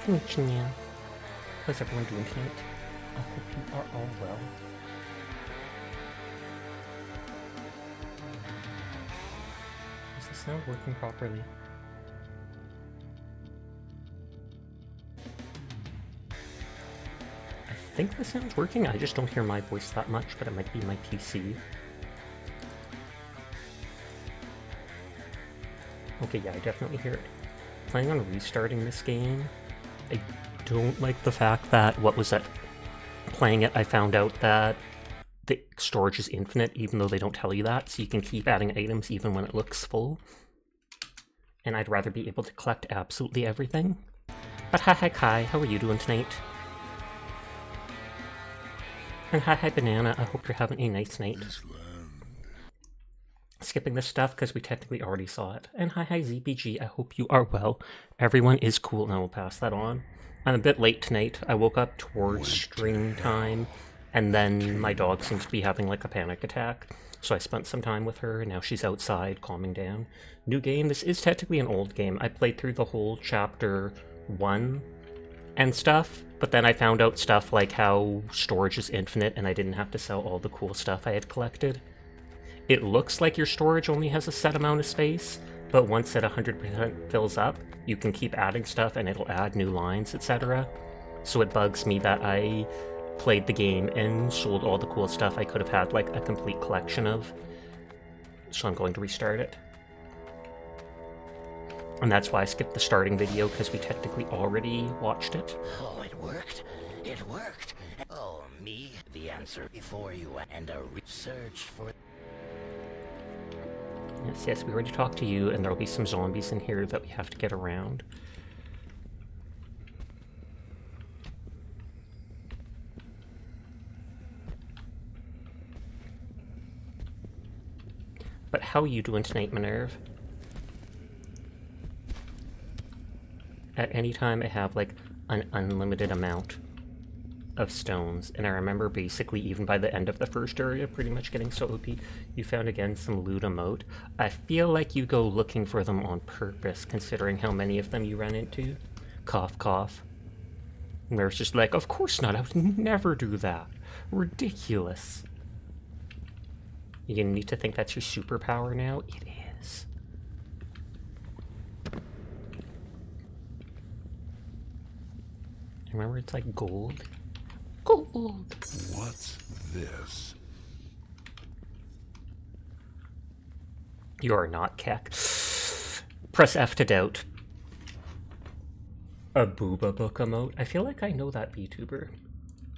Konnichiwa. How's everyone doing tonight? I hope you are all well. Is the sound working properly? I think the sound's working, I just don't hear my voice that much, but it might be my PC. Okay, yeah, I definitely hear it. Planning on restarting this game. I don't like the fact that, playing it, I found out that the storage is infinite, even though they don't tell you that, so you can keep adding items even when it looks full. And I'd rather be able to collect absolutely everything. But hi Kai, how are you doing tonight? And hi Banana, I hope you're having a nice night. Skipping this stuff because we technically already saw it. And hi ZPG, I hope you are well. Everyone is cool, and I will pass that on. I'm a bit late tonight. I woke up towards stream time, and then my dog seems to be having like a panic attack. So I spent some time with her, and now she's outside calming down. New game. This is technically an old game. I played through the whole chapter 1 and stuff, but then I found out stuff like how storage is infinite and I didn't have to sell all the cool stuff I had collected. It looks like your storage only has a set amount of space, but once it 100% fills up, you can keep adding stuff and it'll add new lines, etc. So it bugs me that I played the game and sold all the cool stuff I could have had like a complete collection of. So I'm going to restart it. And that's why I skipped the starting video, because we technically already watched it. Oh, it worked. It worked. Oh, me, the answer before you, and a research for... Yes, we already talked to you, and there'll be some zombies in here that we have to get around. But how are you doing tonight, Minerve? At any time, I have like an unlimited amount of stones, and I remember basically even by the end of the first area pretty much getting so OP. You found again some loot emote. I feel like you go looking for them on purpose, considering how many of them you ran into. Cough cough. And there's just like, of course not, I would never do that. Ridiculous. You need to think that's your superpower now? It is. Remember, it's like gold. Gold! What's this? You are not Keck. Press F to doubt. A booba book emote? I feel like I know that VTuber.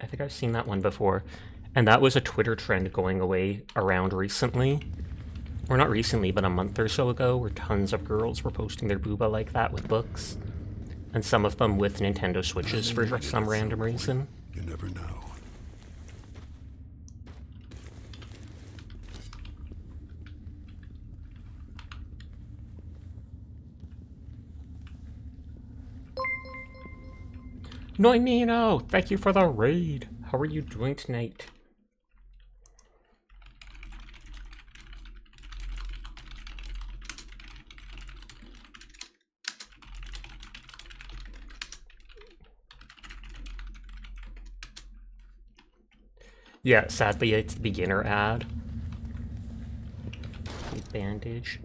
I think I've seen that one before. And that was a Twitter trend going away around recently. Or not recently, but a month or so ago, where tons of girls were posting their booba like that with books. And some of them with Nintendo Switches for some random reason. You never know. Noimino, thank you for the raid. How are you doing tonight? Yeah, sadly it's the beginner ad. Bandage.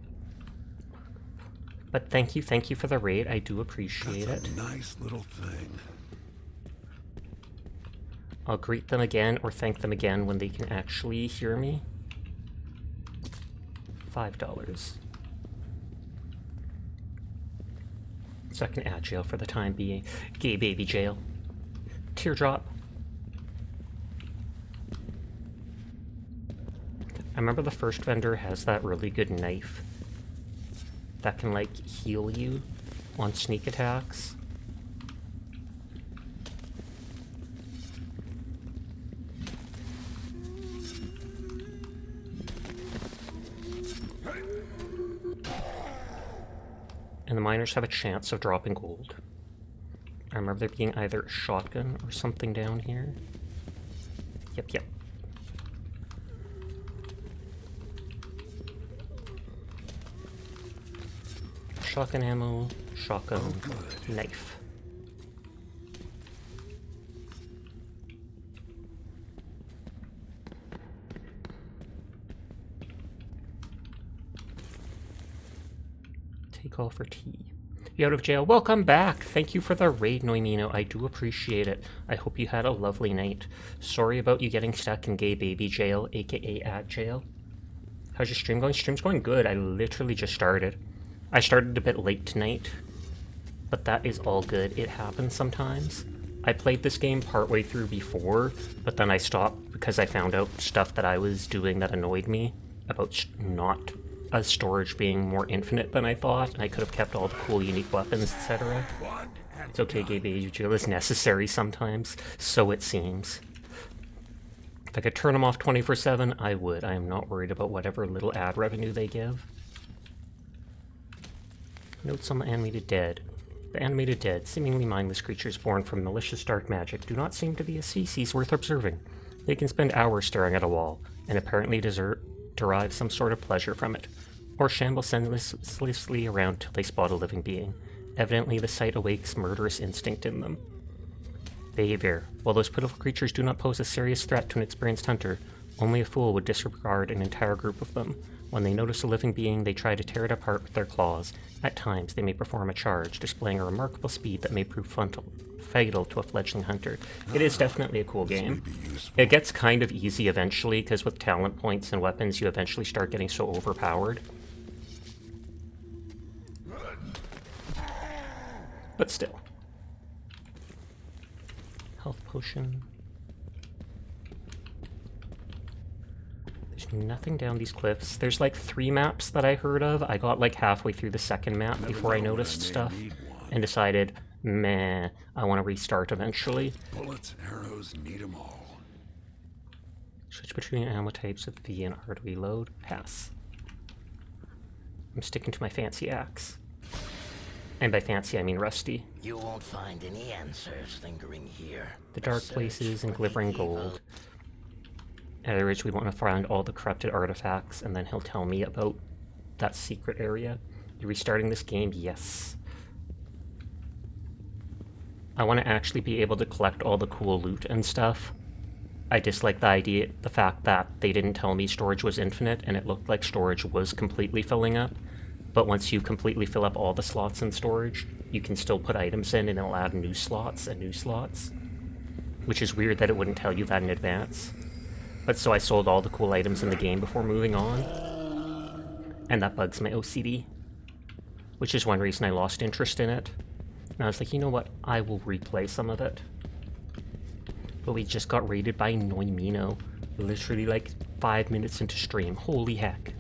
But thank you for the raid. I do appreciate That's it. a nice little thing. I'll greet them again or thank them again when they can actually hear me. $5. So I can add jail for the time being. Gay baby jail. Teardrop. I remember the first vendor has that really good knife that can like heal you on sneak attacks. And the miners have a chance of dropping gold. I remember there being either a shotgun or something down here. Yep. Shotgun ammo, shotgun, knife. Take all for tea. You out of jail? Welcome back! Thank you for the raid, Noimino. I do appreciate it. I hope you had a lovely night. Sorry about you getting stuck in gay baby jail, aka at jail. How's your stream going? Stream's going good. I literally just started. I started a bit late tonight, but that is all good. It happens sometimes. I played this game partway through before, but then I stopped because I found out stuff that I was doing that annoyed me about not storage being more infinite than I thought, and I could have kept all the cool unique weapons, etc. It's okay, gay baby jail is necessary sometimes, so it seems. If I could turn them off 24/7, I would. I am not worried about whatever little ad revenue they give. Notes on the animated dead. The animated dead, seemingly mindless creatures born from malicious dark magic, do not seem to be a species worth observing. They can spend hours staring at a wall, and apparently derive some sort of pleasure from it, or shamble senselessly around till they spot a living being. Evidently, the sight awakes murderous instinct in them. Behavior. While those pitiful creatures do not pose a serious threat to an experienced hunter, only a fool would disregard an entire group of them. When they notice a living being, they try to tear it apart with their claws. At times, they may perform a charge, displaying a remarkable speed that may prove fatal to a fledgling hunter. It is definitely a cool game. It gets kind of easy eventually, because with talent points and weapons, you eventually start getting so overpowered. But still. Health potion. There's nothing down these cliffs. There's like 3 maps that I heard of. I got like halfway through the second map before I noticed stuff and decided, meh, I want to restart eventually. Bullets, arrows, need 'em all. Switch between ammo types with V and R to reload. Pass. I'm sticking to my fancy axe. And by fancy, I mean rusty. You won't find any answers lingering here. The dark Search places and for glittering the evil. gold. In other words, we want to find all the corrupted artifacts, and then he'll tell me about that secret area. You restarting this game? Yes. I want to actually be able to collect all the cool loot and stuff. I dislike the fact that they didn't tell me storage was infinite, and it looked like storage was completely filling up. But once you completely fill up all the slots in storage, you can still put items in and it'll add new slots and new slots. Which is weird that it wouldn't tell you that in advance. But so I sold all the cool items in the game before moving on. And that bugs my OCD. Which is one reason I lost interest in it. And I was like, you know what, I will replay some of it. But we just got raided by Noimino. Literally like 5 minutes into stream. Holy heck.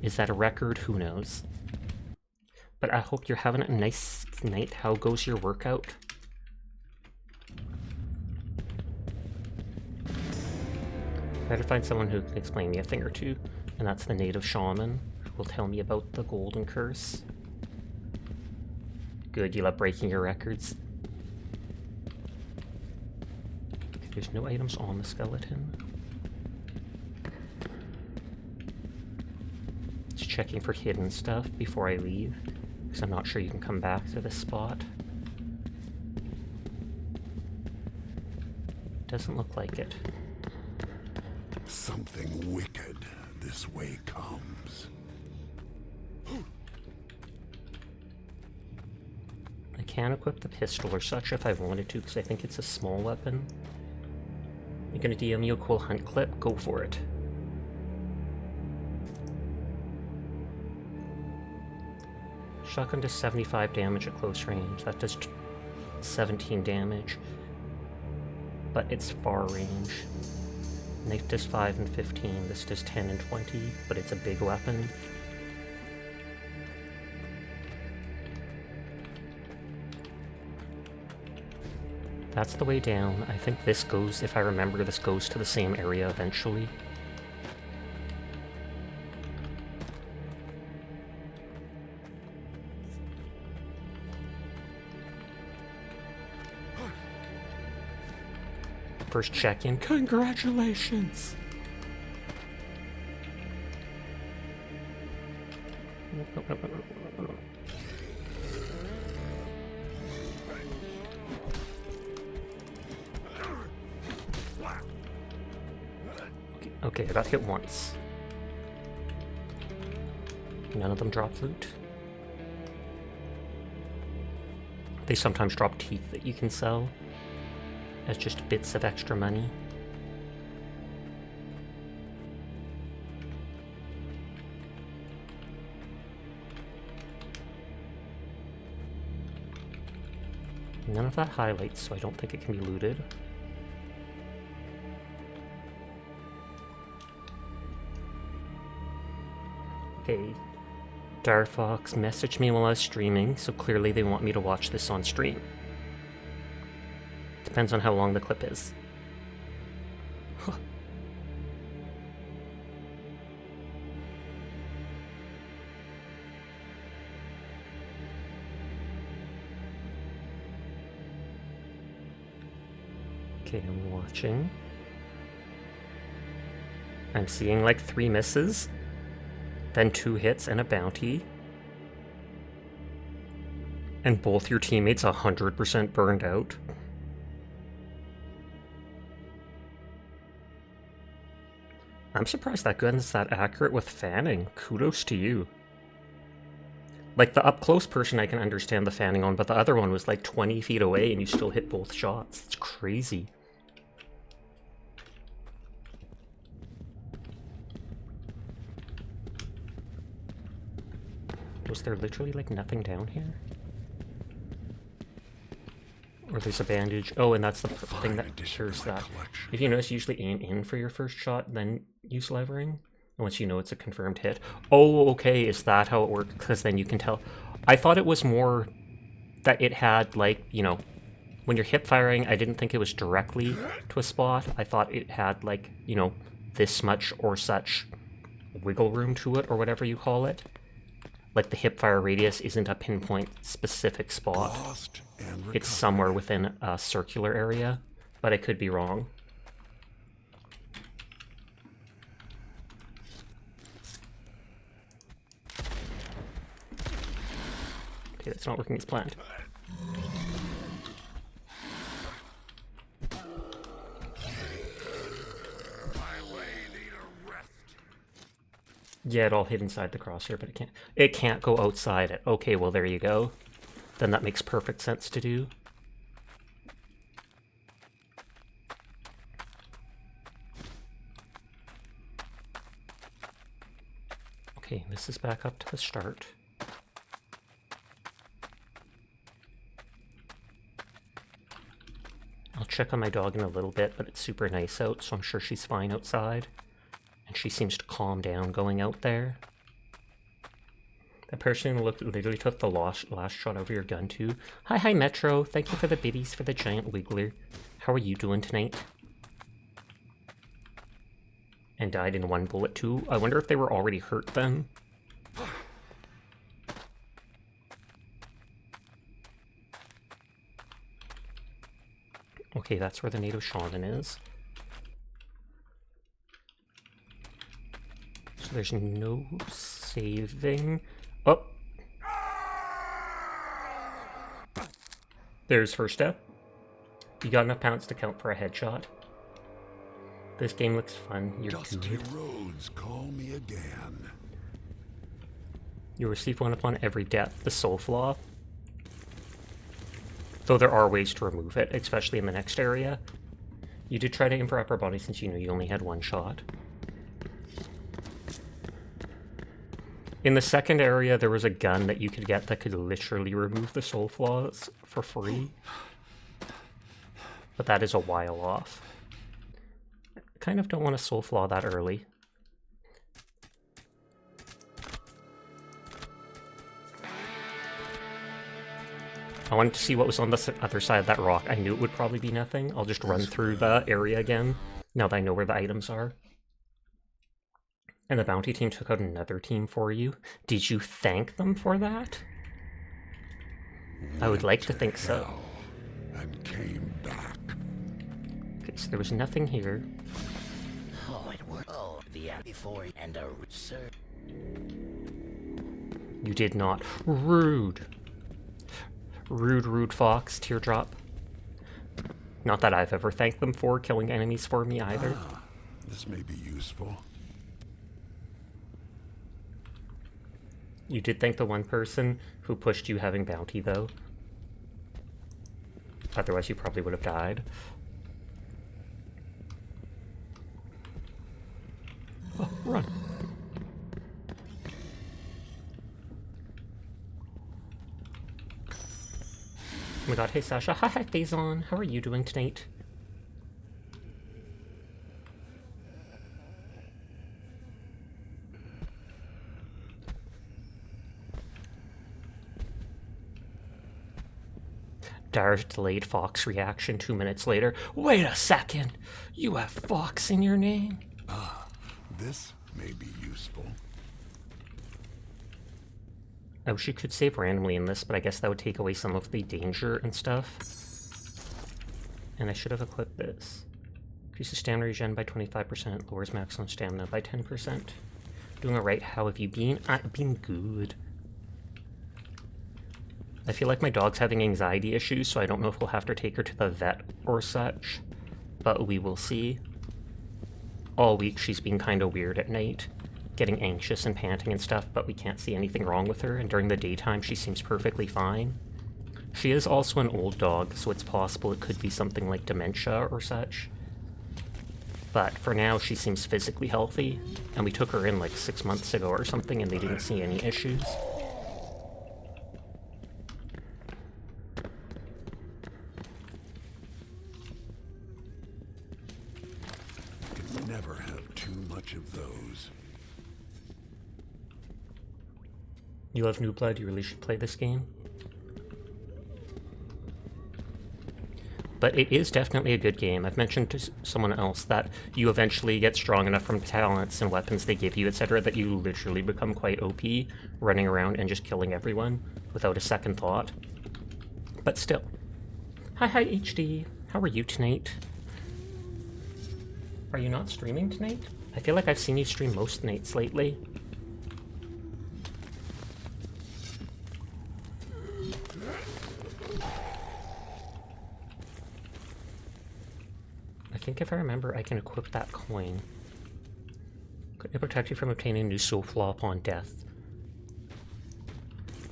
Is that a record? Who knows? But I hope you're having a nice night. How goes your workout? Try to find someone who can explain me a thing or two, and that's the native shaman, who will tell me about the golden curse. Good, you love breaking your records. There's no items on the skeleton. Just checking for hidden stuff before I leave, because I'm not sure you can come back to this spot. Doesn't look like it. Something wicked this way comes. I can equip the pistol or such if I wanted to, because I think it's a small weapon. You're gonna DM me a cool hunt clip? Go for it. Shotgun does 75 damage at close range. That does 17 damage. But it's far range. Knife does 5 and 15. This does 10 and 20, but it's a big weapon. That's the way down. I think this goes, if I remember, this goes to the same area eventually. First check-in. Congratulations! Okay, I got hit once. None of them dropped loot. They sometimes drop teeth that you can sell as just bits of extra money. None of that highlights, so I don't think it can be looted. Okay. Darfox messaged me while I was streaming, so clearly they want me to watch this on stream. Depends on how long the clip is. Huh. Okay, I'm watching. I'm seeing like 3 misses, then 2 hits and a bounty. And both your teammates 100% burned out. I'm surprised that gun's that accurate with fanning. Kudos to you. Like, the up-close person I can understand the fanning on, but the other one was like 20 feet away and you still hit both shots. It's crazy. Was there literally like nothing down here? Or there's a bandage. Oh, and that's the thing that ensures that. If you notice, you usually aim in for your first shot, then use levering. Once you know it's a confirmed hit. Oh, okay, is that how it works? Because then you can tell. I thought it was more that it had, like, you know, when you're hip firing, I didn't think it was directly to a spot. I thought it had, like, you know, this much or such wiggle room to it, or whatever you call it. Like, the hip fire radius isn't a pinpoint specific spot. It's somewhere within a circular area, but I could be wrong. Okay, that's not working as planned. Yeah, it all hid inside the crosshair, but it can't go outside it. Okay, well there you go. Then that makes perfect sense to do. Okay, this is back up to the start. I'll check on my dog in a little bit, but it's super nice out, so I'm sure she's fine outside. And she seems to calm down going out there. That person literally took the last shot over your gun too. Hi Metro, thank you for the biddies for the giant wiggler. How are you doing tonight? And died in 1 bullet too. I wonder if they were already hurt then. Okay, that's where the native shaman is. So there's no saving. Oh! There's first step. You got enough pounds to count for a headshot. This game looks fun. You're Dusty good. roads call me again. You receive 1 upon every death. The soul flaw. Though there are ways to remove it, especially in the next area. You did try to aim for upper body since you knew you only had 1 shot. In the second area, there was a gun that you could get that could literally remove the soul flaws for free. But that is a while off. I kind of don't want to soul flaw that early. I wanted to see what was on the other side of that rock. I knew it would probably be nothing. I'll just run through the area again, now that I know where the items are. And the bounty team took out another team for you. Did you thank them for that? I would like to think so. And came back. Okay, so there was nothing here. Oh, it worked. Oh, the end before and a research. You did not. Rude. Rude fox, teardrop. Not that I've ever thanked them for killing enemies for me either. This may be useful. You did thank the one person who pushed you having bounty, though. Otherwise you probably would have died. Oh, run. Oh my god, hey Sasha. Hi, Faison. How are you doing tonight? Dar's delayed Fox reaction 2 minutes later. Wait a second! You have Fox in your name? This may be useful. I wish you could save randomly in this, but I guess that would take away some of the danger and stuff. And I should have equipped this. Increases stamina regen by 25%, lowers maximum stamina by 10%. Doing alright, how have you been? I've been good. I feel like my dog's having anxiety issues, so I don't know if we'll have to take her to the vet or such. But we will see. All week she's been kind of weird at night, getting anxious and panting and stuff, but we can't see anything wrong with her, and during the daytime she seems perfectly fine. She is also an old dog, so it's possible it could be something like dementia or such. But for now she seems physically healthy, and we took her in like 6 months ago or something and they didn't see any issues. Never have too much of those. You love New Blood, you really should play this game. But it is definitely a good game. I've mentioned to someone else that you eventually get strong enough from talents and weapons they give you, etc., that you literally become quite OP, running around and just killing everyone without a second thought. But still. Hi HD, how are you tonight? Are you not streaming tonight? I feel like I've seen you stream most nights lately. I think if I remember, I can equip that coin. Could it protect you from obtaining a new soul flaw upon death?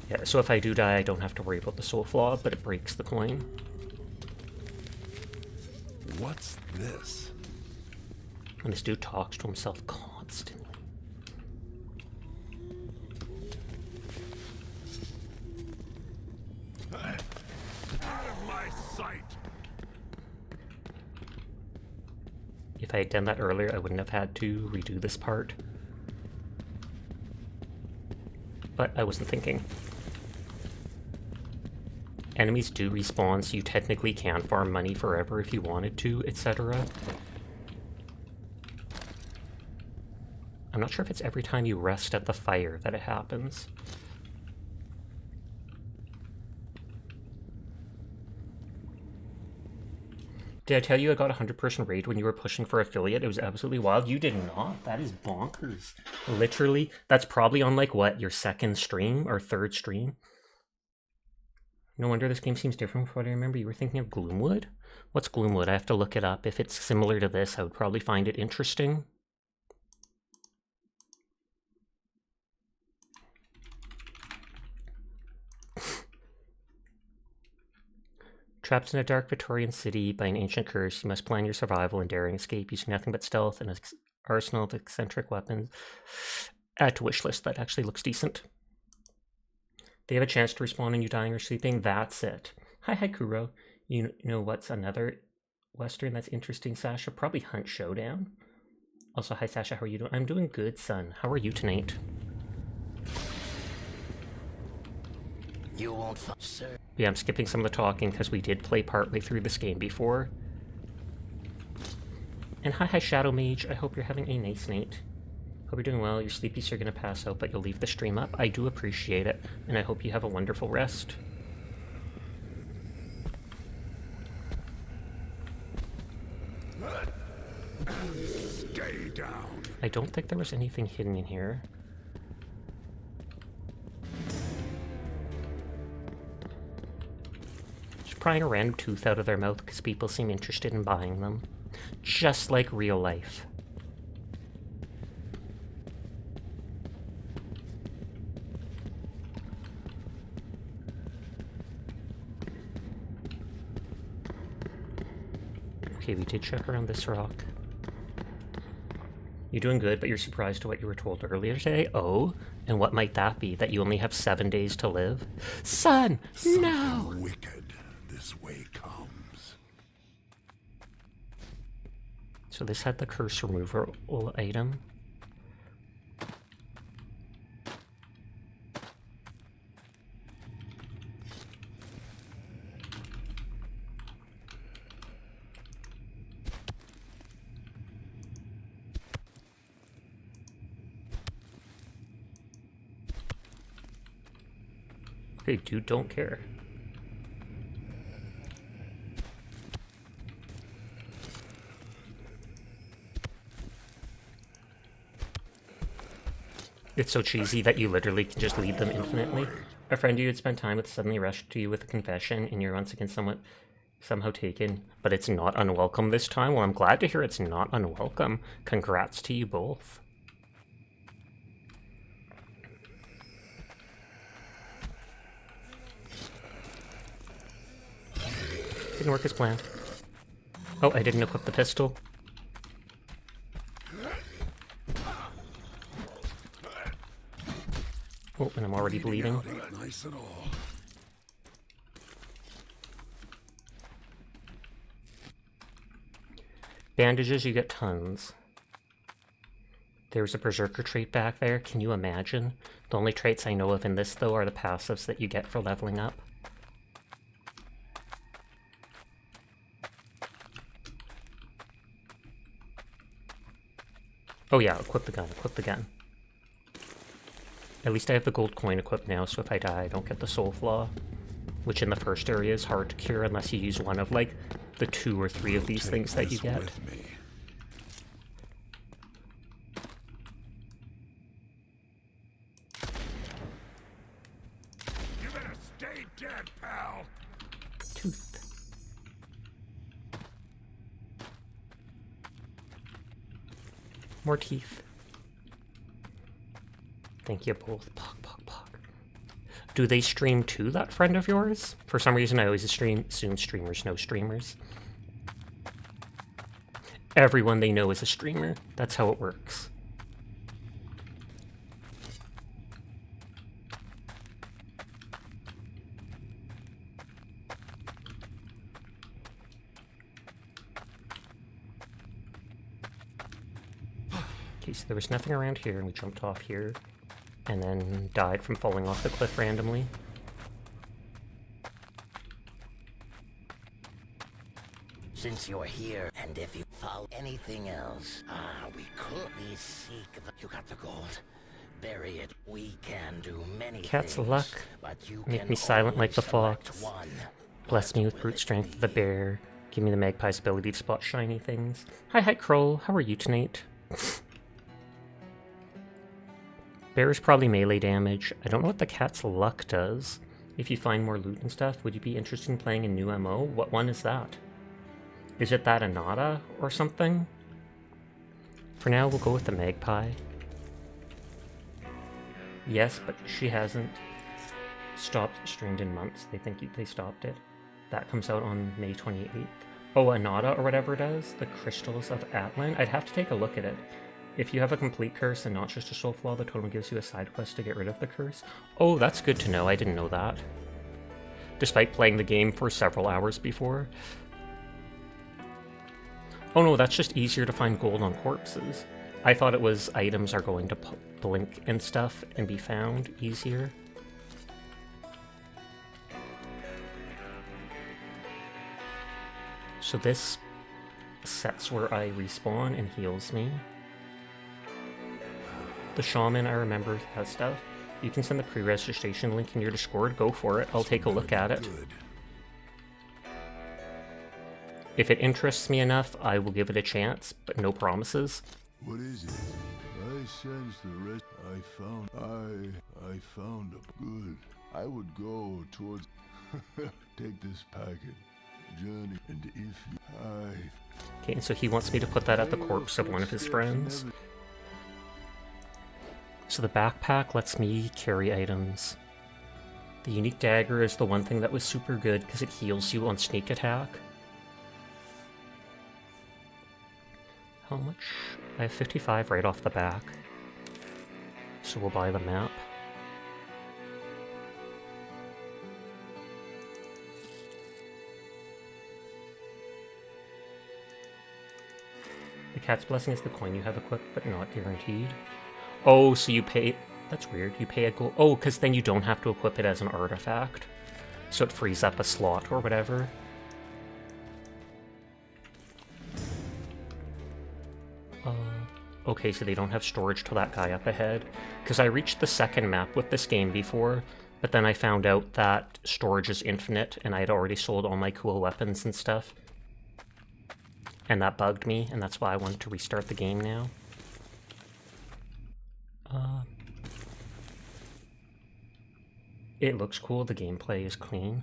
Yeah, so if I do die, I don't have to worry about the soul flaw, but it breaks the coin. What's this? And this dude talks to himself constantly. Out of my sight! If I had done that earlier, I wouldn't have had to redo this part. But I wasn't thinking. Enemies do respawn, so you technically can farm money forever if you wanted to, etc. I'm not sure if it's every time you rest at the fire that it happens. Did I tell you I got a 100-person raid when you were pushing for affiliate? It was absolutely wild. You did not? That is bonkers. Literally, that's probably on like, what, your second stream or third stream? No wonder this game seems different from what I remember. You were thinking of Gloomwood? What's Gloomwood? I have to look it up. If it's similar to this, I would probably find it interesting. Trapped in a dark Victorian city by an ancient curse, you must plan your survival and daring escape using nothing but stealth and an arsenal of eccentric weapons. Add to wish list. That actually looks decent. They have a chance to respawn in you dying or sleeping. That's it. Hi Kuro. You know what's another Western that's interesting, Sasha? Probably Hunt Showdown. Also, hi Sasha, how are you doing? I'm doing good, son. How are you tonight? You won't sir. Yeah, I'm skipping some of the talking because we did play partway through this game before. And hi Shadow Mage, I hope you're having a nice night. Hope you're doing well, you're sleepy so you're gonna pass out, but you'll leave the stream up. I do appreciate it, and I hope you have a wonderful rest. Stay down. I don't think there was anything hidden in here. Just prying a random tooth out of their mouth because people seem interested in buying them. Just like real life. Okay, we did check around this rock. You're doing good, but you're surprised at what you were told earlier today? Oh, and what might that be? That you only have 7 days to live? Son, no! Something wicked this way comes. So this had the curse removal item. Okay, dude, don't care. It's so cheesy that you literally can just lead them infinitely. A friend you had spent time with suddenly rushed to you with a confession, and you're once again somehow taken. But it's not unwelcome this time. Well, I'm glad to hear it's not unwelcome. Congrats to you both. Didn't work as planned. Oh, I didn't equip the pistol. Oh, and I'm already bleeding. Ain't nice at all. Bandages, you get tons. There's a berserker trait back there. Can you imagine? The only traits I know of in this, though, are the passives that you get for leveling up. Oh yeah, equip the gun, equip the gun. At least I have the gold coin equipped now, so if I die, I don't get the soul flaw. Which in the first area is hard to cure unless you use one of, like, the 2 or 3 of these things that you get. With me. You better stay dead, pal. Tooth. More teeth. Thank you both. Pog, pog, pog. Do they stream too, that friend of yours? For some reason, I always assume streamers know streamers. Everyone they know is a streamer. That's how it works. Okay, so there was nothing around here, and we jumped off here, and then died from falling off the cliff randomly. Since you're here, and if you found anything else, we could be seek the... You got the gold. Bury it. We can do many Cat's things, luck. but you Make can me silent only like the select fox. one. Bless me with brute strength of the bear. Give me the magpie's ability to spot shiny things. Hi, Kroll. How are you tonight? Bear is probably melee damage. I don't know what the cat's luck does. If you find more loot and stuff, would you be interested in playing a new MO? What one is that? Is it that Anata or something? For now, we'll go with the magpie. Yes, but she hasn't stopped streamed in months. They think they stopped it. That comes out on May 28th. Oh, Anata or whatever it is? The Crystals of Atlan? I'd have to take a look at it. If you have a complete curse and not just a soul flaw, the totem gives you a side quest to get rid of the curse. Oh, that's good to know. I didn't know that. Despite playing the game for several hours before. Oh no, that's just easier to find gold on corpses. I thought it was items are going to blink and stuff and be found easier. So this sets where I respawn and heals me. The shaman, I remember, has stuff. You can send the pre-registration link in your Discord. Go for it. I'll take a look at it. Good. If it interests me enough, I will give it a chance, but no promises. What is it? I sense the rest. I found a good. I would go towards. Take this packet, journey, and if you, Okay, so he wants me to put that at the corpse of one of his friends. So the backpack lets me carry items. The unique dagger is the one thing that was super good because it heals you on sneak attack. How much? I have 55 right off the back. So we'll buy the map. The Cat's Blessing is the coin you have equipped, but not guaranteed. Oh, so you pay... That's weird. You pay a gold... Oh, because then you don't have to equip it as an artifact. So it frees up a slot or whatever. Okay, so they don't have storage till that guy up ahead. Because I reached the second map with this game before, but then I found out that storage is infinite, and I had already sold all my cool weapons and stuff. And that bugged me, and that's why I wanted to restart the game now. It looks cool, the gameplay is clean.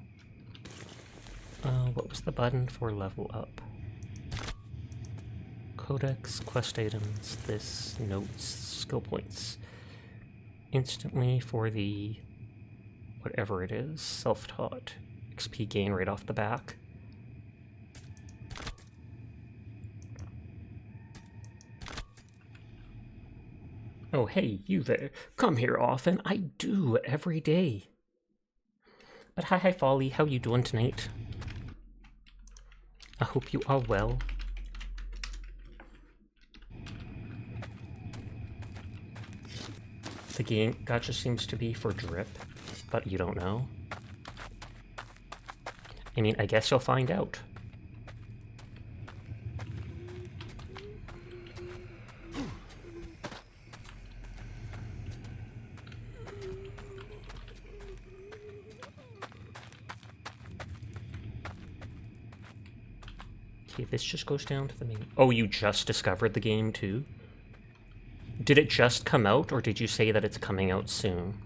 What was the button for level up? Codex, quest items, this, notes, skill points. Instantly for the... whatever it is, self-taught. XP gain right off the back. Oh, hey, you there. Come here often. I do, every day. But hi, Folly. How you doing tonight? I hope you are well. The game gacha seems to be for drip, but you don't know. I mean, I guess you'll find out. Okay, this just goes down to the main... Oh, you just discovered the game too? Did it just come out, or did you say that it's coming out soon?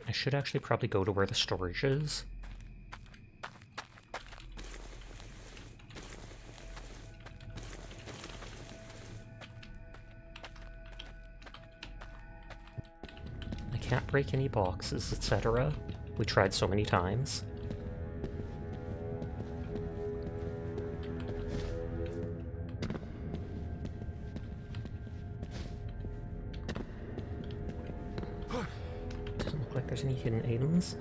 I should actually probably go to where the storage is. I can't break any boxes, etc. We tried so many times. There's any hidden items.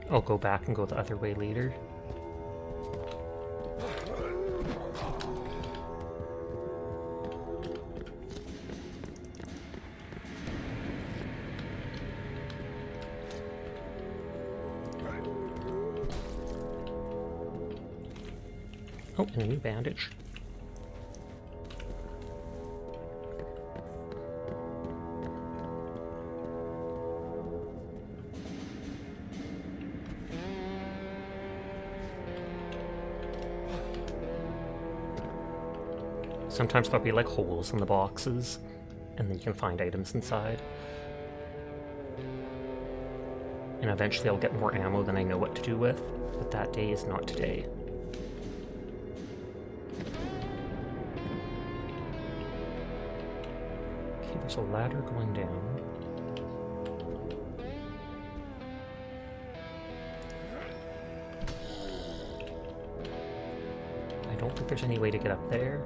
I'll go back and go the other way later. Oh, and a new bandage. Sometimes there'll be like holes in the boxes, and then you can find items inside. And eventually I'll get more ammo than I know what to do with, but that day is not today. There's a ladder going down. I don't think there's any way to get up there.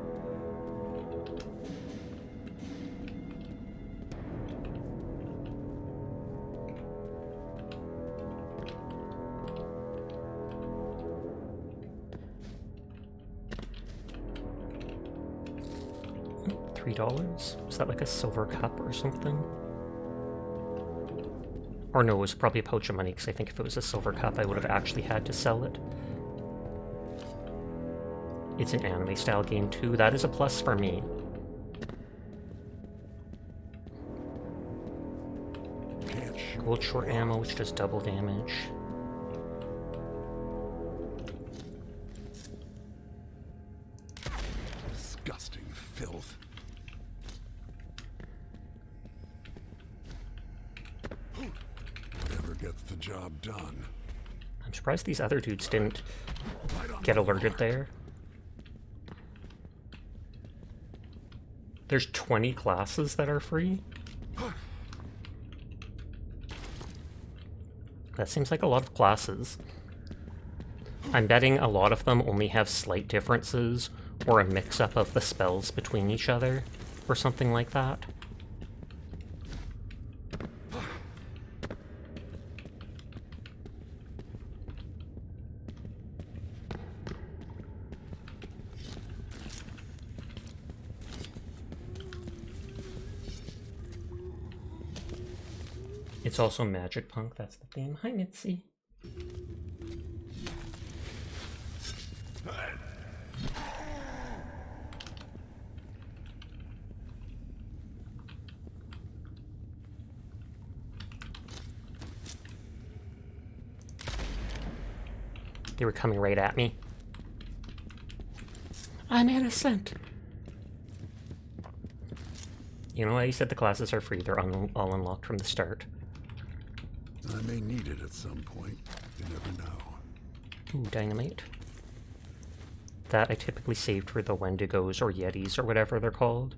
$3? Is that like a silver cup or something? Or no, it was probably a pouch of money, because I think if it was a silver cup, I would have actually had to sell it. It's an anime-style game too. That is a plus for me. Gold short ammo, which does double damage. filth. Whatever gets the job done. I'm surprised these other dudes didn't Right on get the alerted mark. there. There's 20 classes that are free? That seems like a lot of classes. I'm betting a lot of them only have slight differences, or a mix-up of the spells between each other, or something like that. It's also Magic Punk, that's the theme. Hi, Mitzi. They were coming right at me. I'm innocent! You know why you said the classes are free? They're all unlocked from the start. I may need it at some point. You never know. Ooh, dynamite. That I typically saved for the Wendigos or Yetis or whatever they're called.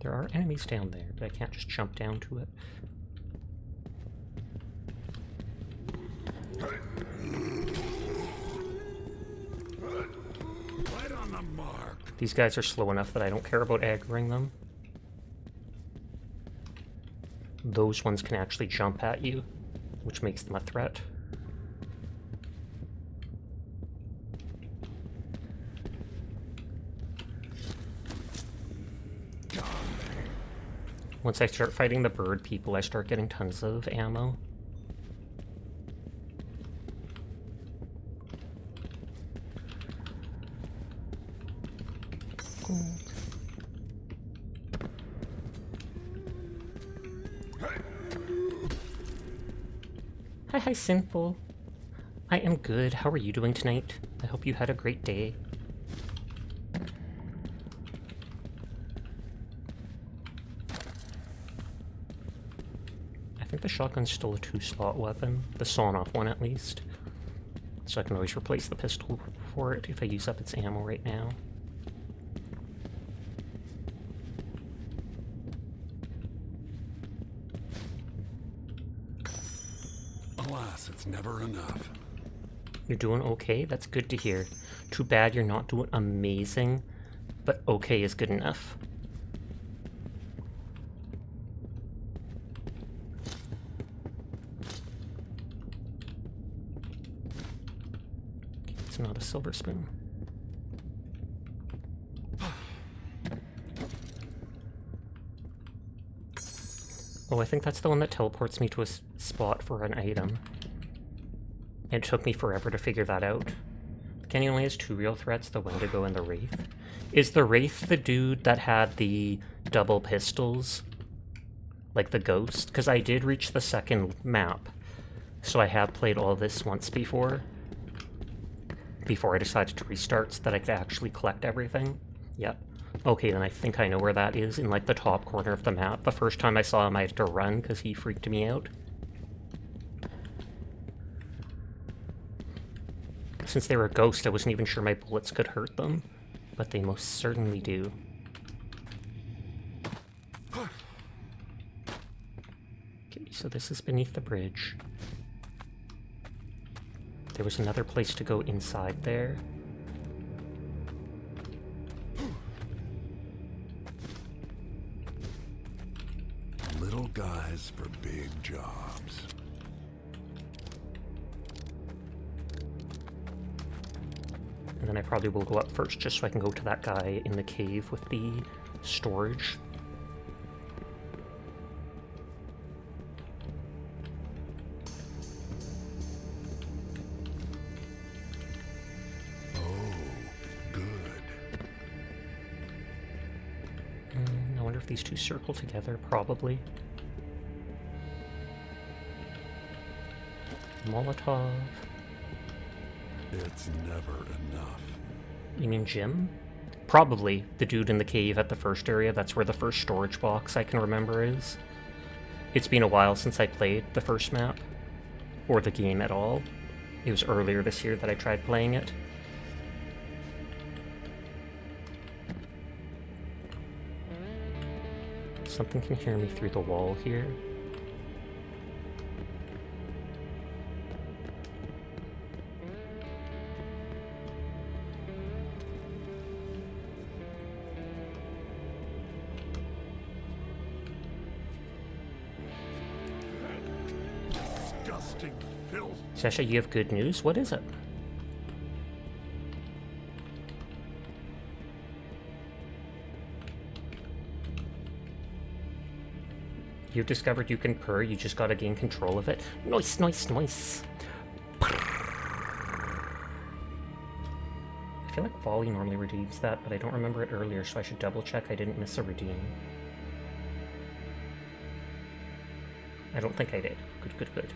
There are enemies down there, but I can't just jump down to it. Right on the mark. These guys are slow enough that I don't care about aggroing them. Those ones can actually jump at you, which makes them a threat. Once I start fighting the bird people, I start getting tons of ammo. Gold. Hi, Sinful. I am good. How are you doing tonight? I hope you had a great day. I think the shotgun's still a 2-slot weapon. The sawn-off one, at least. So I can always replace the pistol for it if I use up its ammo right now. Alas, it's never enough. You're doing okay? That's good to hear. Too bad you're not doing amazing, but okay is good enough. It's not a silver spoon. Oh, I think that's the one that teleports me to a spot for an item. It took me forever to figure that out. Kenny only has 2 real threats, the Wendigo and the Wraith. Is the Wraith the dude that had the double pistols? Like the ghost? Because I did reach the second map, so I have played all this once before. Before I decided to restart so that I could actually collect everything. Yep. Okay, then I think I know where that is, in like the top corner of the map. The first time I saw him I had to run because he freaked me out. Since they were a ghost, I wasn't even sure my bullets could hurt them, but they most certainly do. Okay, so this is beneath the bridge. There was another place to go inside there. Little guys for big jobs. And then I probably will go up first just so I can go to that guy in the cave with the storage. Oh, good. wonder if these two circle together, probably. Molotov. It's never enough. You mean Jim? Probably the dude in the cave at the first area. That's where the first storage box I can remember is. It's been a while since I played the first map, or the game at all. It was earlier this year that I tried playing it. Something can hear me through the wall here. Disgusting filth. Sasha, you have good news? What is it? You've discovered you can purr, you just gotta gain control of it. Nice, nice, nice. I feel like volley normally redeems that, but I don't remember it earlier, so I should double check I didn't miss a redeem. I don't think I did. Good, good, good.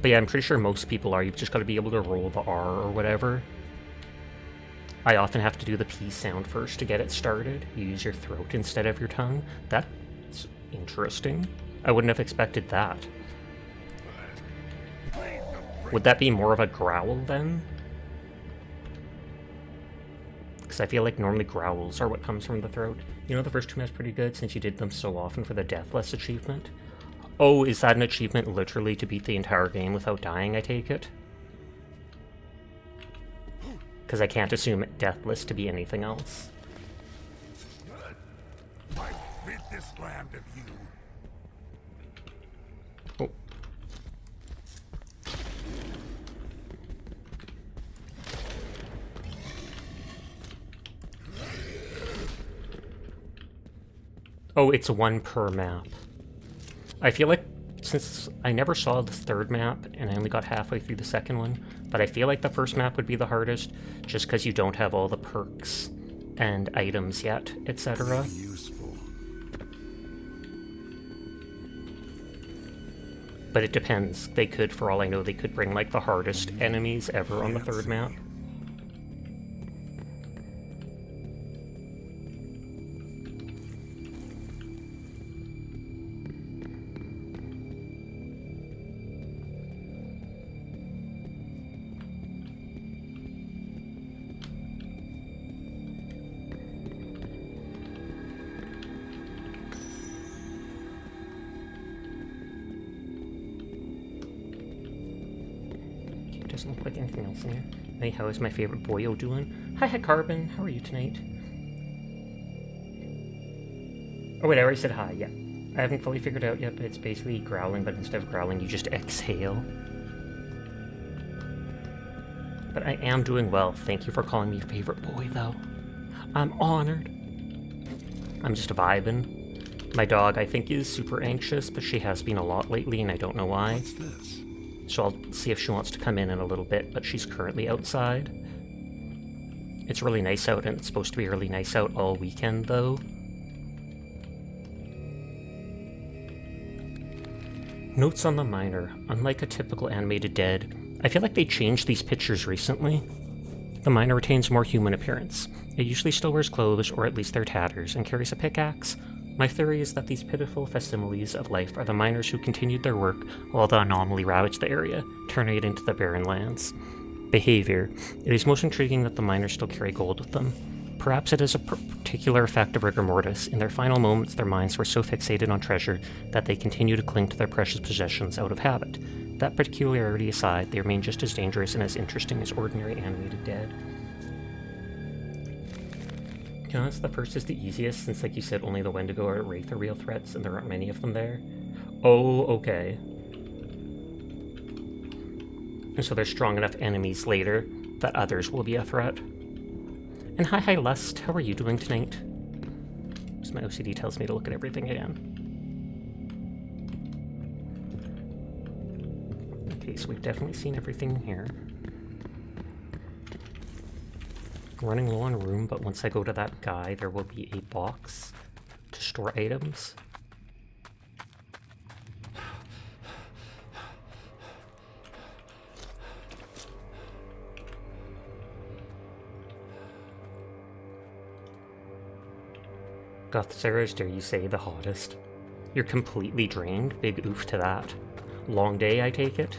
But yeah, I'm pretty sure most people are. You've just got to be able to roll the R or whatever. I often have to do the P sound first to get it started. You use your throat instead of your tongue. That's interesting. I wouldn't have expected that. Would that be more of a growl then? Because I feel like normally growls are what comes from the throat. You know, the first two maps pretty good since you did them so often for the Deathless achievement. Oh, is that an achievement literally to beat the entire game without dying, I take it? Because I can't assume Deathless to be anything else. I rid this land of you. Oh. Oh, it's one per map. I feel like since I never saw the third map and I only got halfway through the second one, but I feel like the first map would be the hardest just because you don't have all the perks and items yet, etc. Useful. But it depends. They could, for all I know, they could bring like the hardest enemies ever on the third map. Doesn't look like anything else in here. Hey, how is my favorite boyo doing? Hi, Carbon. How are you tonight? Oh wait, I already said hi, yeah. I haven't fully figured out yet, but it's basically growling, but instead of growling, you just exhale. But I am doing well. Thank you for calling me your favorite boy, though. I'm honored. I'm just vibing. My dog, I think, is super anxious, but she has been a lot lately, and I don't know why. What's this? So I'll see if she wants to come in a little bit, but she's currently outside. It's really nice out, and it's supposed to be really nice out all weekend, though. Notes on the miner. Unlike a typical animated dead, I feel like they changed these pictures recently. The miner retains more human appearance. It usually still wears clothes, or at least their tatters, and carries a pickaxe. My theory is that these pitiful facsimiles of life are the miners who continued their work while the anomaly ravaged the area, turning it into the barren lands. Behavior. It is most intriguing that the miners still carry gold with them. Perhaps it is a particular effect of rigor mortis. In their final moments, their minds were so fixated on treasure that they continue to cling to their precious possessions out of habit. That particularity aside, they remain just as dangerous and as interesting as ordinary animated dead. To be honest, the first is the easiest, since like you said, only the Wendigo or Wraith are real threats, and there aren't many of them there. Oh, okay. And so there's strong enough enemies later that others will be a threat. And hi Lust, how are you doing tonight? Because my OCD tells me to look at everything again. Okay, so we've definitely seen everything here. Running low on room, but once I go to that guy, there will be a box to store items. Gothzera's, dare you say, the hottest. You're completely drained. Big oof to that. Long day, I take it?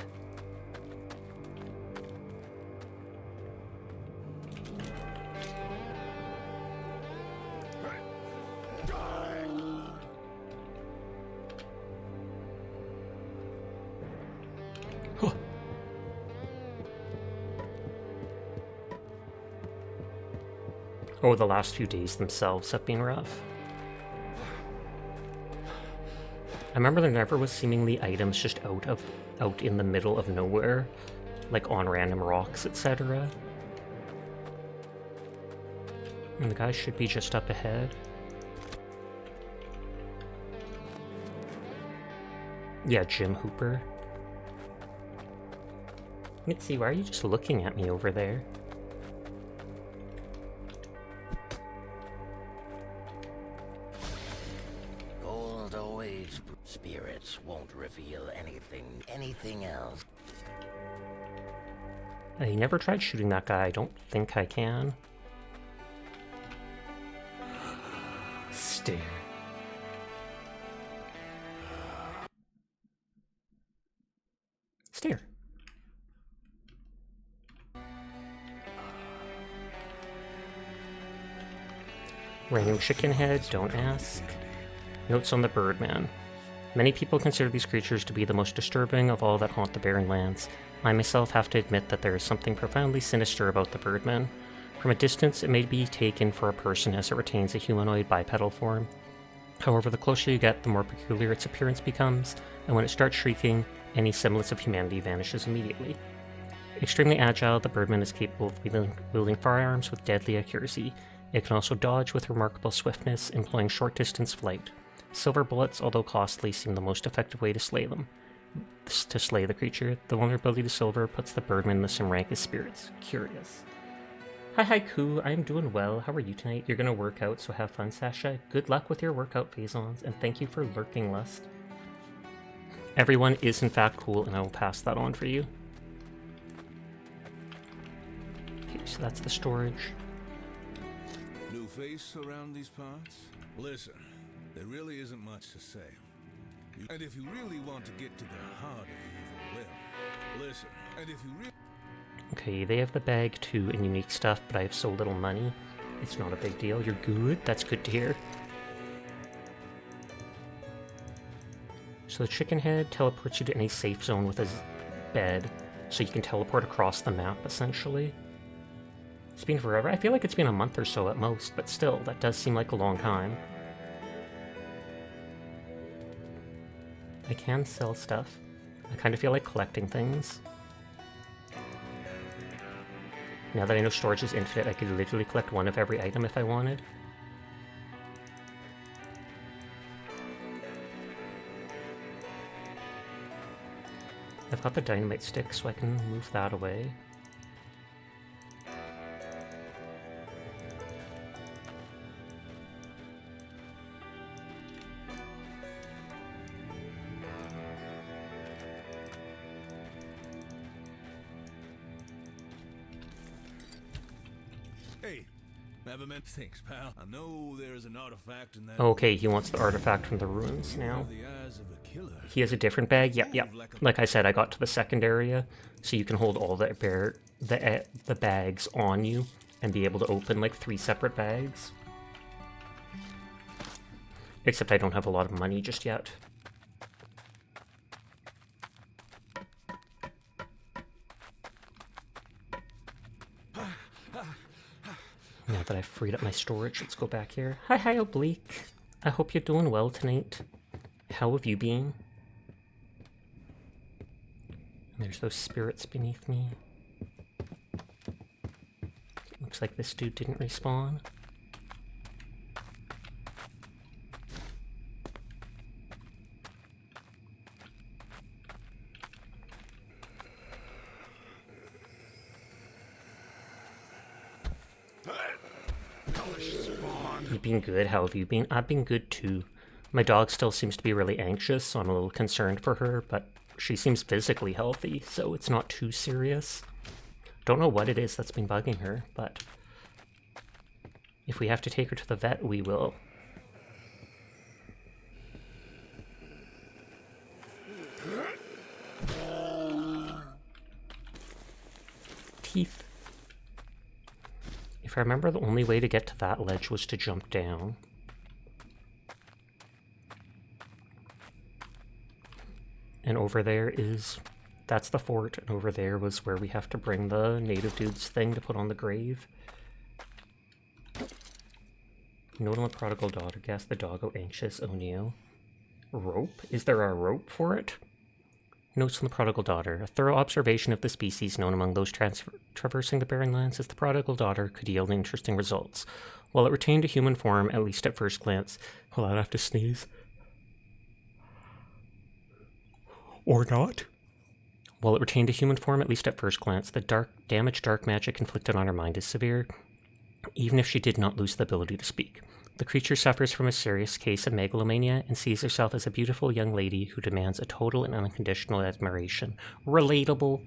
Huh. Oh, the last few days themselves have been rough. I remember there never was seemingly items just out in the middle of nowhere, like on random rocks, etc. And the guy should be just up ahead. Yeah, Jim Hooper. Mitzi, why are you just looking at me over there? Gold always. Spirits won't reveal anything else. I never tried shooting that guy. I don't think I can. Stare. Stare. Random chicken head, don't ask. Notes on the Birdman. Many people consider these creatures to be the most disturbing of all that haunt the barren lands. I myself have to admit that there is something profoundly sinister about the Birdman. From a distance, it may be taken for a person as it retains a humanoid bipedal form. However, the closer you get, the more peculiar its appearance becomes, and when it starts shrieking, any semblance of humanity vanishes immediately. Extremely agile, the Birdman is capable of wielding firearms with deadly accuracy. It can also dodge with remarkable swiftness, employing short-distance flight. Silver bullets, although costly, seem the most effective way to slay the creature. The vulnerability to silver puts the Birdman in the same rank as spirits. Curious. Hi Haiku, I'm doing well. How are you tonight? You're gonna work out, so have fun, Sasha. Good luck with your workout, Phasons, and thank you for lurking, Lust. Everyone is in fact cool, and I will pass that on for you. Okay, so that's the storage. New face around these parts? Listen, there really isn't much to say. And if you really want to get to the heart of the evil, well, listen, and if you really... Okay, they have the bag too and unique stuff, but I have so little money. It's not a big deal. You're good? That's good to hear. So the chicken head teleports you to any safe zone with a bed, so you can teleport across the map, essentially. It's been forever. I feel like it's been a month or so at most, but still, that does seem like a long time. I can sell stuff. I kind of feel like collecting things. Now that I know storage is infinite, I could literally collect one of every item if I wanted. I've got the dynamite stick, so I can move that away. Hey, never meant thanks, pal. I know there's an artifact in that... Okay, he wants the artifact from the ruins now. The eyes of a killer. He has a different bag? Yep. Like I said, I got to the second area, so you can hold all the bags on you and be able to open like 3 separate bags. Except I don't have a lot of money just yet. Now that I've freed up my storage, let's go back here. Hi, Oblique. I hope you're doing well tonight. How have you been? There's those spirits beneath me. Looks like this dude didn't respawn. You've been good. How have you been? I've been good too. My dog still seems to be really anxious, so I'm a little concerned for her, but she seems physically healthy, so it's not too serious. Don't know what it is that's been bugging her, but if we have to take her to the vet, we will. Teeth. If I remember, the only way to get to that ledge was to jump down. And over there is... that's the fort, and over there was where we have to bring the native dude's thing to put on the grave. Note on the prodigal daughter, gas the doggo anxious O'Neill. Rope? Is there a rope for it? Notes on the prodigal daughter. A thorough observation of the species known among those traversing the barren lands as the prodigal daughter could yield interesting results. While it retained a human form, at least at first glance... Hold on, I have to sneeze. Or not? While it retained a human form, at least at first glance, the damage dark magic inflicted on her mind is severe, even if she did not lose the ability to speak. The creature suffers from a serious case of megalomania and sees herself as a beautiful young lady who demands a total and unconditional admiration, relatable,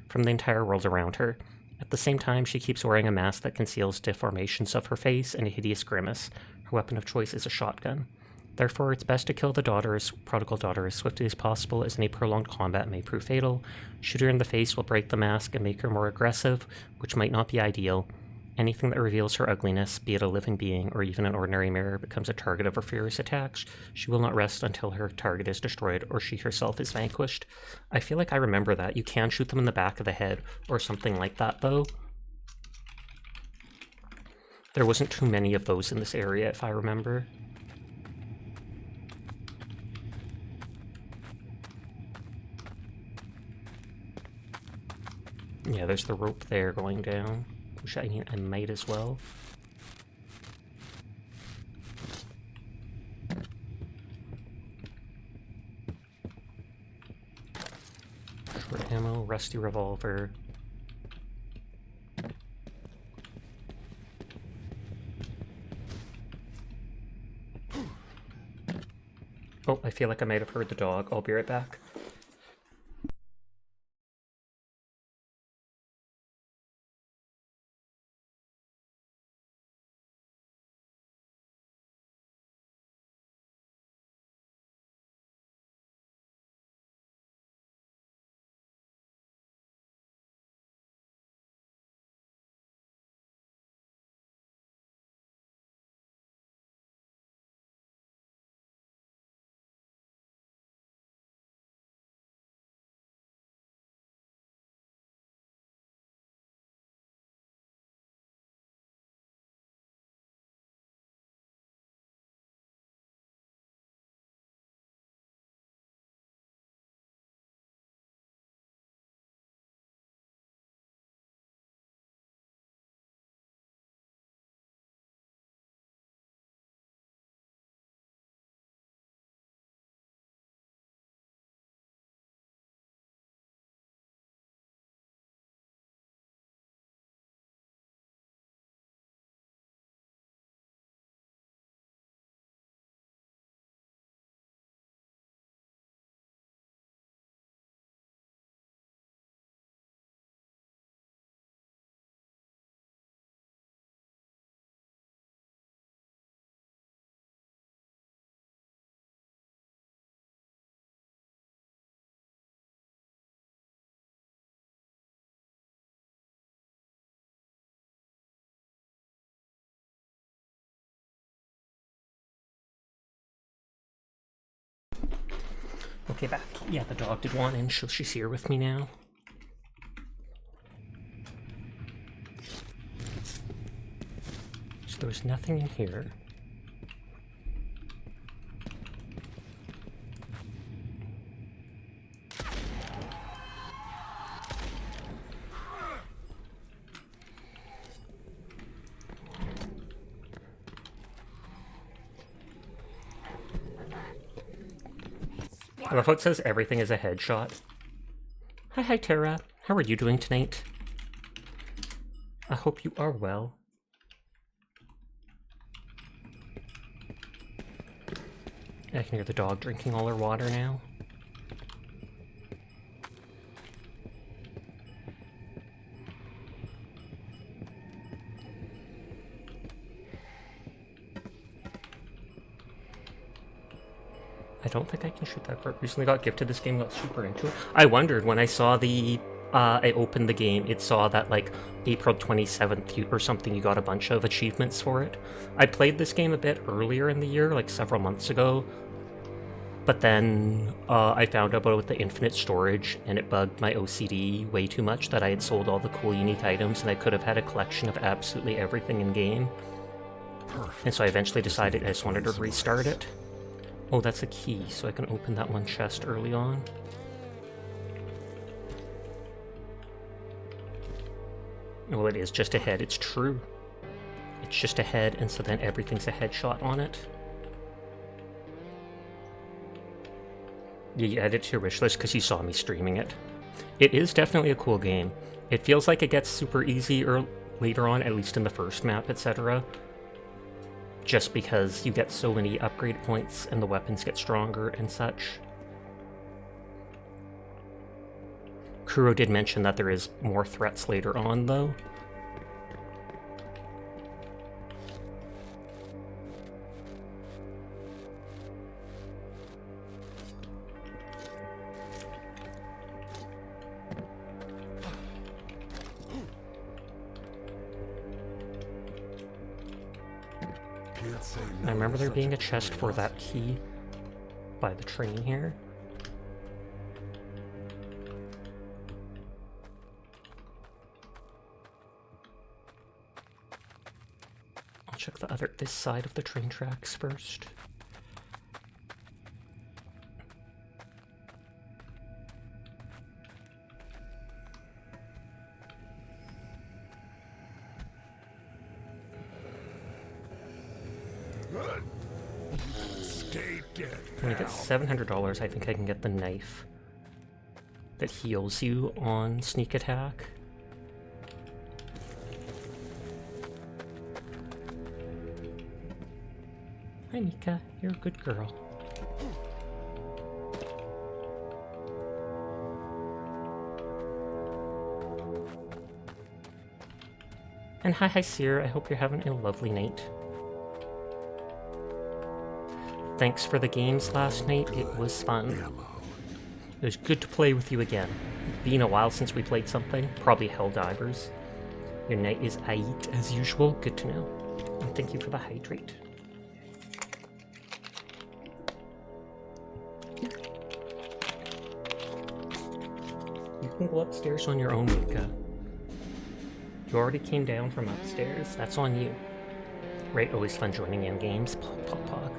from the entire world around her. At the same time, she keeps wearing a mask that conceals deformations of her face and a hideous grimace. Her weapon of choice is a shotgun. Therefore, it's best to kill the prodigal daughter as swiftly as possible, as any prolonged combat may prove fatal. Shoot her in the face will break the mask and make her more aggressive, which might not be ideal. Anything that reveals her ugliness, be it a living being or even an ordinary mirror, becomes a target of her furious attacks. She will not rest until her target is destroyed or she herself is vanquished. I feel like I remember that. You can shoot them in the back of the head or something like that, though. There wasn't too many of those in this area, if I remember. Yeah, there's the rope there going down. Which I mean, I might as well. Short ammo, rusty revolver. Oh, I feel like I might have heard the dog. I'll be right back. Okay, back. Yeah, the dog did want in, so she's here with me now. So there's nothing in here. I love how it says everything is a headshot. Hi, Tara. How are you doing tonight? I hope you are well. I can hear the dog drinking all her water now. I don't think I can shoot that bird. Recently got gifted this game, got super into it. I wondered when I saw I opened the game, it saw that like April 27th or something, you got a bunch of achievements for it. I played this game a bit earlier in the year, like several months ago, but then I found out about the infinite storage and it bugged my OCD way too much that I had sold all the cool unique items and I could have had a collection of absolutely everything in game. Perfect. And so I eventually decided I just wanted to restart it. Oh, that's a key, so I can open that one chest early on. Well, it is just a head, it's true. It's just a head, and so then everything's a headshot on it. You add it to your wish list because you saw me streaming it. It is definitely a cool game. It feels like it gets super easy later on, at least in the first map, etc. Just because you get so many upgrade points and the weapons get stronger and such. Kuro did mention that there is more threats later on, though. I remember there being a chest for that key by the train here. I'll check this side of the train tracks first. When I get $700, I think I can get the knife that heals you on sneak attack. Hi, Mika. You're a good girl. And hi, Seer. I hope you're having a lovely night. Thanks for the games last night. It was fun. It was good to play with you again. It's been a while since we played something. Probably Helldivers. Your night is aight as usual. Good to know. And thank you for the hydrate. You can go upstairs on your own, Mika. You already came down from upstairs. That's on you. Right, always fun joining in games. Pog, pog, pog.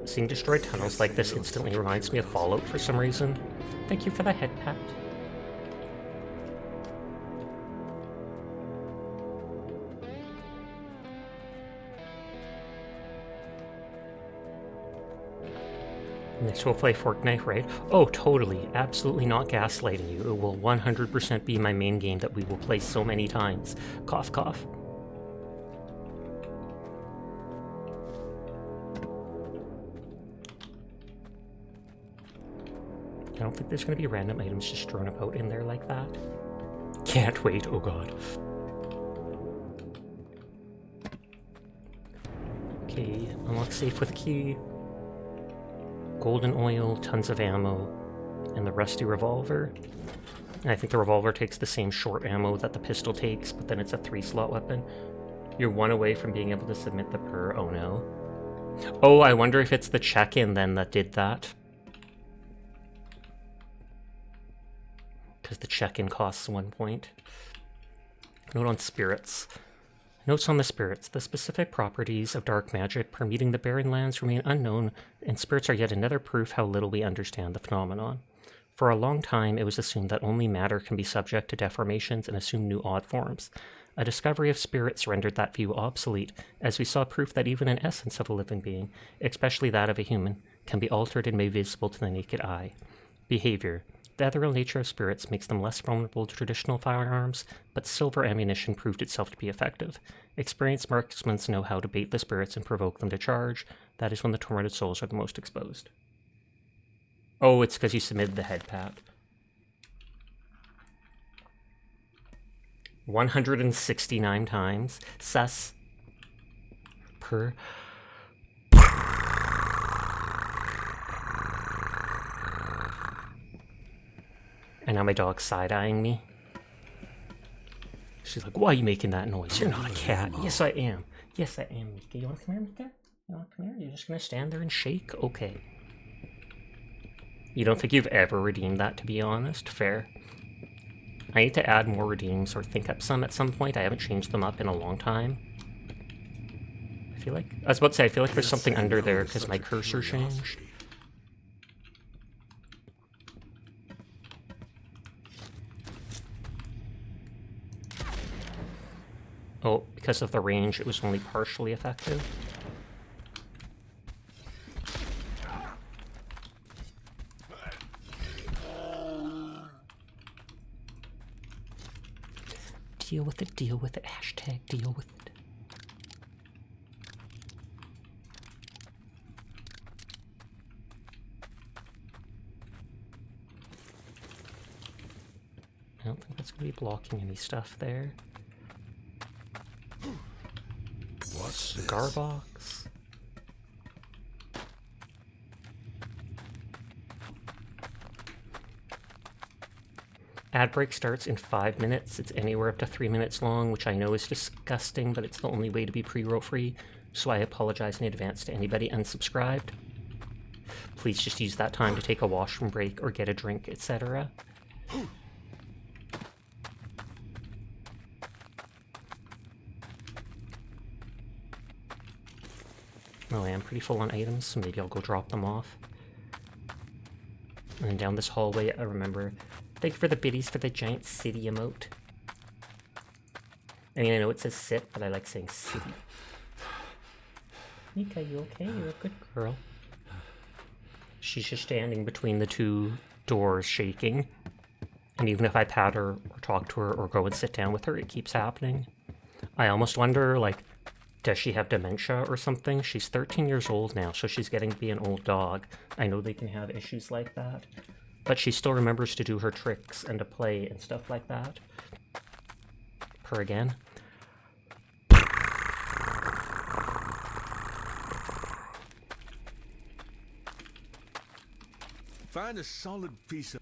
Seeing destroyed tunnels like this instantly reminds me of Fallout for some reason. Thank you for the head pat. Next we'll play Fork Knife Raid. Oh, totally. Absolutely not gaslighting you. It will 100% be my main game that we will play so many times. Cough, cough. I don't think there's going to be random items just thrown about in there like that. Can't wait, oh god. Okay, unlock safe with key. Golden oil, tons of ammo, and the rusty revolver. And I think the revolver takes the same short ammo that the pistol takes, but then it's a 3-slot weapon. You're one away from being able to submit the per. Oh no. Oh, I wonder if it's the check-in then that did that. Because the check-in costs 1 point. Note on spirits. Notes on the spirits. The specific properties of dark magic permeating the barren lands remain unknown, and spirits are yet another proof how little we understand the phenomenon. For a long time, it was assumed that only matter can be subject to deformations and assume new odd forms. A discovery of spirits rendered that view obsolete, as we saw proof that even an essence of a living being, especially that of a human, can be altered and made visible to the naked eye. Behavior. The ethereal nature of spirits makes them less vulnerable to traditional firearms, but silver ammunition proved itself to be effective. Experienced marksmen know how to bait the spirits and provoke them to charge. That is when the tormented souls are the most exposed. Oh, it's because you submitted the head pat. 169 times. Sus. Per. And now my dog's side-eyeing me. She's like, why are you making that noise? You're not a cat. Yes, I am. Yes, I am, Mika. You want to come here, Mika? You want to come here? You're just going to stand there and shake? Okay. You don't think you've ever redeemed that, to be honest? Fair. I need to add more redeems or think up some at some point. I haven't changed them up in a long time. I was about to say, I feel like there's something under there because my cursor changed. Oh, because of the range, it was only partially effective. Deal with it, hashtag deal with it. I don't think that's going to be blocking any stuff there. What's this? Cigar box. Ad break starts in 5 minutes. It's anywhere up to 3 minutes long, which I know is disgusting, but it's the only way to be pre-roll free, so I apologize in advance to anybody unsubscribed. Please just use that time to take a washroom break or get a drink, etc. Oh, I am pretty full on items, so maybe I'll go drop them off. And then down this hallway, I remember, thank you for the biddies for the giant city emote. I mean, I know it says sit, but I like saying city. Mika, you okay? You're a good girl. She's just standing between the two doors shaking. And even if I pat her or talk to her or go and sit down with her, it keeps happening. I almost wonder, like, does she have dementia or something? She's 13 years old now, so she's getting to be an old dog. I know they can have issues like that. But she still remembers to do her tricks and to play and stuff like that. Her again. Find a solid piece of...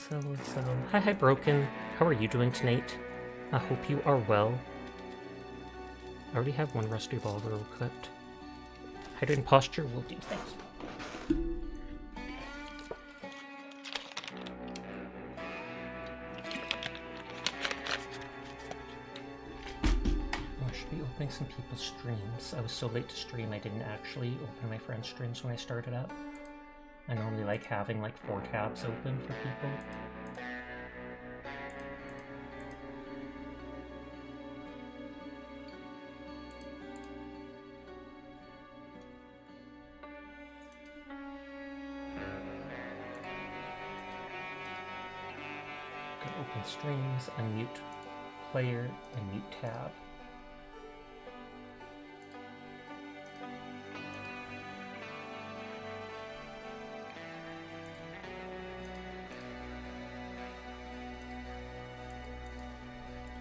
So. Hi, Broken. How are you doing tonight? I hope you are well. I already have one rusty revolver equipped. Hydrogen posture will do. Thanks. I should be opening some people's streams. I was so late to stream I didn't actually open my friend's streams when I started up. I normally like having like 4 tabs open for people. Open streams, unmute player, and mute tab.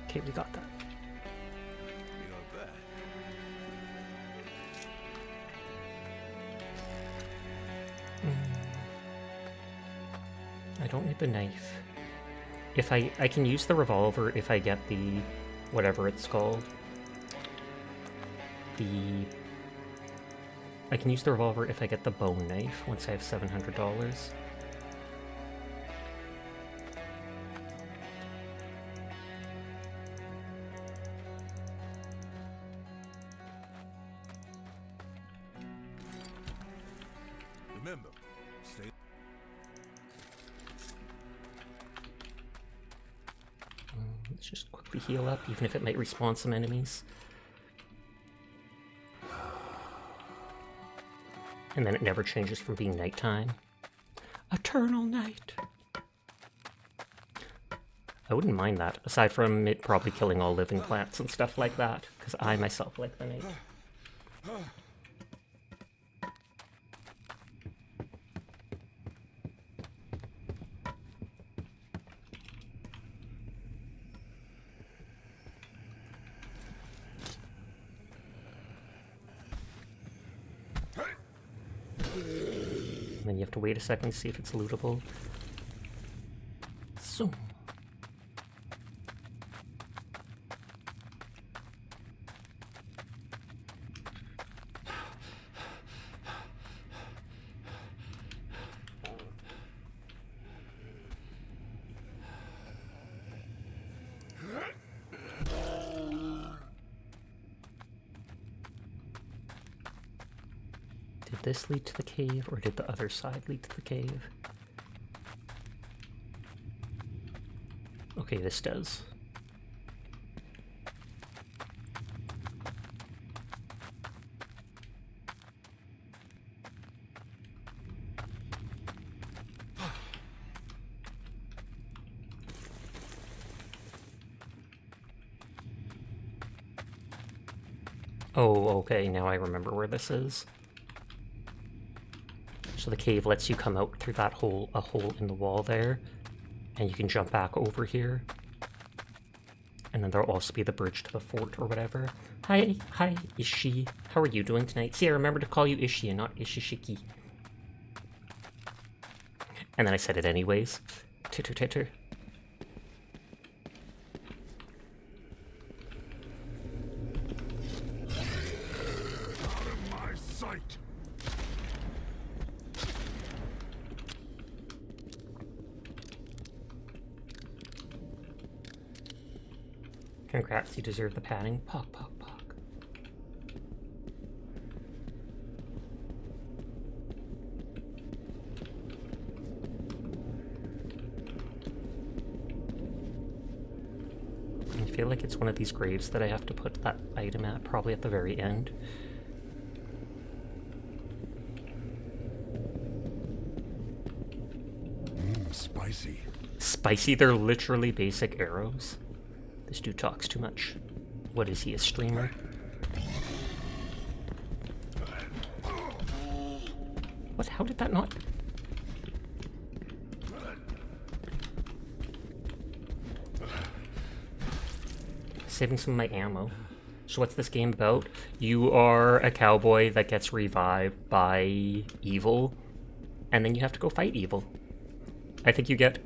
Okay, we got that. I don't need the knife. If I can use the revolver if I get the, whatever it's called. I can use the revolver if I get the bone knife once I have $700. Remember, stay... Let's just quickly heal up, even if it might respawn some enemies. And then it never changes from being nighttime. Eternal night. I wouldn't mind that, aside from it probably killing all living plants and stuff like that, because I myself like the night. And then you have to wait a second to see if it's lootable. So. Did this lead to the cave, or did the other side lead to the cave? Okay, this does. Oh, okay, now I remember where this is. So the cave lets you come out through that hole, a hole in the wall there, and you can jump back over here. And then there'll also be the bridge to the fort or whatever. Hi, Ishi. How are you doing tonight? See, I remember to call you Ishi and not Ishishiki. And then I said it anyways. Titter titter. Out of my sight! Congrats, you deserve the patting. Pock, pock, pock. I feel like it's one of these graves that I have to put that item at, probably at the very end. Spicy. Spicy, they're literally basic arrows. This dude talks too much. What is he, a streamer? What? How did that not... Saving some of my ammo. So what's this game about? You are a cowboy that gets revived by evil, and then you have to go fight evil. I think you get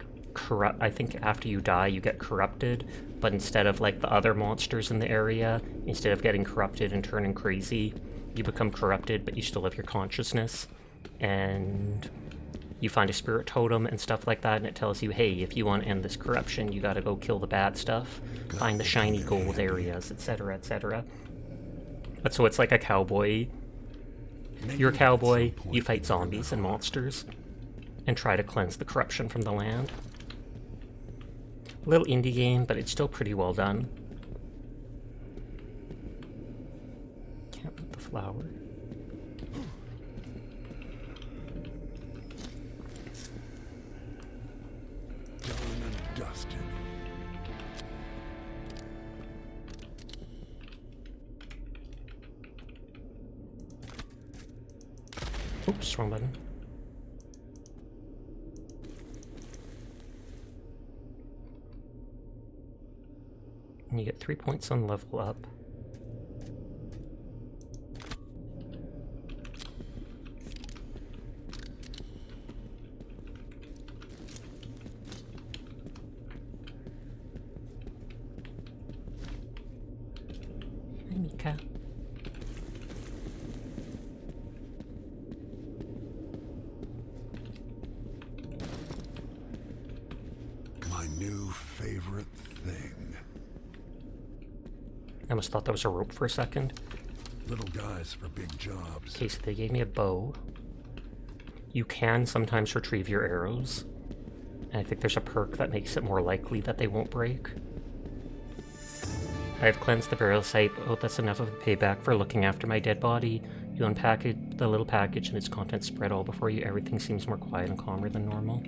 I think after you die, you get corrupted, but instead of like the other monsters in the area, instead of getting corrupted and turning crazy, you become corrupted, but you still have your consciousness. And you find a spirit totem and stuff like that, and it tells you, hey, if you want to end this corruption, you gotta go kill the bad stuff, find the shiny gold areas, etc., etc. But so it's like a cowboy. If you're a cowboy, you fight zombies and monsters, and try to cleanse the corruption from the land. A little indie game, but it's still pretty well done. Can't put the flower. Done and dusted. Oops, wrong button. And you get 3 points on level up. Hi, Mika. My new favorite thing. I almost thought that was a rope for a second. Little guys for big jobs. Okay, so they gave me a bow. You can sometimes retrieve your arrows. And I think there's a perk that makes it more likely that they won't break. I've cleansed the burial site. Oh, that's enough of a payback for looking after my dead body. You unpack it, the little package and its contents spread all before you. Everything seems more quiet and calmer than normal.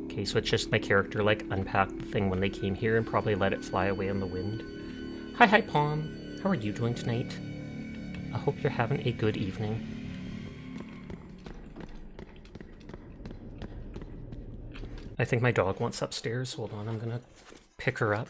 Okay, so it's just my character, like, unpacked the thing when they came here and probably let it fly away on the wind. Hi, Palm. How are you doing tonight? I hope you're having a good evening. I think my dog wants upstairs. Hold on, I'm gonna pick her up.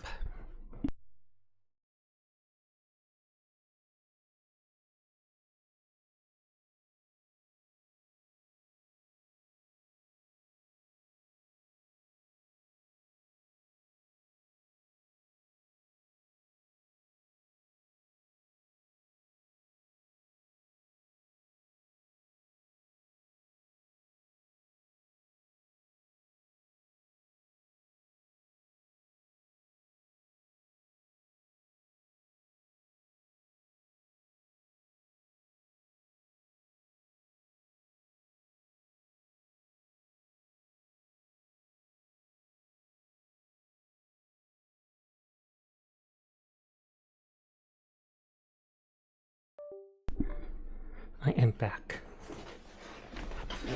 I am back.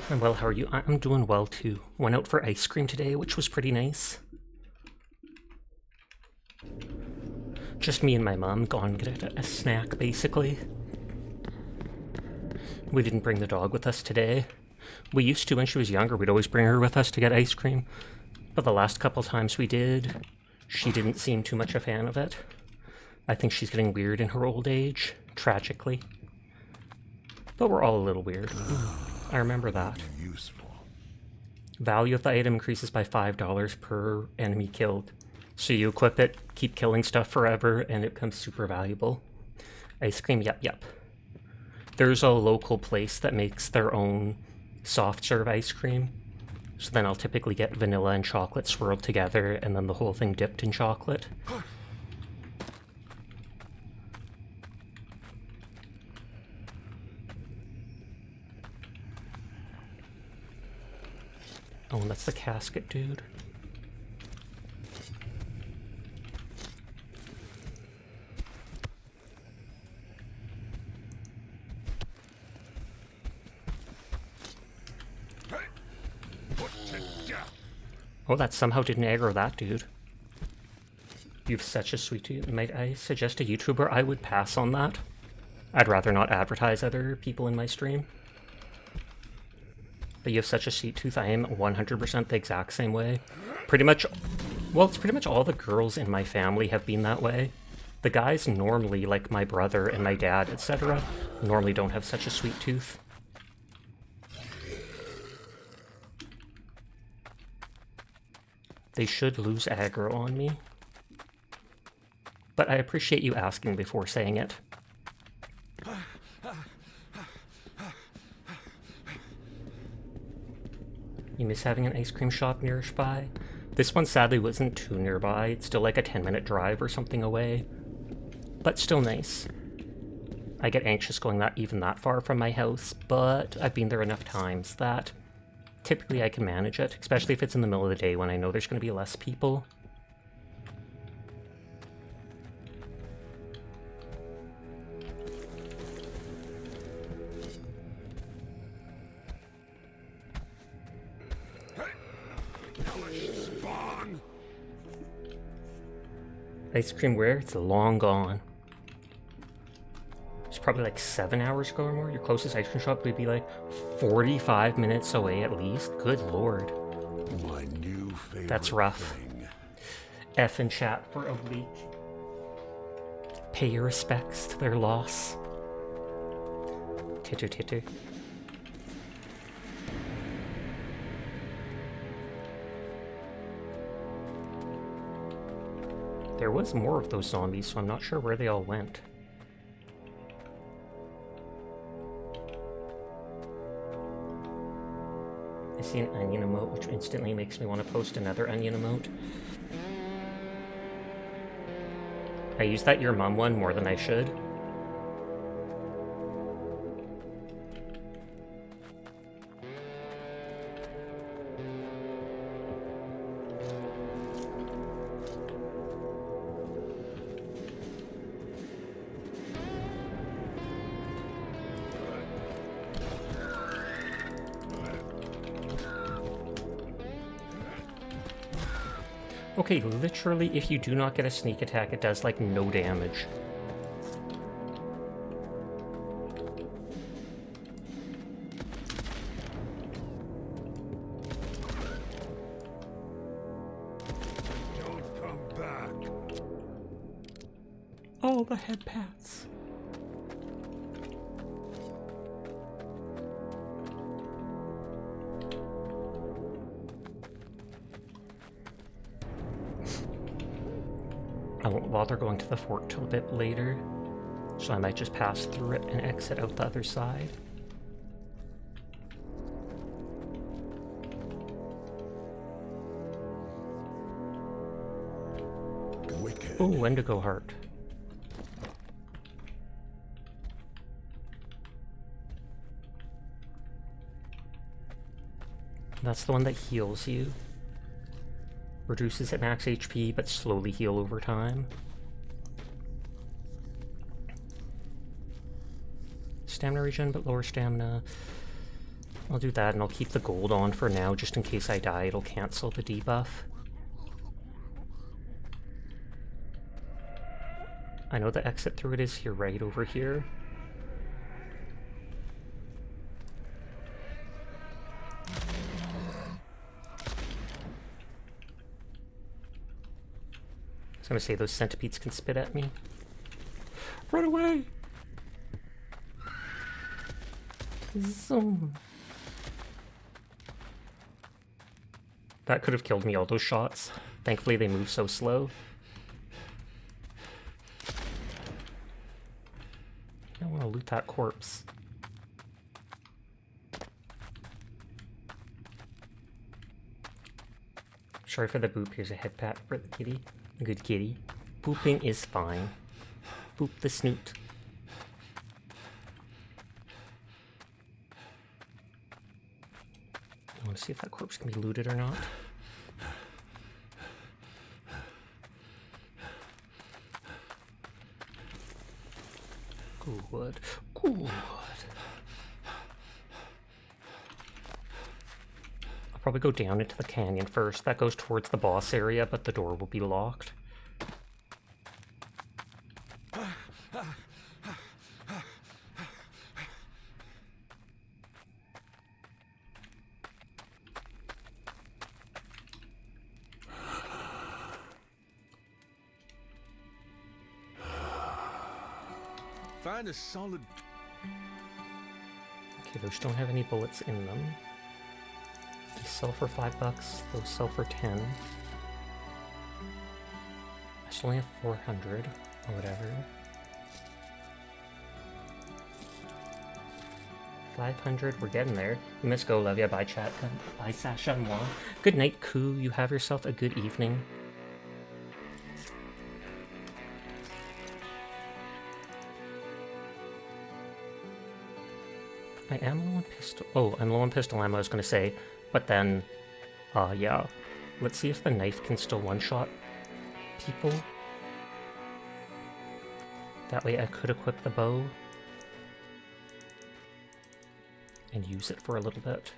And well, how are you? I'm doing well too. Went out for ice cream today, which was pretty nice. Just me and my mom gone get a snack, basically. We didn't bring the dog with us today. We used to when she was younger. We'd always bring her with us to get ice cream. But the last couple times we did, she didn't seem too much a fan of it. I think she's getting weird in her old age, tragically. But we're all a little weird. I remember that. Useful. Value of the item increases by $5 per enemy killed. So you equip it, keep killing stuff forever, and it becomes super valuable. Ice cream, yep. There's a local place that makes their own soft serve ice cream. So then I'll typically get vanilla and chocolate swirled together, and then the whole thing dipped in chocolate. Oh, and that's the casket, dude. Oh, that somehow didn't aggro that dude. You've such a sweet tooth. Might I suggest a YouTuber? I would pass on that. I'd rather not advertise other people in my stream. But you have such a sweet tooth. I am 100% the exact same way. Pretty much, well, it's pretty much all the girls in my family have been that way. The guys normally, like my brother and my dad, etc., normally don't have such a sweet tooth. They should lose aggro on me. But I appreciate you asking before saying it. You miss having an ice cream shop nearby? This one sadly wasn't too nearby. It's still like a 10-minute drive or something away. But still nice. I get anxious going even that far from my house, but I've been there enough times that typically I can manage it, especially if it's in the middle of the day when I know there's going to be less people. Ice cream where? It's long gone. It's probably like 7 hours ago or more. Your closest ice cream shop would be like 45 minutes away at least. Good lord. My new favorite. That's rough. Thing. F in chat for a week. Pay your respects to their loss. Titter titter. There was more of those zombies, so I'm not sure where they all went. I see an onion emote, which instantly makes me want to post another onion emote. I use that your mom one more than I should. Okay, literally, if you do not get a sneak attack, it does, like, no damage. Don't come back. Oh, the head pats. I won't bother going to the fort till a bit later, so I might just pass through it and exit out the other side. Wicked. Oh, Indigo Heart. That's the one that heals you. Reduces at max HP, but slowly heal over time. Stamina regen, but lower stamina. I'll do that, and I'll keep the gold on for now, just in case I die, it'll cancel the debuff. I know the exit through it is here, right over here. I was gonna say those centipedes can spit at me. Run away! Zoom. That could have killed me, all those shots. Thankfully they move so slow. I want to loot that corpse. Sorry for the boop, here's a head pat for the kitty. Good kitty. Booping is fine. Boop the snoot. I want to see if that corpse can be looted or not. Good. Good. I'll probably go down into the canyon first. That goes towards the boss area, but the door will be locked. Find a solid. Okay, those don't have any bullets in them. These sell for $5, those sell for 10. I still only have 400, or whatever. 500, we're getting there. You must go, love ya, bye chat, bye Sasha Moi. Good night, Koo, you have yourself a good evening. I am low on pistol. Oh, I'm low on pistol ammo, I was gonna say. But then, yeah. Let's see if the knife can still one-shot people. That way I could equip the bow. And use it for a little bit.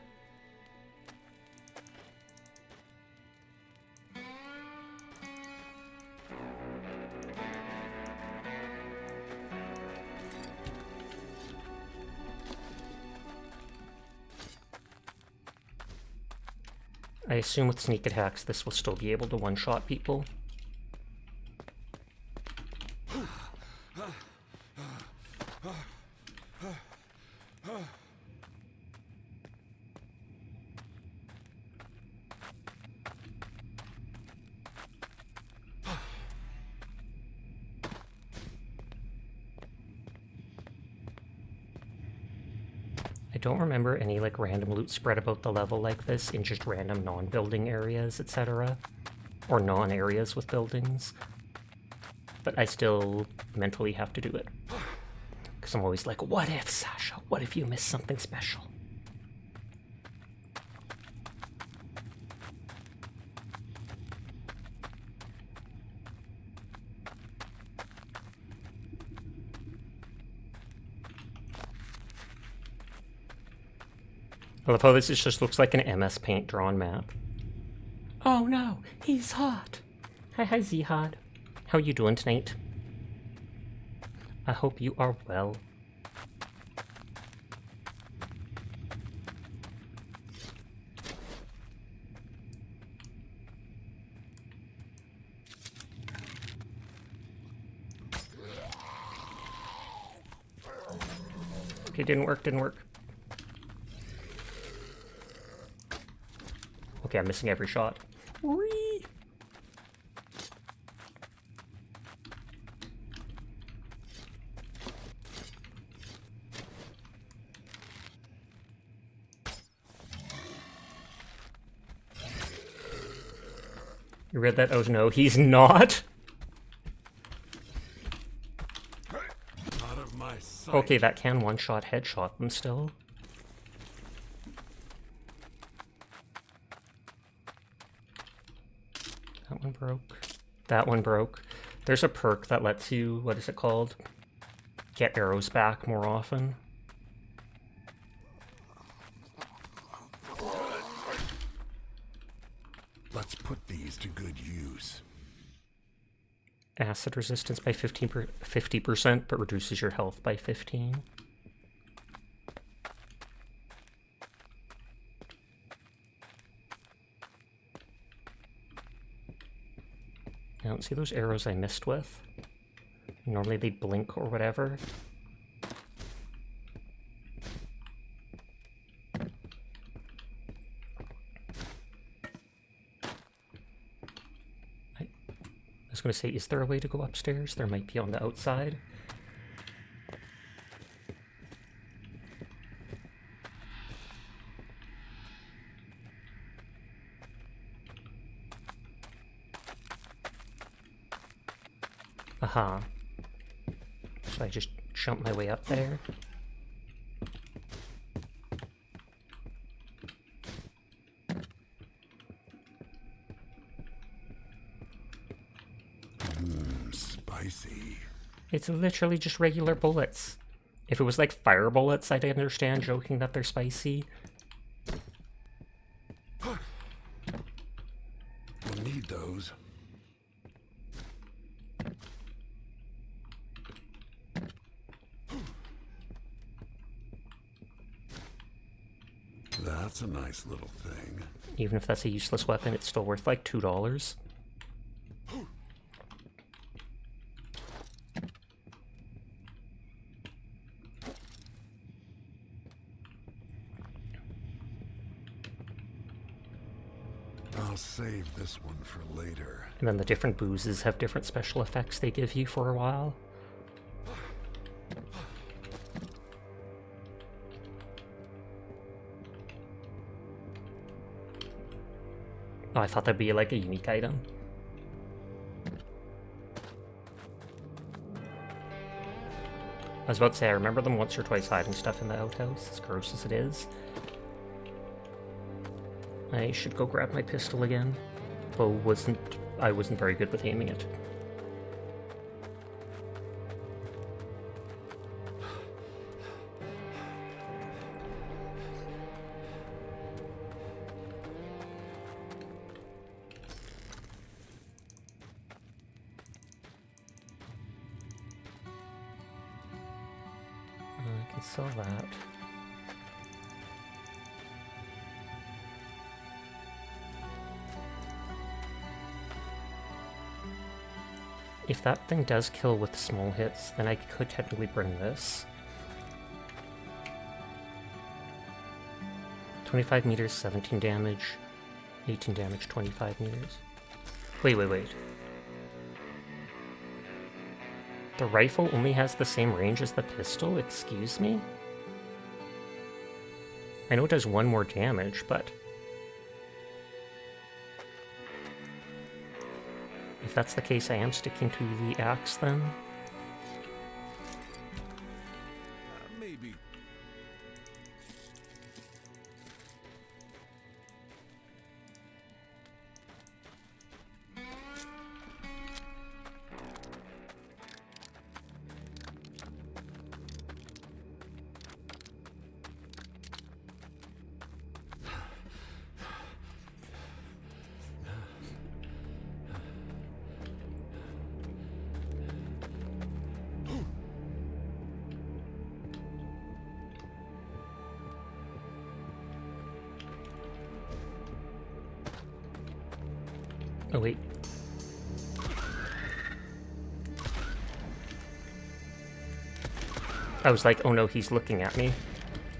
I assume with sneak attacks this will still be able to one-shot people. I don't remember any like random loot spread about the level like this in just random non-building areas, etc. Or non-areas with buildings. But I still mentally have to do it. Because I'm always like, what if, Sasha? What if you miss something special? I love how this just looks like an MS Paint drawn map. Oh no, he's hot. Hi, Zihad. How you doing tonight? I hope you are well. Okay, didn't work. Okay, I'm missing every shot. Whee! You read that? Oh no, he's not? Out of my sight. Okay, that can one-shot headshot them still. That one broke. That one broke. There's a perk that lets you, what is it called? Get arrows back more often. Let's put these to good use. Acid resistance by 50%, but reduces your health by 15. I don't see those arrows I missed with. Normally they blink or whatever. I was going to say, is there a way to go upstairs? There might be on the outside. Aha. So I just jump my way up there. Spicy. It's literally just regular bullets. If it was like fire bullets, I'd understand joking that they're spicy. We'll need those. That's a nice little thing. Even if that's a useless weapon, it's still worth like $2. I'll save this one for later. And then the different boozes have different special effects they give you for a while. Oh, I thought that'd be like a unique item. I was about to say, I remember them once or twice hiding stuff in the outhouse, as gross as it is. I should go grab my pistol again. Though I wasn't very good with aiming it. I can sell that. If that thing does kill with small hits, then I could technically bring this. 25 meters, 17 damage, 18 damage, 25 meters. Wait. The rifle only has the same range as the pistol? Excuse me? I know it does 1 more damage, but... if that's the case, I am sticking to the axe then. Maybe. Oh, wait. I was like, oh no, he's looking at me.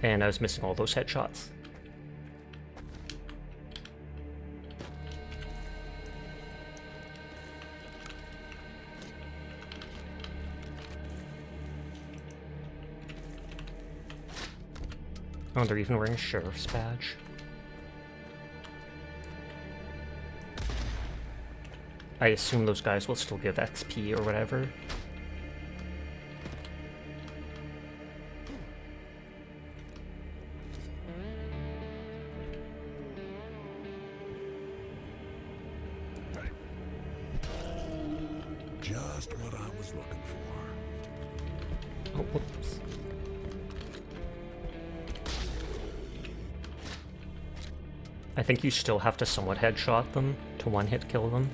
And I was missing all those headshots. Oh, they're even wearing a sheriff's badge. I assume those guys will still give XP or whatever. Just what I was looking for. Oh, whoops. I think you still have to somewhat headshot them to one-hit kill them.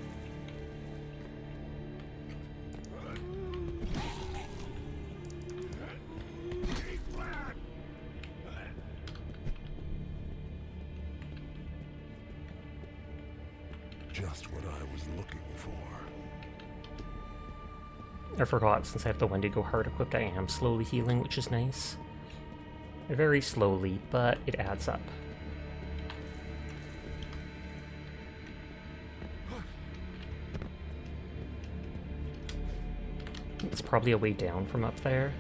Just what I was looking for. I forgot, since I have the Wendigo heart equipped, I am slowly healing, which is nice. Very slowly, but it adds up. It's probably a way down from up there.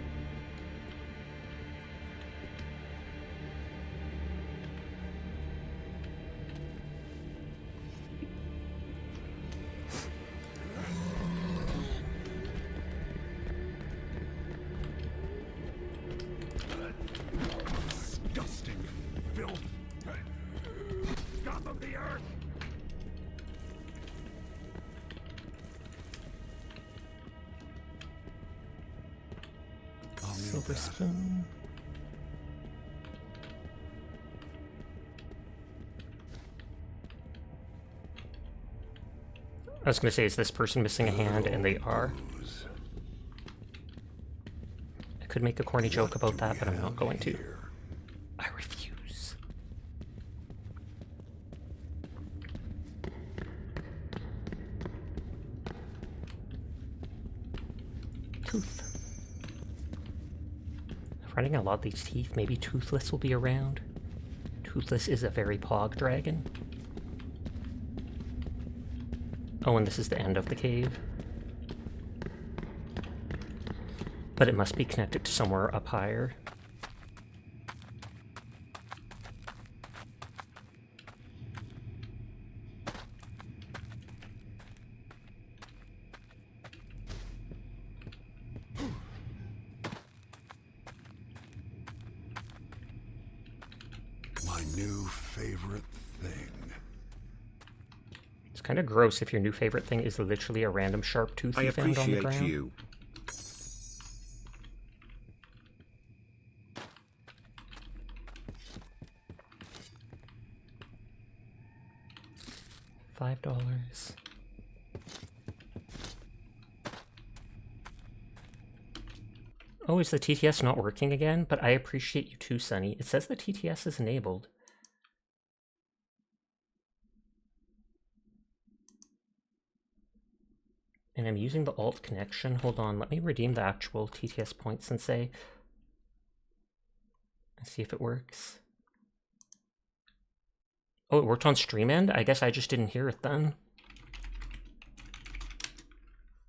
Disgusting filth. Scum of the earth. Silver spoon. I was gonna say, is this person missing a hand? And they are. I could make a corny joke about that, but I'm not going to. I refuse. Tooth. I'm running a lot of these teeth. Maybe Toothless will be around. Toothless is a very pog dragon. Oh, and this is the end of the cave. But it must be connected to somewhere up higher. My new favorite thing. It's kind of gross if your new favorite thing is literally a random sharp tooth I you found on the appreciate ground. you. $5. Oh, is the TTS not working again? But I appreciate you too, Sunny. It says the TTS is enabled. And I'm using the alt connection. Hold on, let me redeem the actual TTS points and say... Let's see if it works. Oh, it worked on stream end? I guess I just didn't hear it then.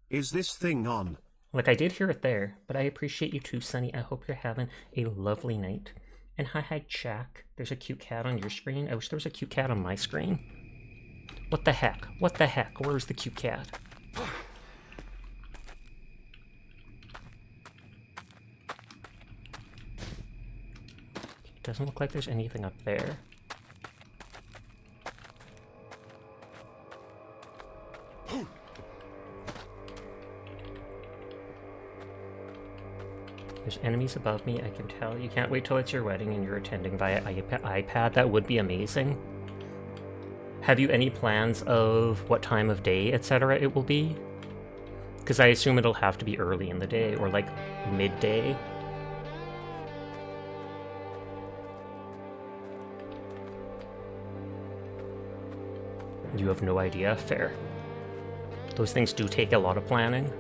Is this thing on? Like, I did hear it there, but I appreciate you too, Sunny. I hope you're having a lovely night. And hi, Jack. There's a cute cat on your screen. I wish there was a cute cat on my screen. What the heck? What the heck? Where's the cute cat? Doesn't look like there's anything up there. There's enemies above me, I can tell. You can't wait till it's your wedding and you're attending via iPad. That would be amazing. Have you any plans of what time of day, etc. it will be? Because I assume it'll have to be early in the day, or like midday. You have no idea? Fair. Those things do take a lot of planning.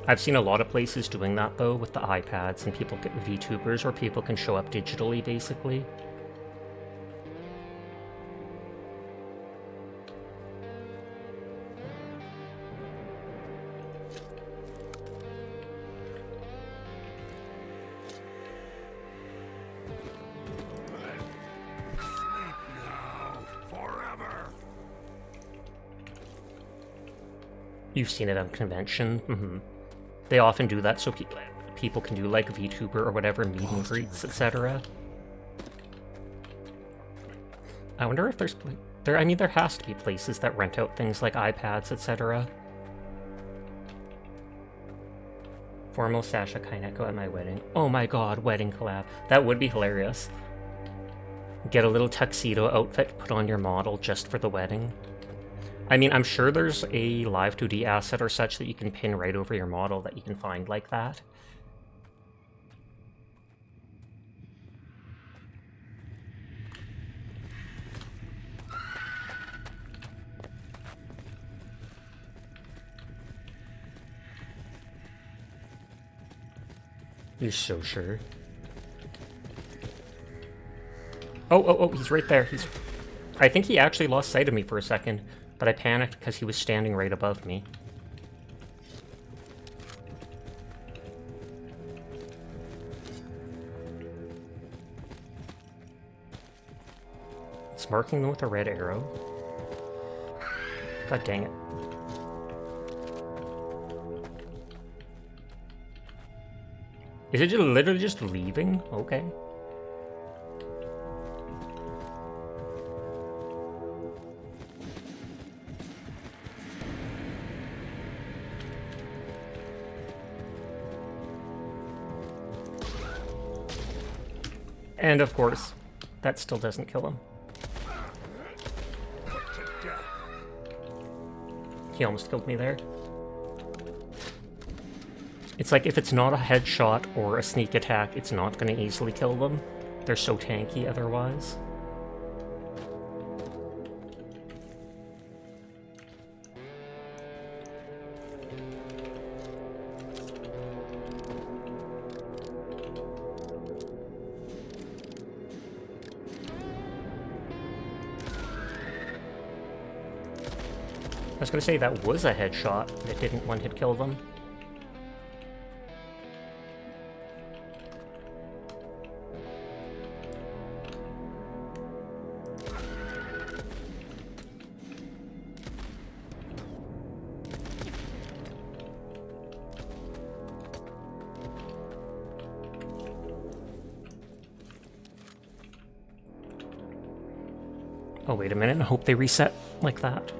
I've seen a lot of places doing that though with the iPads, and people get VTubers where people can show up digitally basically. You've seen it on convention. They often do that so people can do like VTuber or whatever, meet and greets, etc. I wonder if there's I mean, there has to be places that rent out things like iPads, etc. Formal Sasha Kaineko at my wedding. Oh my god, wedding collab. That would be hilarious. Get a little tuxedo outfit put on your model just for the wedding. I mean, I'm sure there's a Live 2D asset or such that you can pin right over your model that you can find like that. You're so sure. Oh, he's right there. I think he actually lost sight of me for a second, but I panicked because he was standing right above me. It's marking them with a red arrow. God dang it. Is it just literally just leaving? Okay. And of course, that still doesn't kill him. He almost killed me there. It's like if it's not a headshot or a sneak attack, it's not going to easily kill them. They're so tanky otherwise. I was gonna say that was a headshot, but it didn't one-hit kill them. Oh, wait a minute, I hope they reset like that.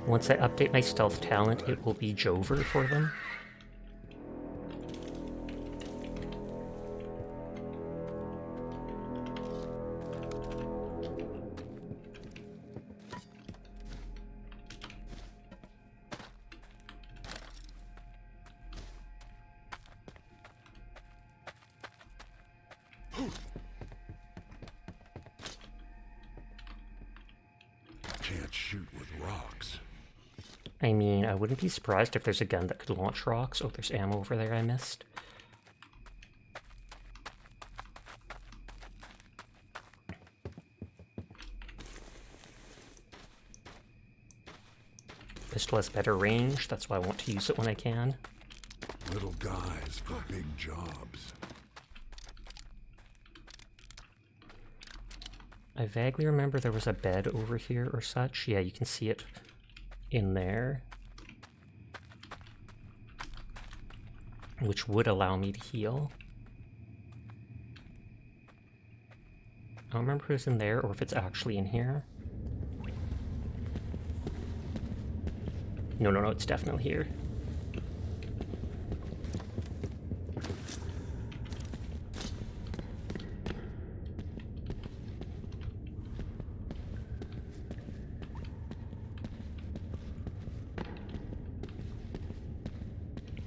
Once I update my stealth talent, it will be Jover for them. Can't shoot with rocks. I mean, I wouldn't be surprised if there's a gun that could launch rocks. Oh, there's ammo over there I missed. Pistol has better range, that's why I want to use it when I can. Little guys for big jobs. I vaguely remember there was a bed over here or such. Yeah, you can see it in there, which would allow me to heal. I don't remember if it's in there or if it's actually in here. No, it's definitely here.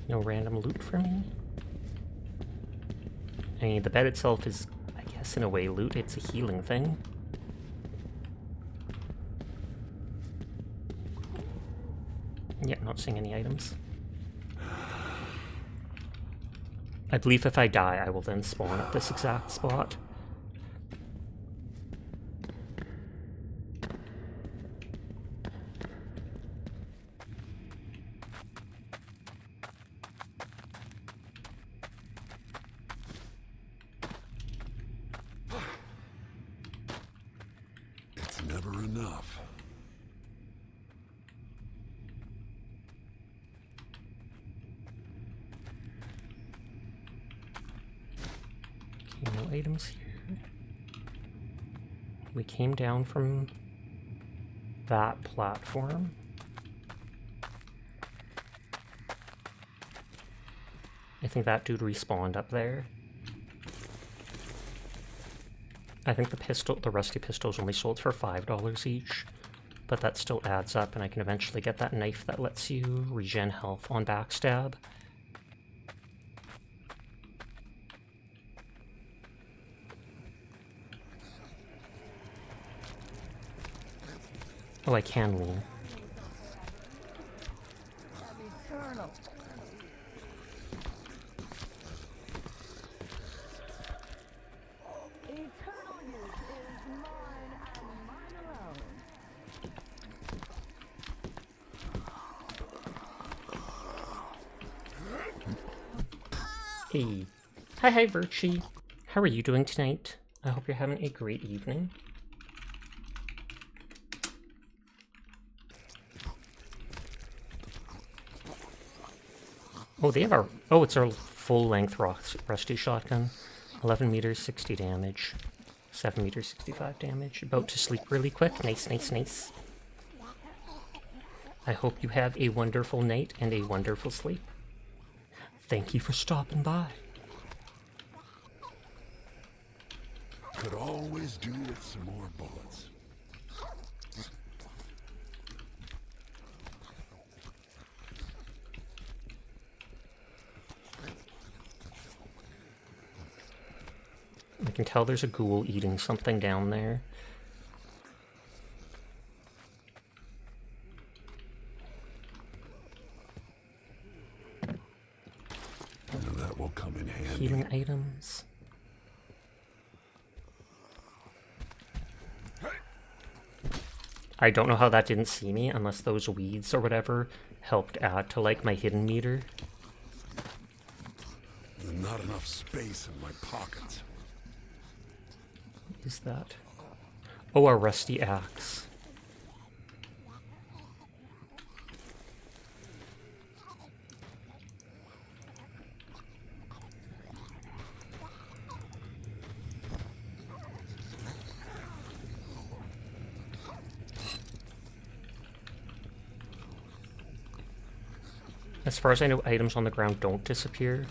No random loot for me. I mean, the bed itself is, I guess, in a way, loot. It's a healing thing. Yeah, not seeing any items. I believe if I die, I will then spawn at this exact spot. It's never enough. Okay, no items here. We came down from that platform. I think that dude respawned up there. I think the rusty pistols only sold for $5 each, but that still adds up, and I can eventually get that knife that lets you regen health on backstab. Oh, I can lean. Hey. Hi, Virtue. How are you doing tonight? I hope you're having a great evening. Oh, they have our... Oh, it's our full-length rusty shotgun. 11 meters, 60 damage. 7 meters, 65 damage. About to sleep really quick. Nice, nice, nice. I hope you have a wonderful night and a wonderful sleep. Thank you for stopping by. Could always do with some more bullets. I can tell there's a ghoul eating something down there. That will come in handy. Healing items. I don't know how that didn't see me, unless those weeds or whatever helped add to, like, my hidden meter. There's not enough space in my pockets. What is that? Oh, a rusty axe. As far as I know, items on the ground don't disappear,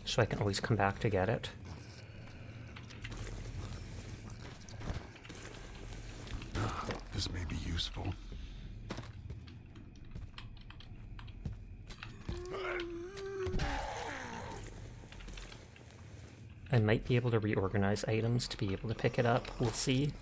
so I can always come back to get it. This may be useful. I might be able to reorganize items to be able to pick it up. We'll see.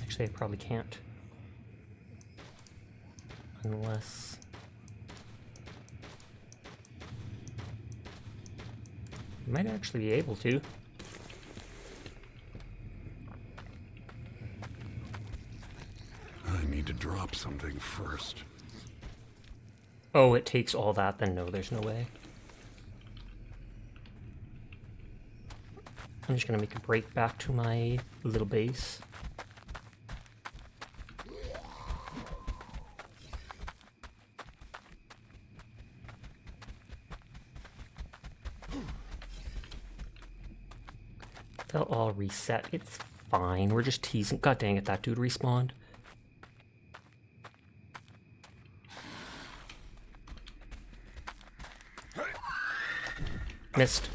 Actually, I probably can't. Unless... I might actually be able to. I need to drop something first. Oh, it takes all that, then no, there's no way. I'm just gonna make a break back to my little base. They'll all reset. It's fine. We're just teasing. God dang it, that dude respawned. Missed.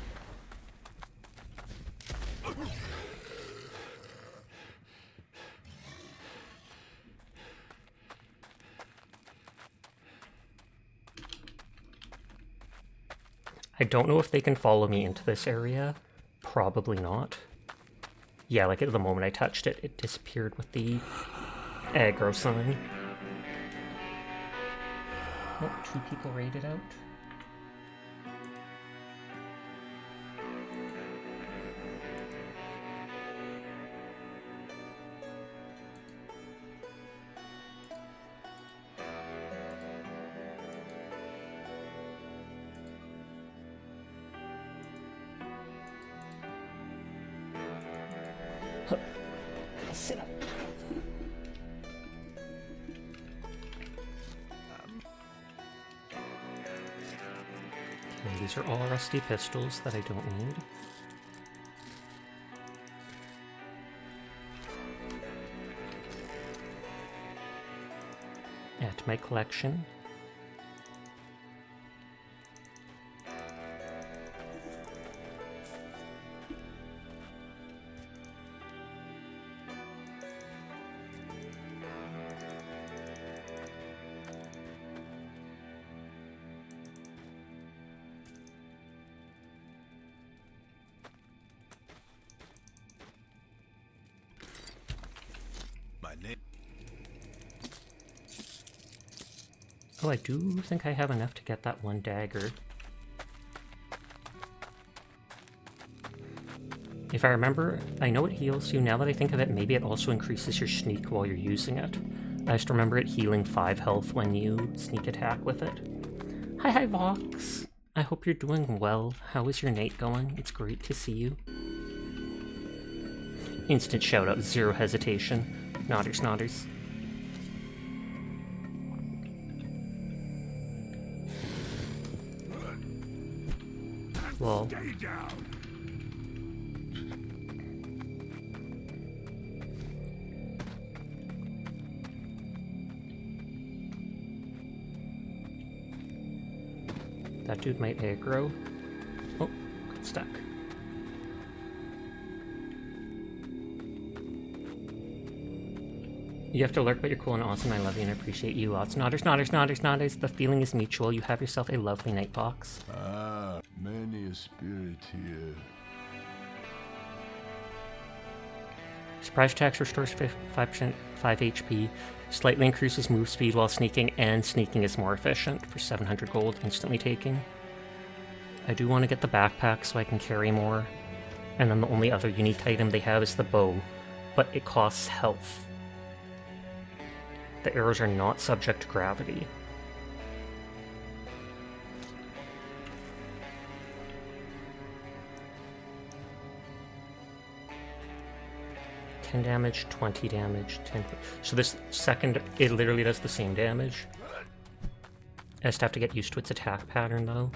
I don't know if they can follow me into this area. Probably not. Yeah, like at the moment I touched it, it disappeared with the aggro sign. Oh, 2 people raided out. Sit up. Okay, these are all rusty pistols that I don't need. Add to my collection. Oh, I do think I have enough to get that 1 dagger. If I remember, I know it heals you. Now that I think of it, maybe it also increases your sneak while you're using it. I just remember it healing 5 health when you sneak attack with it. Hi, Vox! I hope you're doing well. How is your night going? It's great to see you. Instant shout out, 0 hesitation. Nodders, nodders. Well, that dude might aggro. Oh, got stuck. You have to lurk, but you're cool and awesome. I love you and I appreciate you lots. Nodders, nodders, nodders, nodders. The feeling is mutual. You have yourself a lovely night, Fox. Ah, many a spirit here. Surprise attacks restores 5% 5 HP. Slightly increases move speed while sneaking, and sneaking is more efficient for 700 gold, instantly taking. I do want to get the backpack so I can carry more. And then the only other unique item they have is the bow, but it costs health. The arrows are not subject to gravity. Damage, 20 damage, 10. So this second, it literally does the same damage. I just have to get used to its attack pattern though.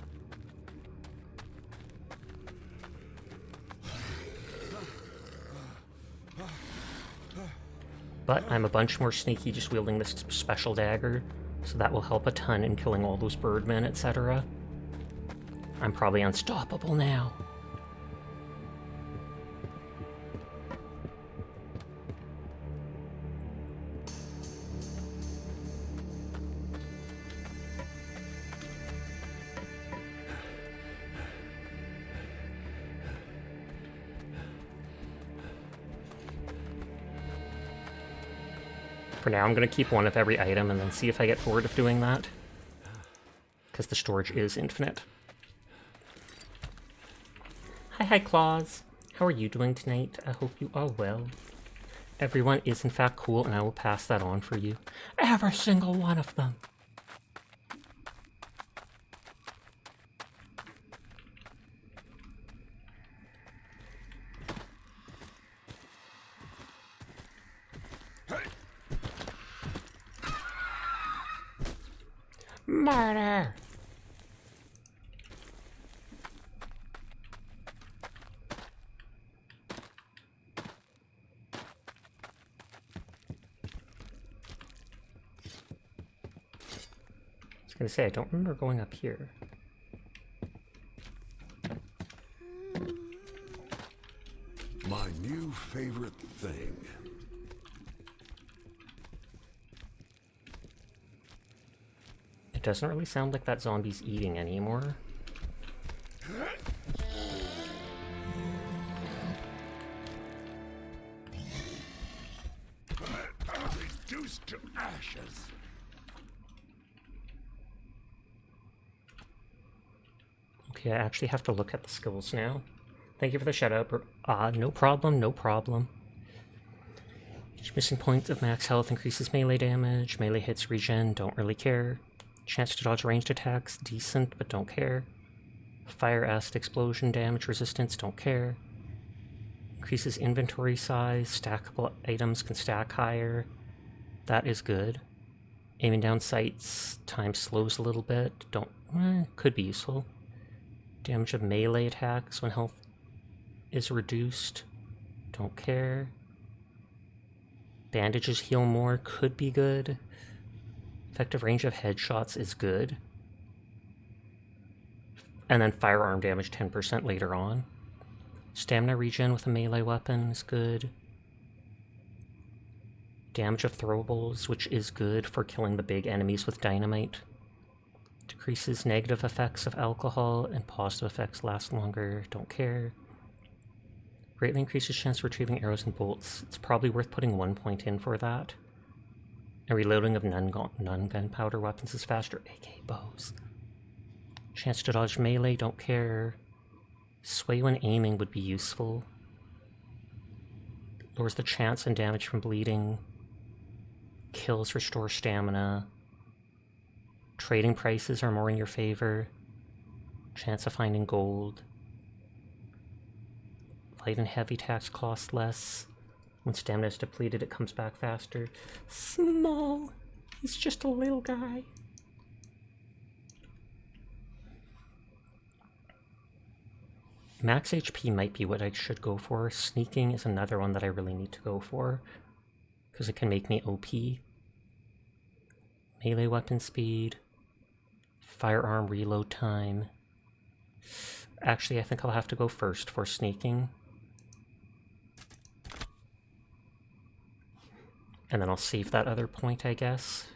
But I'm a bunch more sneaky just wielding this special dagger, so that will help a ton in killing all those birdmen, etc. I'm probably unstoppable now. For now, I'm going to keep 1 of every item and then see if I get bored of doing that. Because the storage is infinite. Hi, Claws. How are you doing tonight? I hope you are well. Everyone is in fact cool, and I will pass that on for you. Every single one of them. Murder! I was gonna say, I don't remember going up here. My new favorite thing. It doesn't really sound like that zombie's eating anymore. reduced to ashes. Okay, I actually have to look at the skills now. Thank you for the shout out. No problem, no problem. Each missing point of max health increases melee damage. Melee hits regen, don't really care. Chance to dodge ranged attacks, decent, but don't care. Fire, acid, explosion, damage resistance, don't care. Increases inventory size, stackable items can stack higher. That is good. Aiming down sights, time slows a little bit, could be useful. Damage of melee attacks when health is reduced, don't care. Bandages heal more, could be good. Effective range of headshots is good. And then firearm damage 10% later on. Stamina regen with a melee weapon is good. Damage of throwables, which is good for killing the big enemies with dynamite. Decreases negative effects of alcohol, and positive effects last longer, don't care. Greatly increases chance of retrieving arrows and bolts. It's probably worth putting 1 point in for that. And reloading of non-gunpowder weapons is faster, aka bows. Chance to dodge melee, don't care. Sway when aiming would be useful. Lowers the chance and damage from bleeding. Kills restore stamina. Trading prices are more in your favor. Chance of finding gold. Light and heavy attacks cost less. When stamina is depleted, it comes back faster. Small. He's just a little guy. Max HP might be what I should go for. Sneaking is another one that I really need to go for, because it can make me OP. Melee weapon speed. Firearm reload time. Actually, I think I'll have to go first for sneaking. And then I'll save that other point, I guess.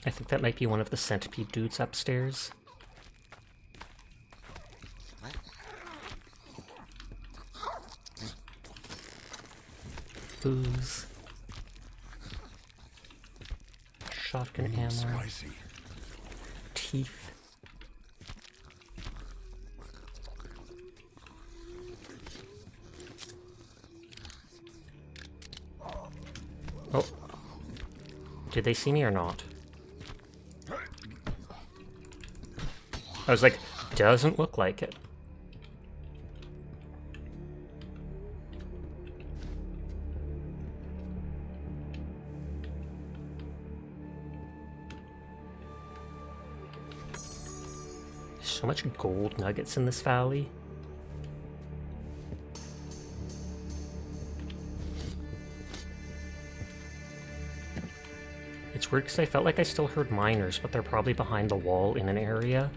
I think that might be one of the centipede dudes upstairs. Booze. Shotgun ammo. Spicy. Teeth. Oh. Did they see me or not? I was like, doesn't look like it. So much gold nuggets in this valley. It's weird because I felt like I still heard miners, but they're probably behind the wall in an area.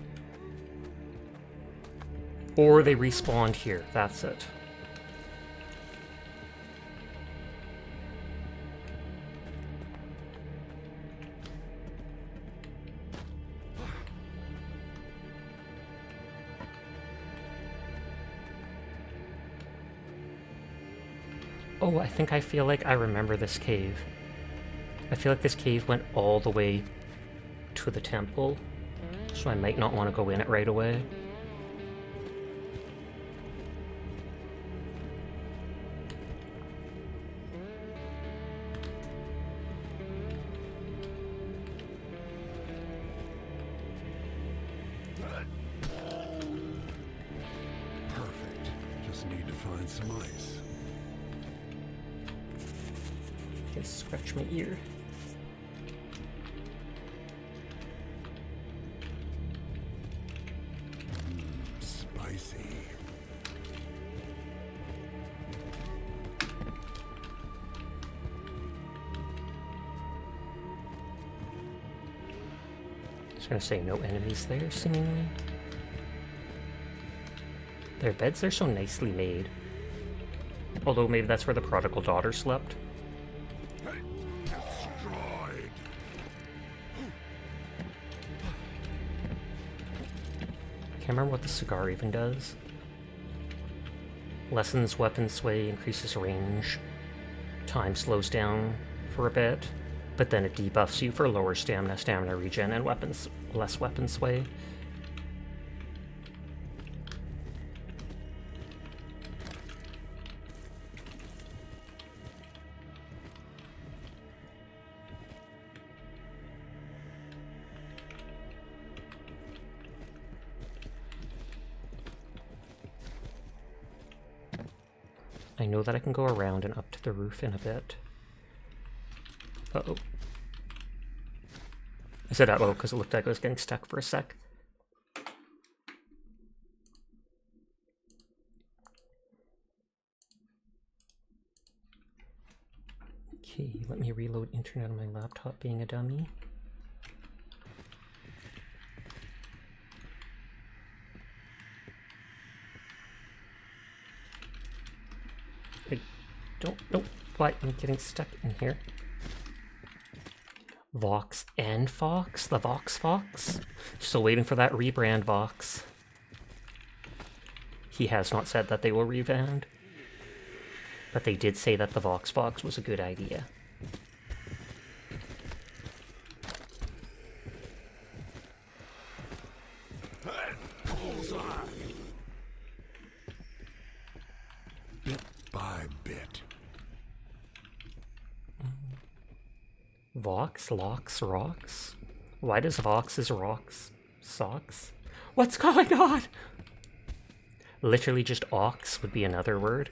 Or they respawned here, that's it. Oh, I feel like I remember this cave. I feel like this cave went all the way to the temple, so I might not want to go in it right away. Perfect. Just need to find some ice. Just scratch my ear. Spicy. Just gonna say no enemies there, seemingly. Their beds are so nicely made. Although maybe that's where the prodigal daughter slept. Destroyed. Can't remember what the cigar even does. Lessens weapon sway, increases range. Time slows down for a bit, but then it debuffs you for lower stamina, stamina regen, and less weapon sway. I know that I can go around and up to the roof in a bit. Uh-oh. I said uh-oh because it looked like I was getting stuck for a sec. Okay, let me reload internet on my laptop being a dummy. I don't know why I'm getting stuck in here. Vox and Fox? The Vox Fox? Still waiting for that rebrand, Vox. He has not said that they will rebrand, but they did say that the Vox Fox was a good idea. Bit by bit. Vox, Locks, Rocks? Why does Vox's Rocks socks? What's going on? Literally just ox would be another word.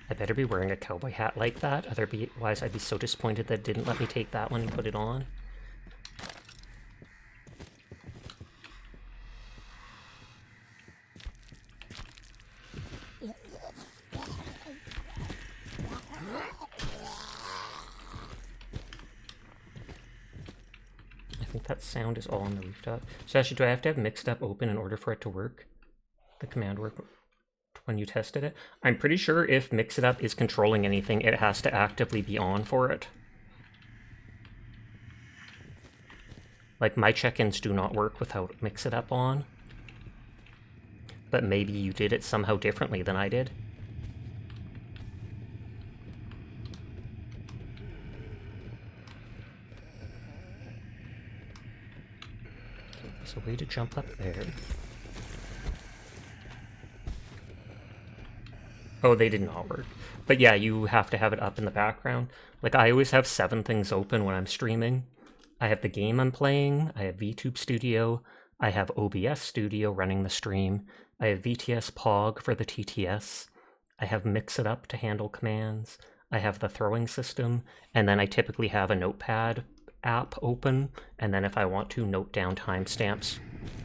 I better be wearing a cowboy hat like that, otherwise I'd be so disappointed that it didn't let me take that one and put it on. I think that sound is all on the rooftop. So actually, do I have to have mixed up open in order for it to work? The command work when you tested it? I'm pretty sure if Mix It Up is controlling anything, it has to actively be on for it. Like, my check-ins do not work without Mix It Up on. But maybe you did it somehow differently than I did. There's a way to jump up there. Oh, they did not work. But yeah, you have to have it up in the background. Like, I always have 7 things open when I'm streaming. I have the game I'm playing, I have VTube Studio, I have OBS Studio running the stream, I have VTS Pog for the TTS, I have Mix It Up to handle commands, I have the throwing system, and then I typically have a notepad app open, and then if I want to note down timestamps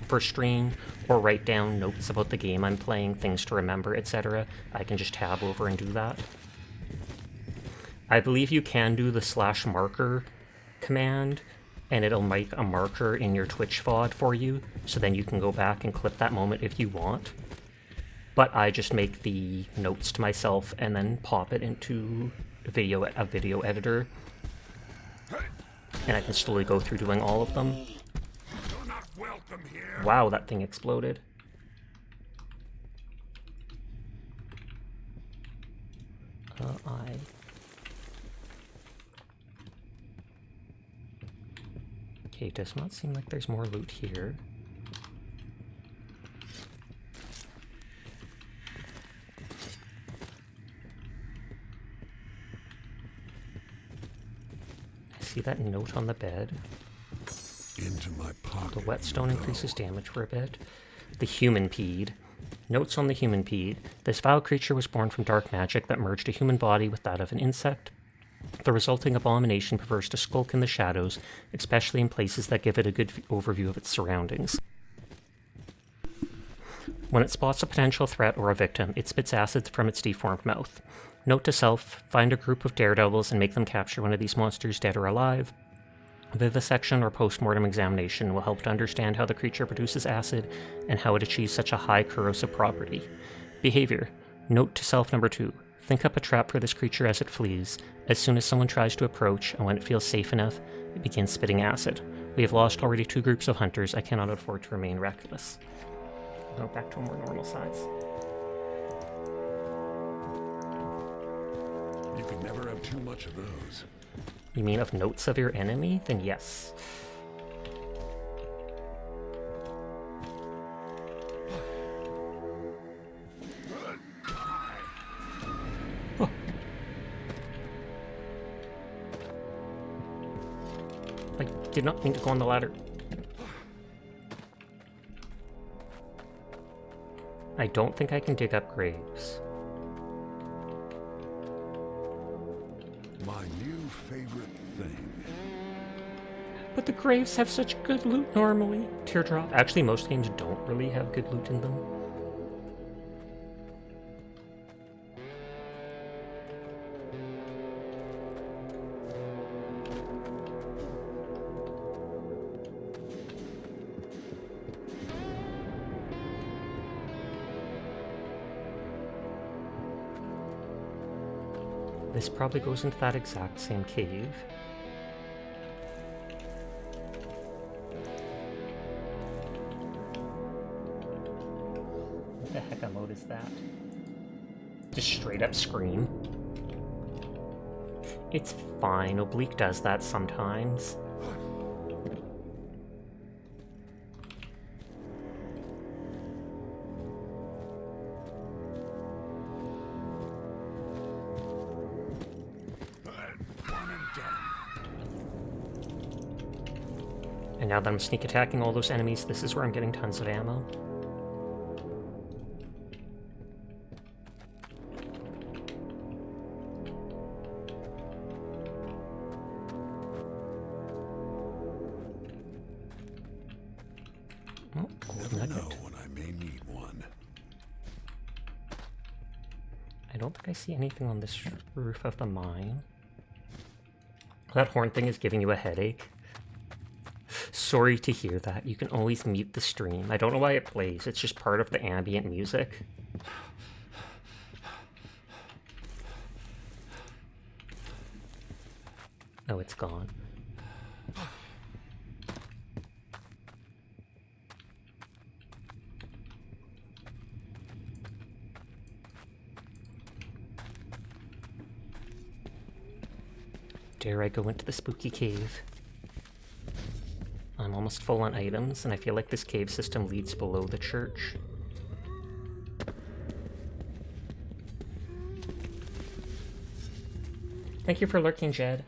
for stream, or write down notes about the game I'm playing, things to remember, etc., I can just tab over and do that. I believe you can do the /marker command, and it'll make a marker in your Twitch VOD for you, so then you can go back and clip that moment if you want. But I just make the notes to myself and then pop it into a video editor, and I can slowly go through doing all of them. You're not welcome here. Wow, that thing exploded. Okay, does not seem like there's more loot here. I see that note on the bed. Into my pocket. The whetstone increases damage for a bit. The human peed. Notes on the human peed. This vile creature was born from dark magic that merged a human body with that of an insect. The resulting abomination prefers to skulk in the shadows, especially in places that give it a good overview of its surroundings. When it spots a potential threat or a victim, it spits acid from its deformed mouth. Note to self, find a group of daredevils and make them capture one of these monsters, dead or alive. Vivisection or post-mortem examination will help to understand how the creature produces acid and how it achieves such a high corrosive property. Behavior. Note to self number 2. Think up a trap for this creature as it flees. As soon as someone tries to approach, and when it feels safe enough, it begins spitting acid. We have lost already 2 groups of hunters. I cannot afford to remain reckless. Go back to a more normal size. You can never have too much of those. You mean of notes of your enemy? Then yes. Oh. I did not mean to go on the ladder. I don't think I can dig up graves. My new favorite thing. But the graves have such good loot normally. Teardrop. Actually, most games don't really have good loot in them. This probably goes into that exact same cave. What the heck alot is that? Just straight up scream. It's fine, Oblique does that sometimes. And now that I'm sneak attacking all those enemies, this is where I'm getting tons of ammo. Oh, gold Never know nugget. when I may need one. I don't think I see anything on this roof of the mine. That horn thing is giving you a headache. Sorry to hear that. You can always mute the stream. I don't know why it plays. It's just part of the ambient music. Oh, it's gone. Dare I go into the spooky cave? I'm almost full on items, and I feel like this cave system leads below the church. Thank you for lurking, Jed.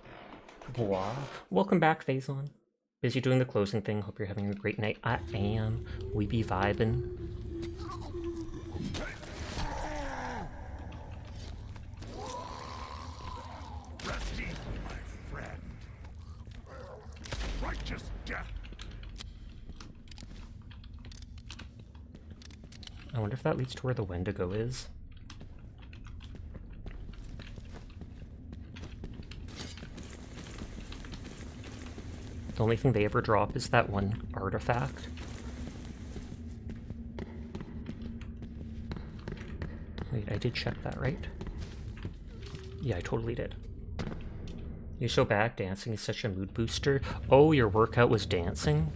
Blah. Welcome back, Phazon. Busy doing the closing thing. Hope you're having a great night. I am. We be vibin'. Rest easy, my friend. Righteous death. I wonder if that leads to where the Wendigo is. The only thing they ever drop is that one artifact. Wait, I did check that, right? Yeah, I totally did. You're so bad. Dancing is such a mood booster. Oh, your workout was dancing?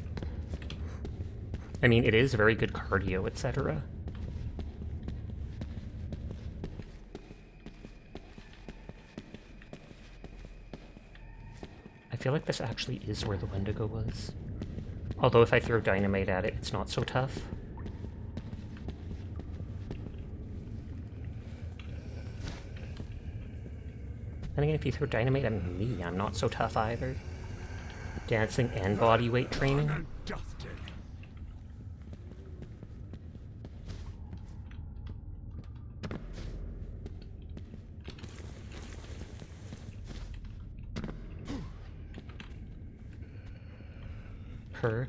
I mean, it is very good cardio, etc. I feel like this actually is where the Wendigo was. Although if I throw dynamite at it, it's not so tough. Then again, if you throw dynamite at me, I'm not so tough either. Dancing and body weight training. Dusted. Her.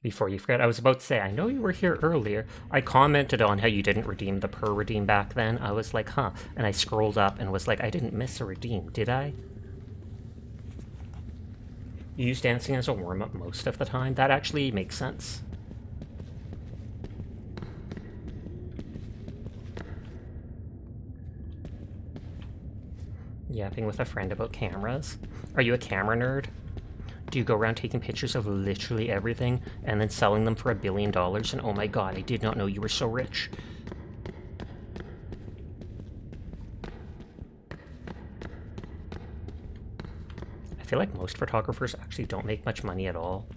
Before you forget, I was about to say, I know you were here earlier. I commented on how you didn't redeem the per redeem back then. I was like, huh. And I scrolled up and was like, I didn't miss a redeem, did I? You use dancing as a warm-up most of the time. That actually makes sense. Yapping with a friend about cameras. Are you a camera nerd? Do you go around taking pictures of literally everything and then selling them for $1 billion? And oh my god, I did not know you were so rich. I feel like most photographers actually don't make much money at all.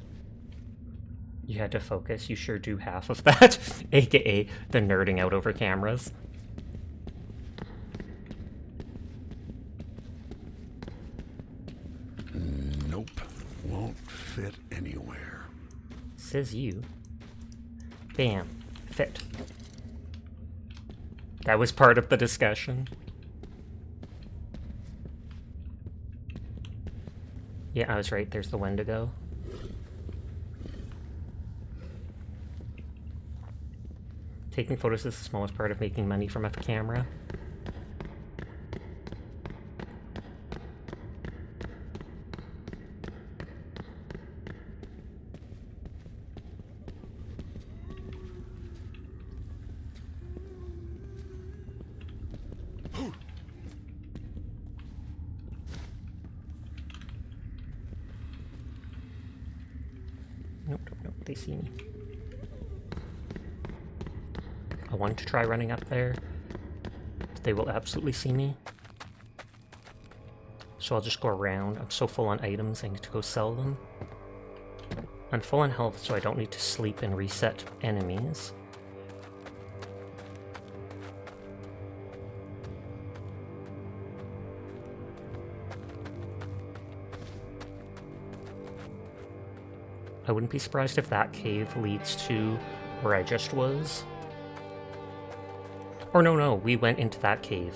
You had to focus, you sure do half of that. AKA the nerding out over cameras. Nope. Won't fit anywhere. Says you. Bam. Fit. That was part of the discussion. Yeah, I was right. There's the Wendigo. Taking photos is the smallest part of making money from a camera. Nope, they see me. I wanted to try running up there, but they will absolutely see me. So I'll just go around. I'm so full on items, I need to go sell them. I'm full on health, so I don't need to sleep and reset enemies. I wouldn't be surprised if that cave leads to where I just was. Or no, we went into that cave.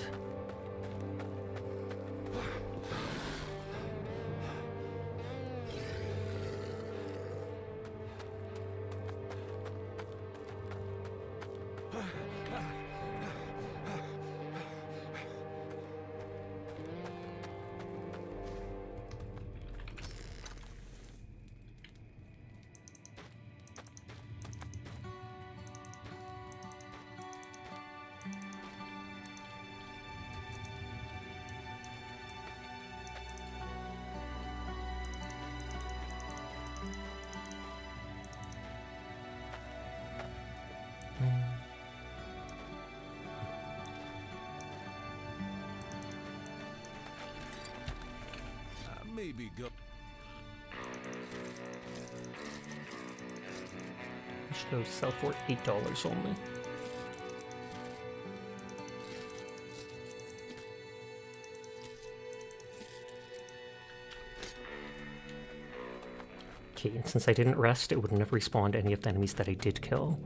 Maybe go. I should go sell for $8 only. Okay, and since I didn't rest, it wouldn't have respawned any of the enemies that I did kill.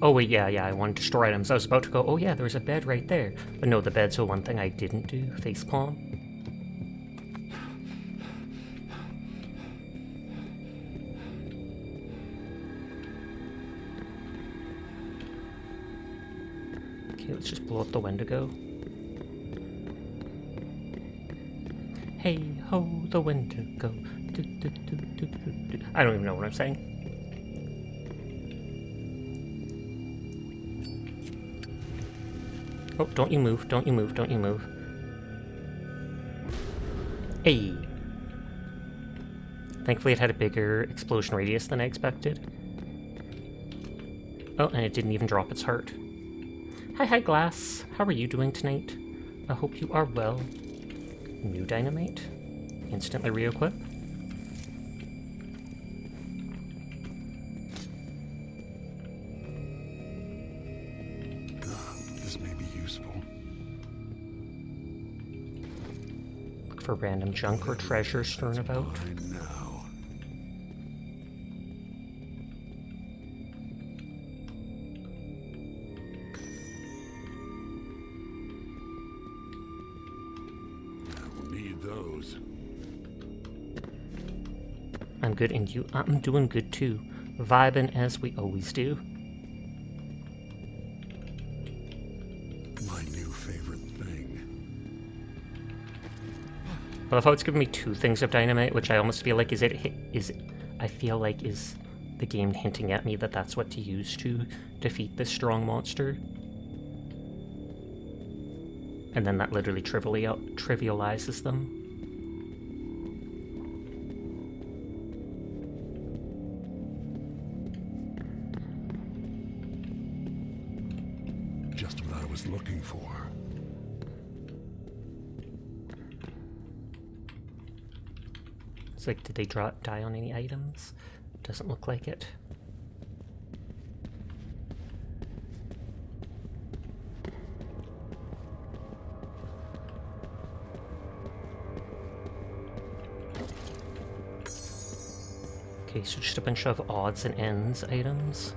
Oh wait, yeah, I wanted to store items. I was about to go, oh yeah, there's a bed right there. But no, the bed's the one thing I didn't do. Facepalm. Okay, let's just blow up the Wendigo. Hey ho, the Wendigo. Do, do, do, do, do, do. I don't even know what I'm saying. Oh, don't you move, don't you move, don't you move. Hey! Thankfully it had a bigger explosion radius than I expected. Oh, and it didn't even drop its heart. Hi, Glass. How are you doing tonight? I hope you are well. New dynamite. Instantly re-equip. for random junk or treasure strewn about. Mine now. I will need those. I'm good, and you? I'm doing good too. Vibing as we always do. My new favorite thing. I love how it's giving me 2 things of dynamite, which I almost feel like is the game hinting at me that that's what to use to defeat this strong monster. And then that literally trivializes them. Just what I was looking for. It's like, did they die on any items? Doesn't look like it. Okay, so just a bunch of odds and ends items.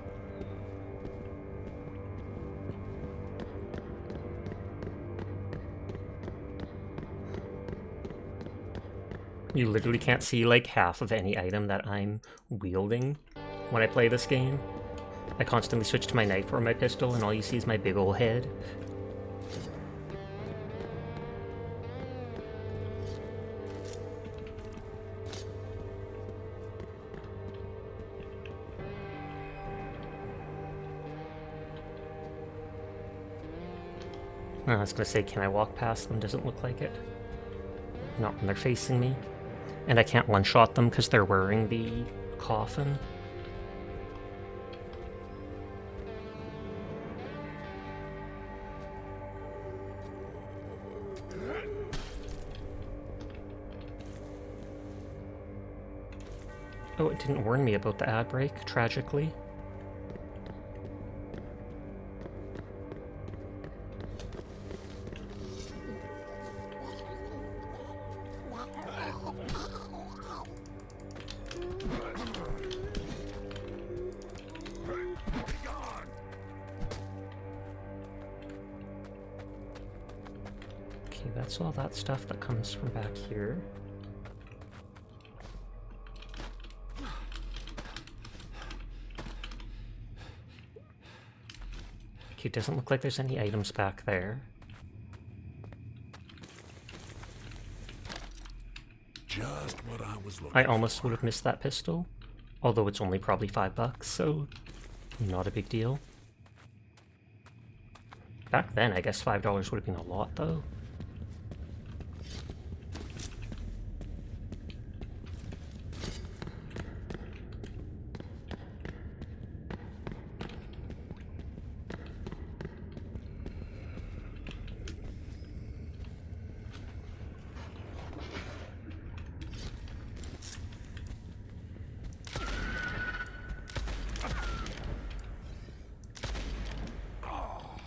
You literally can't see like half of any item that I'm wielding when I play this game. I constantly switch to my knife or my pistol, and all you see is my big ol' head. I was gonna say, can I walk past them? Doesn't look like it. Not when they're facing me. And I can't one-shot them because they're wearing the coffin. Oh, it didn't warn me about the ad break, tragically. Okay, that's all that stuff that comes from back here. Okay, it doesn't look like there's any items back there. Just what I was looking I almost would have missed that pistol, although it's only probably $5, so not a big deal. Back then, I guess $5 would have been a lot, though.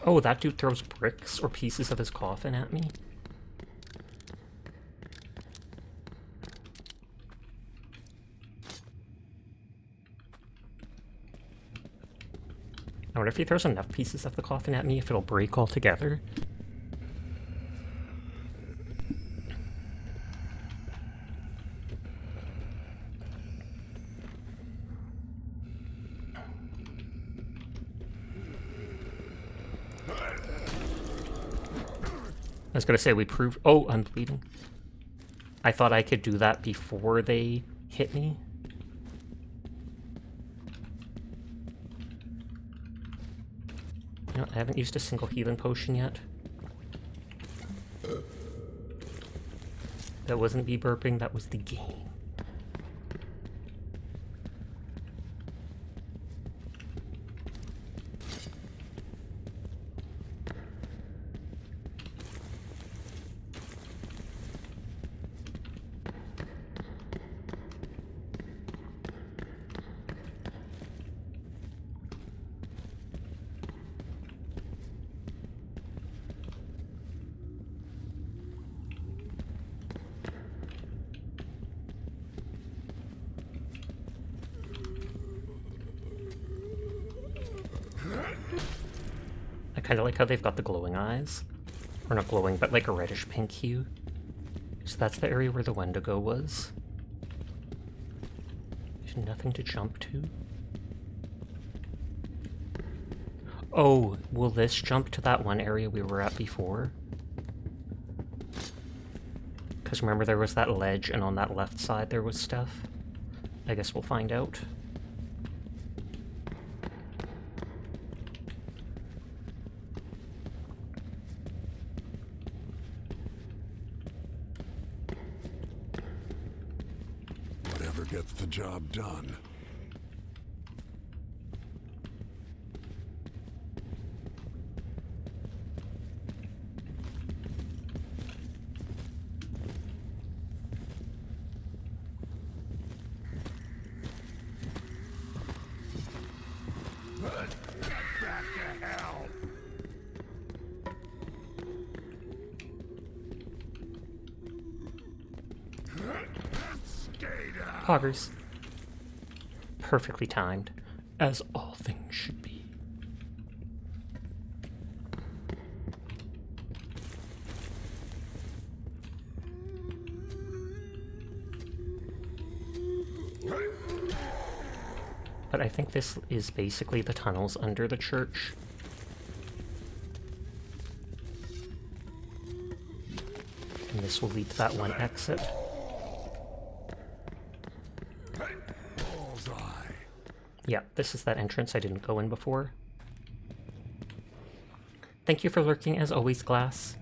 Oh, that dude throws bricks or pieces of his coffin at me? I wonder if he throws enough pieces of the coffin at me if it'll break altogether. I was gonna say, we proved... Oh, I'm bleeding. I thought I could do that before they hit me. No, I haven't used a single healing potion yet. That wasn't me burping, that was the game. kind of like how they've got the glowing eyes. Or not glowing, but like a reddish pink hue. So that's the area where the Wendigo was. There's nothing to jump to. Oh, will this jump to that one area we were at before? Because remember there was that ledge, and on that left side there was stuff? I guess we'll find out. Whatever gets the job done. Poggers. Perfectly timed, as all things should be. But I think this is basically the tunnels under the church. And this will lead to that one exit. Yeah, this is that entrance I didn't go in before. Thank you for lurking as always, Glass.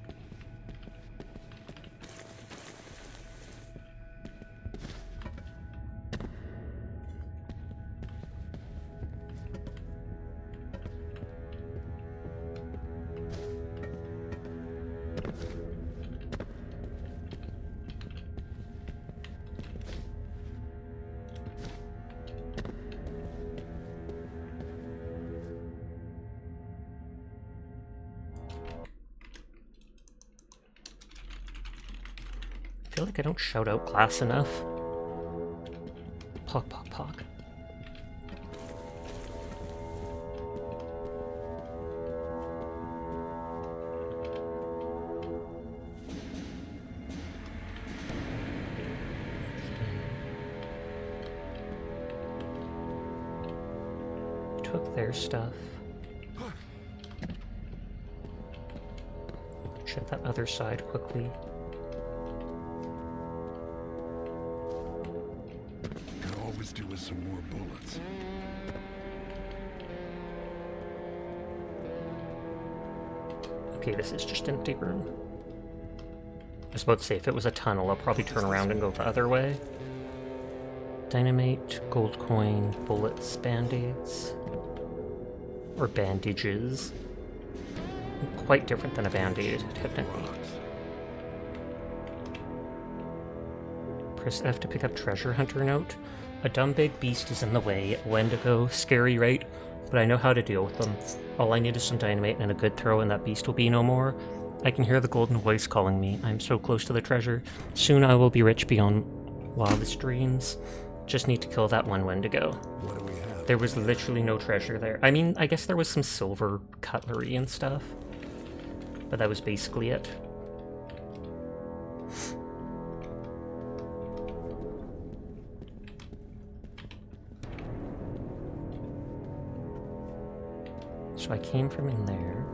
I feel like I don't shout out Glass enough. Pog, pog, pog. Took their stuff. Check that other side quickly. Do with some more bullets. Okay, this is just an empty room. I was about to say, if it was a tunnel, I'll probably turn around and go the other way. Dynamite, gold coin, bullets, band-aids. Or bandages. Quite different than a band-aid, technically. Press F to pick up treasure hunter note. A dumb big beast is in the way. Wendigo, scary, right? But I know how to deal with them. All I need is some dynamite and a good throw and that beast will be no more. I can hear the golden voice calling me. I'm so close to the treasure. Soon I will be rich beyond wildest dreams. Just need to kill that one Wendigo. What do we have? There was literally no treasure there. I mean, I guess there was some silver cutlery and stuff. But that was basically it. So I came from in there.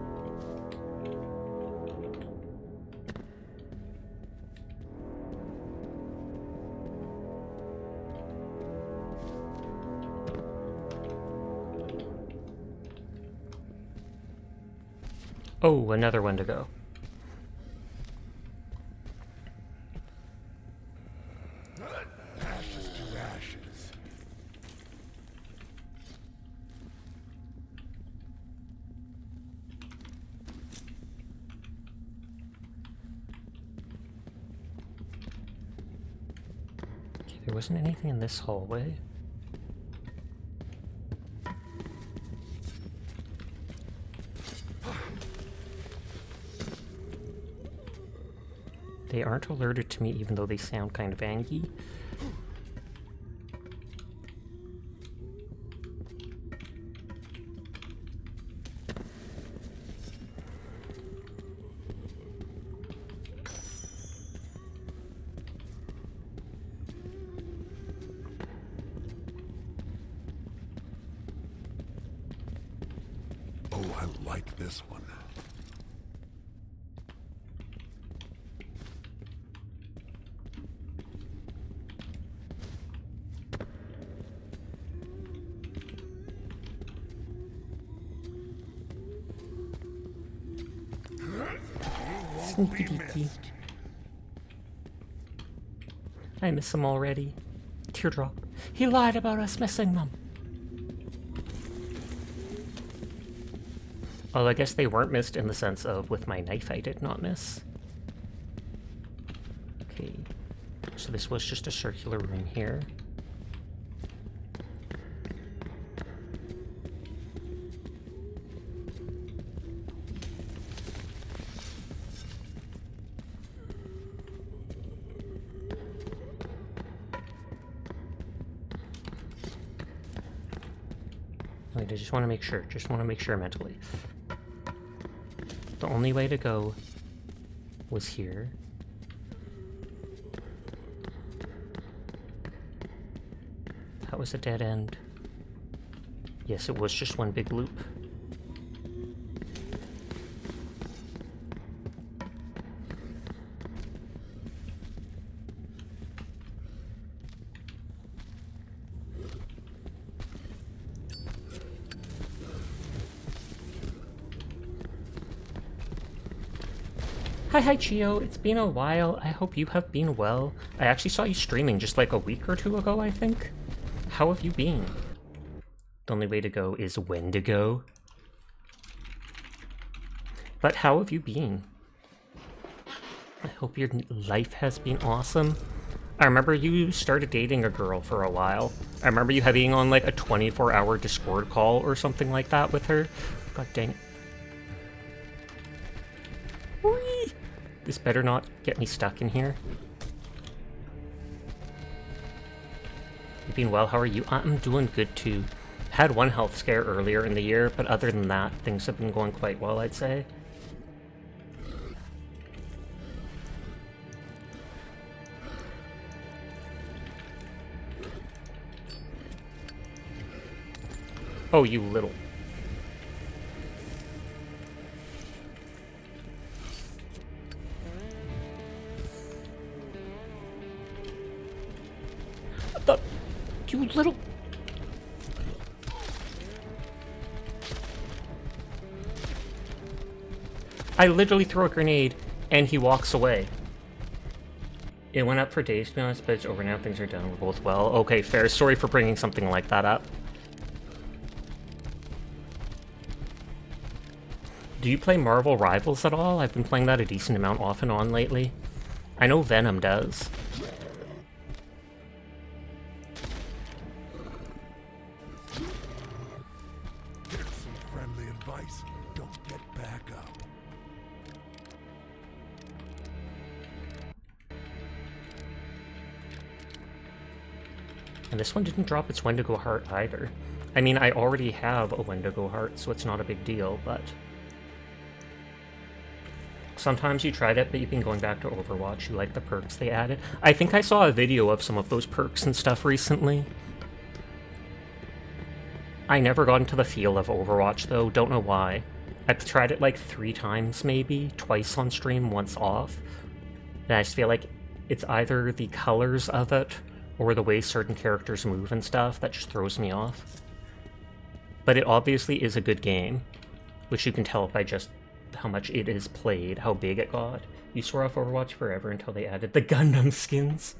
Oh, another one to go. Ashes to ashes. Okay, there wasn't anything in this hallway. They aren't alerted to me even though they sound kind of angry. I like this one. Sneaky deaky. I miss him already. Teardrop. He lied about us missing them. Well, I guess they weren't missed in the sense of with my knife I did not miss. Okay. So this was just a circular room here. Wait, I just want to make sure mentally. The only way to go was here. That was a dead end. Yes, it was just one big loop. Hi Chio, it's been a while. I hope you have been well. I actually saw you streaming just like a week or two ago, I think. How have you been? The only way to go is when to go. But how have you been? I hope your life has been awesome. I remember you started dating a girl for a while. I remember you having on like a 24-hour Discord call or something like that with her. God dang it. Whee! This better not get me stuck in here. You've been well, how are you? I'm doing good too. Had one health scare earlier in the year, but other than that, things have been going quite well, I'd say. Oh, you little... You little... I literally throw a grenade, and he walks away. It went up for days, to be honest, but it's over now. Things are done. We're both well. Okay, fair. Sorry for bringing something like that up. Do you play Marvel Rivals at all? I've been playing that a decent amount off and on lately. I know Venom does. And this one didn't drop its Wendigo heart either. I mean, I already have a Wendigo heart, so it's not a big deal, but... Sometimes you tried it, but you've been going back to Overwatch. You like the perks they added. I think I saw a video of some of those perks and stuff recently. I never got into the feel of Overwatch, though. Don't know why. I've tried it like 3 times, maybe. Twice on stream, once off. And I just feel like it's either the colors of it, or the way certain characters move and stuff that just throws me off. But it obviously is a good game, which you can tell by just how much it is played, how big it got. You swore off Overwatch forever until they added the Gundam skins.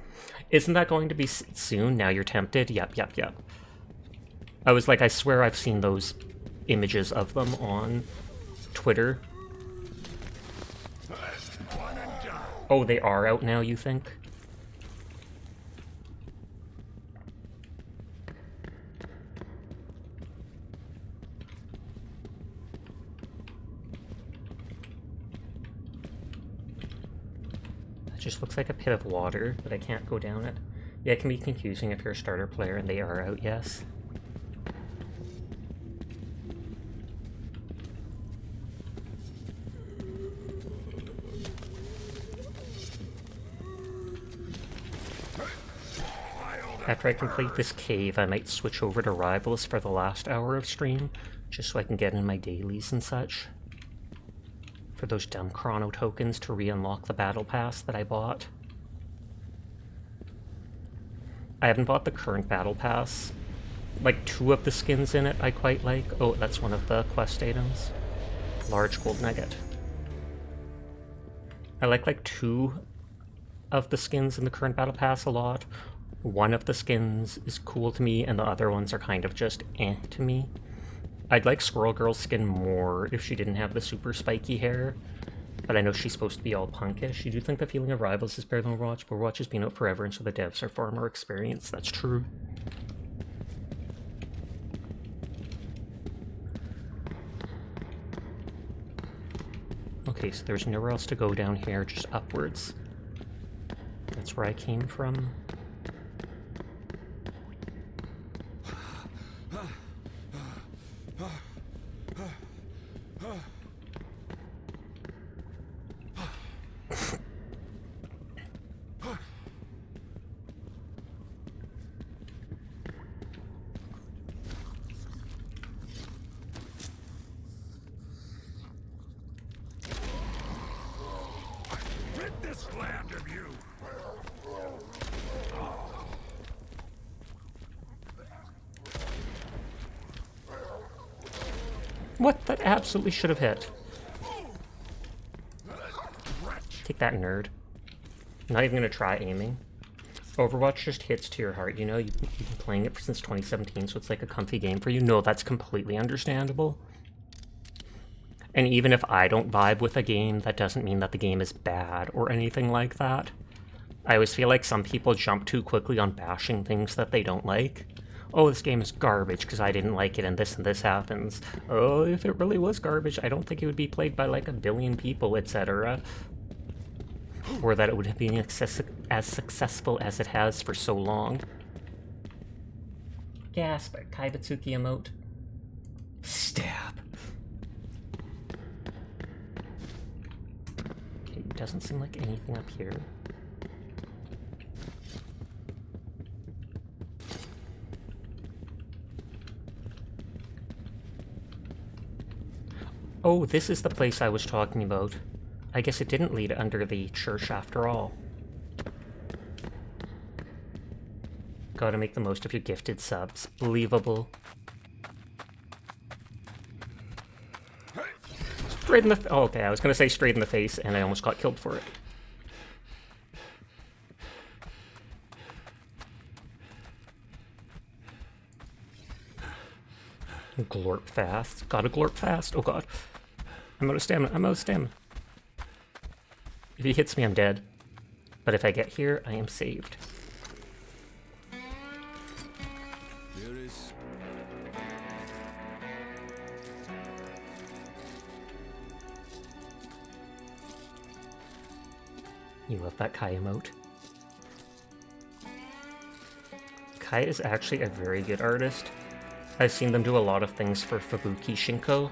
Isn't that going to be soon? Now you're tempted? Yep. I was like, I swear I've seen those images of them on Twitter. Oh, they are out now, you think? Just looks like a pit of water, but I can't go down it. Yeah, it can be confusing if you're a starter player and they are out, yes. After I complete this cave, I might switch over to Rivals for the last hour of stream, just so I can get in my dailies and such. For those dumb chrono tokens to re-unlock the battle pass that I bought. I haven't bought the current battle pass. Like, 2 of the skins in it I quite like. Oh, that's one of the quest items. Large gold nugget. I like 2 of the skins in the current battle pass a lot. One of the skins is cool to me, and the other ones are kind of just eh to me. I'd like Squirrel Girl's skin more if she didn't have the super spiky hair, but I know she's supposed to be all punkish. You do think the feeling of Rivals is better than Overwatch, but Overwatch has been out forever, and so the devs are far more experienced. That's true. Okay, so there's nowhere else to go down here, just upwards. That's where I came from. Rid this land of you! What? That absolutely should have hit. Take that, nerd. I'm not even gonna try aiming. Overwatch just hits to your heart, you know? You've been playing it since 2017, so it's like a comfy game for you. No, that's completely understandable. And even if I don't vibe with a game, that doesn't mean that the game is bad or anything like that. I always feel like some people jump too quickly on bashing things that they don't like. Oh, this game is garbage because I didn't like it and this happens. Oh, if it really was garbage, I don't think it would be played by like 1 billion people, etc. Or that it would have been as successful as it has for so long. Gasp, Kaibutsuki emote. Stab. Okay, doesn't seem like anything up here. Oh, this is the place I was talking about. I guess it didn't lead under the church after all. Gotta make the most of your gifted subs. Believable. Straight in the... Oh, okay, I was gonna say straight in the face, and I almost got killed for it. Glorp fast. Gotta glorp fast. Oh god. I'm out of stamina. I'm out of stamina. If he hits me, I'm dead. But if I get here, I am saved. There is... You love that Kai emote. Kai is actually a very good artist. I've seen them do a lot of things for Fubuki Shinko.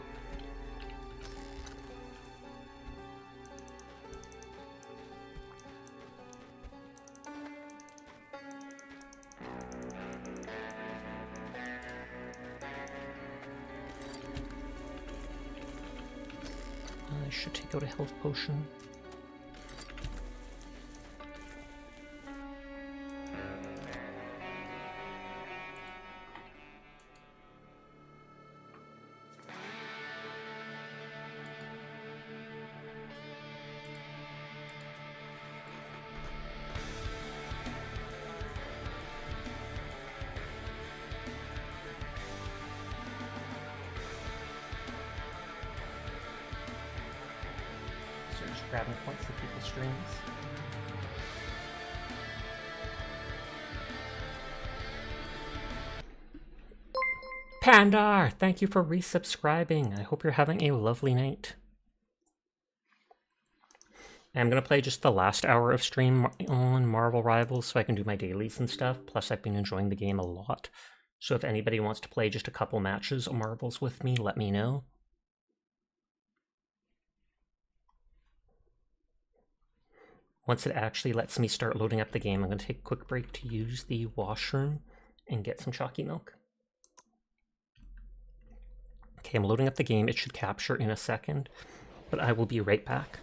I should take out a health potion. Grabbing points in people's streams. Pandar, thank you for resubscribing. I hope you're having a lovely night. I'm gonna play just the last hour of stream on Marvel Rivals so I can do my dailies and stuff. Plus, I've been enjoying the game a lot. So if anybody wants to play just a couple matches of Marvels with me, let me know. once it actually lets me start loading up the game, I'm going to take a quick break to use the washroom and get some chalky milk. Okay, I'm loading up the game. It should capture in a second, but I will be right back.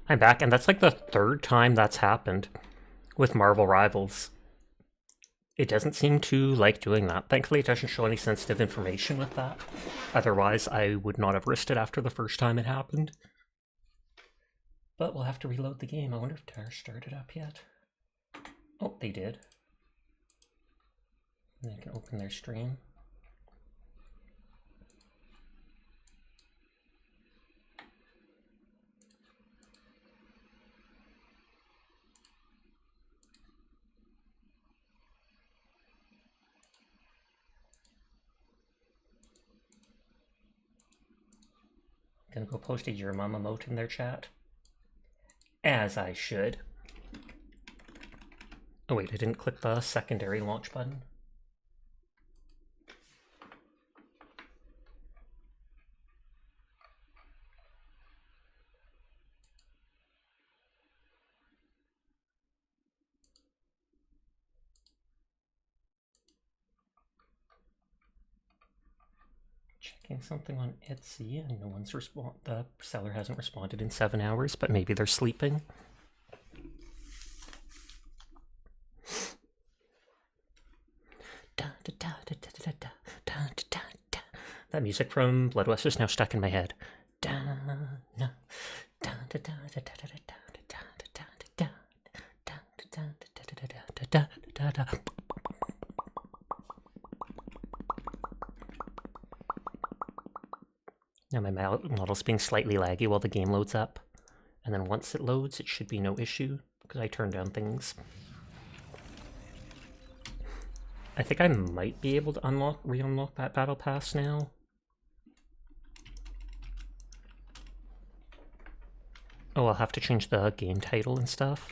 I'm back, and that's like the third time that's happened with Marvel Rivals. It doesn't seem to like doing that. Thankfully, it doesn't show any sensitive information with that. Otherwise, I would not have risked it after the first time it happened. But we'll have to reload the game. I wonder if Tar started up yet. Oh, they did. And they can open their stream. Gonna go post a your mama emote in their chat. As I should. Oh wait, I didn't click the secondary launch button. Checking something on Etsy, and no one's the seller hasn't responded in 7 hours, but maybe they're sleeping. That music from Blood West is now stuck in my head. Now my model's being slightly laggy while the game loads up. And then once it loads, it should be no issue, because I turned down things. I think I might be able to re-unlock that battle pass now. Oh, I'll have to change the game title and stuff.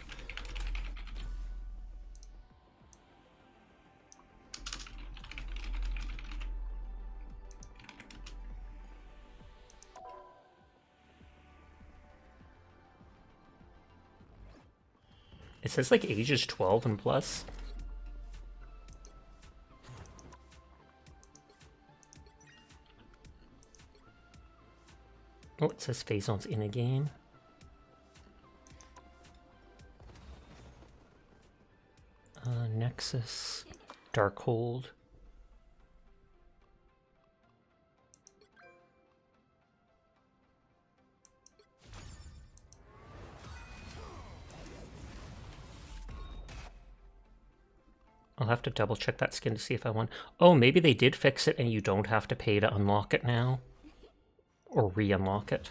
It says like ages 12 and plus. Oh, it says Phazon's in a game. Nexus, Darkhold. I'll have to double check that skin to see if I won. Oh, maybe they did fix it and you don't have to pay to unlock it now. Or re-unlock it.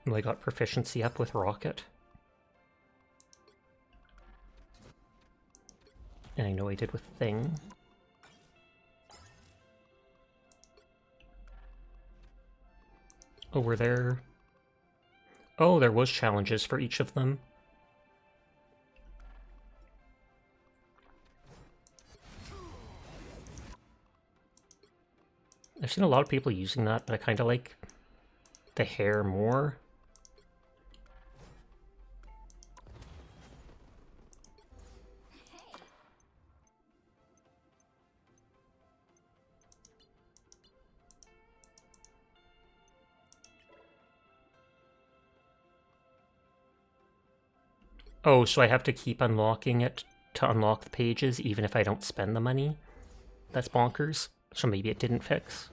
Well, I got proficiency up with Rocket. And I know I did with Thing. Oh, were there... Oh, there was challenges for each of them. I've seen a lot of people using that, but I kind of like the hair more. Oh, so I have to keep unlocking it to unlock the pages, even if I don't spend the money? That's bonkers. So maybe it didn't fix.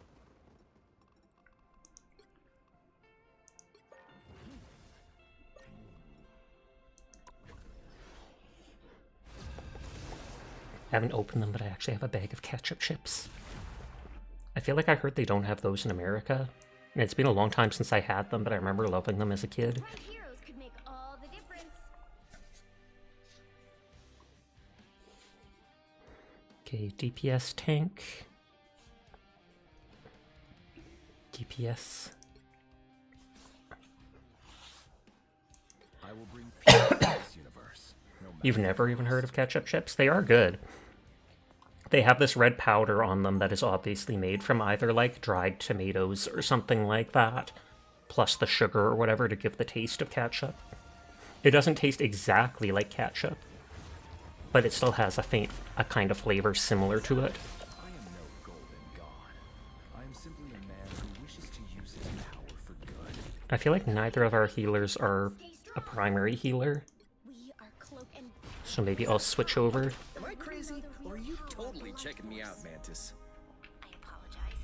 I haven't opened them, but I actually have a bag of ketchup chips. I feel like I heard they don't have those in America. And it's been a long time since I had them, but I remember loving them as a kid. Okay, DPS tank. DPS. I will bring peace to this universe. You've never even heard of ketchup chips? They are good. They have this red powder on them that is obviously made from either like dried tomatoes or something like that, plus the sugar or whatever to give the taste of ketchup. It doesn't taste exactly like ketchup, but it still has a kind of flavor similar to it. I am no golden god. I am simply a man who wishes to use his power for good. I feel like neither of our healers are a primary healer, so maybe I'll switch over. Am I crazy, or are you totally checking me out, Mantis? I apologize.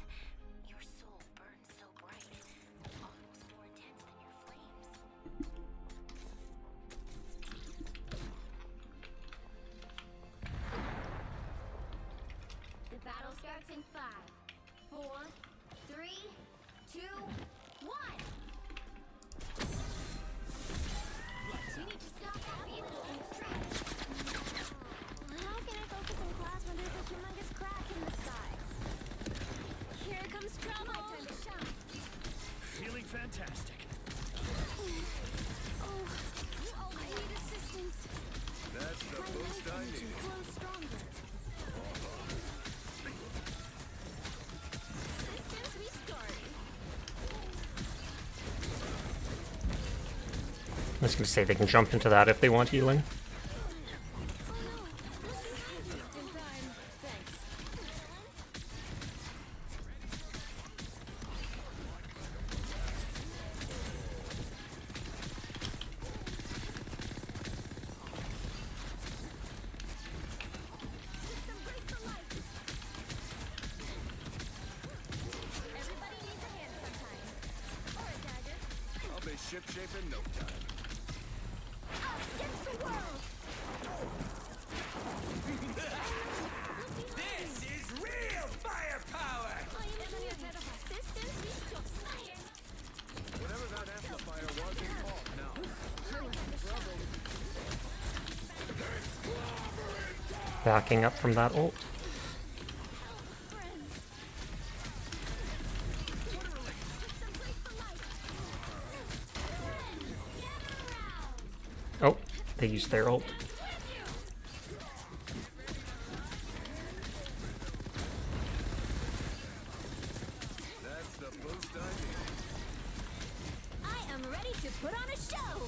Your soul burns so bright, almost more intense than your flames. The battle starts in 5, 4, 3, 2, 1. You need to stop that vehicle in its tracks. How can I focus in class when there's a humongous crack in the sky? Here comes trouble! My time to shine. Feeling fantastic. Oh, I need assistance. That's the My boost I knife energy need. flows stronger. Systems restarting. I was going to say they can jump into that if they want healing. Oh no! Just in time. Thanks. shipshape in no time. Against the world! This is real firepower! Whatever that amplifier was, it's off now. Backing up from that ult. Oh, they used their ult. That's the boost I need. I am ready to put on a show!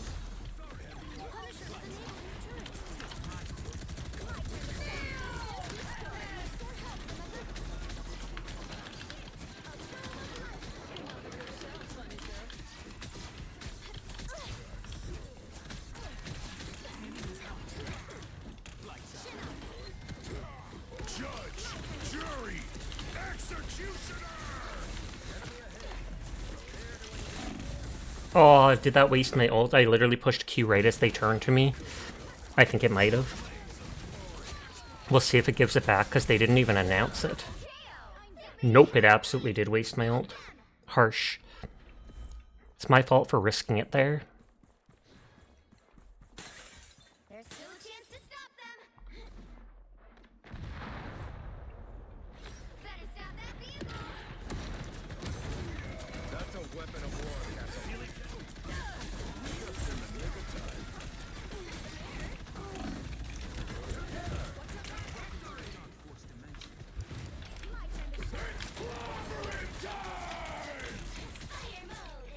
Judge, jury, executioner! Oh, did that waste my ult? I literally pushed Q right as they turned to me. I think it might have. We'll see if it gives it back, because they didn't even announce it. Nope, it absolutely did waste my ult. Harsh. It's my fault for risking it there. There's still a chance to stop them! Better stop that vehicle! That's a weapon of war, Castle. Just in the nick of time. My turn to shine! Fire mode!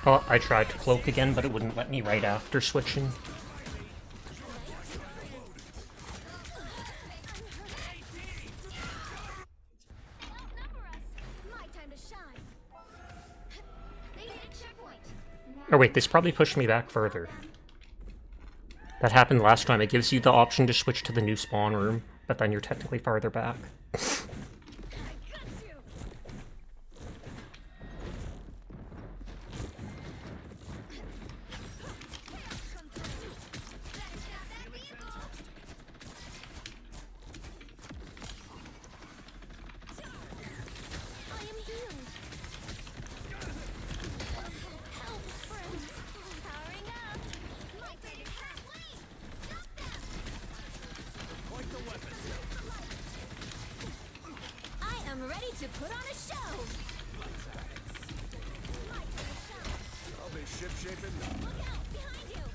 Oh, I tried to cloak again, but it wouldn't let me right after switching. Outnumber us! My time to shine! They hit a checkpoint! Oh wait, this probably pushed me back further. That happened last time. It gives you the option to switch to the new spawn room, but then you're technically farther back. I got you! Better stop that vehicle! I am healed! Help, friends! Powering up! My favorite cat lane! Stop them! Point the weapon. I am ready to put on a show! My turn to shine! I'll be shipshape in no time. Look out! Behind you!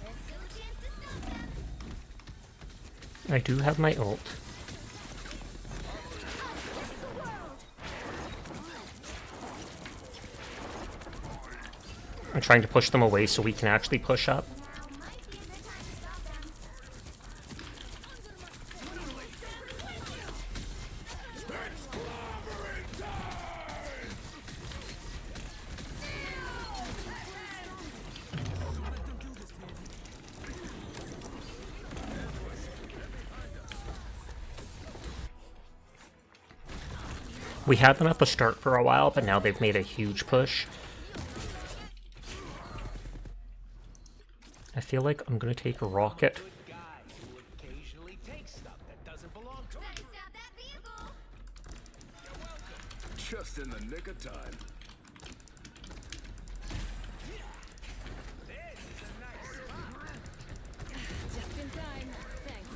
There's still a chance to stop them! I do have my ult. Against the world! I'm trying to push them away so we can actually push up. Now might be a good time to stop them. We had them at the start for a while, but now they've made a huge push. I feel like I'm gonna take a rocket. Guy who occasionally takes stuff that doesn't belong to him. Better stop that vehicle! Just in the nick of time. This is a nice spot. Just in time. Thanks.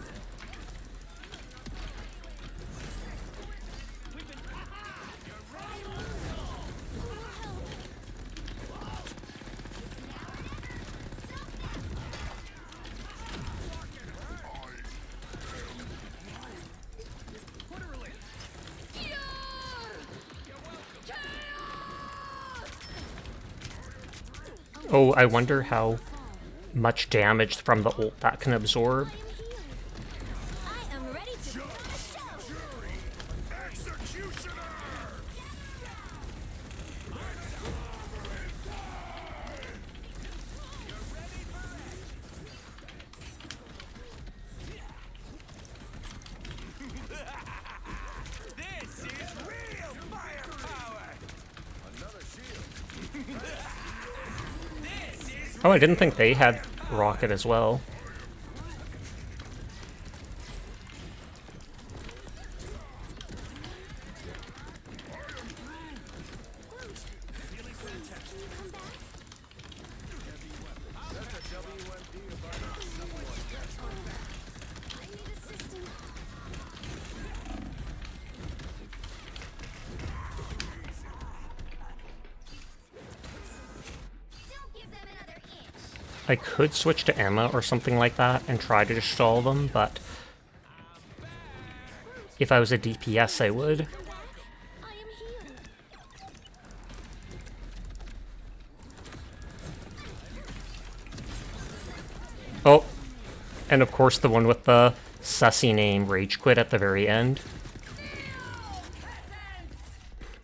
Oh, I wonder how much damage from the ult that can absorb. I am ready to put on a show! Executioner! Oh, I didn't think they had rocket as well. I could switch to Emma or something like that and try to just stall them, but if I was a DPS, I would. Oh, and of course the one with the sussy name Rage Quit at the very end.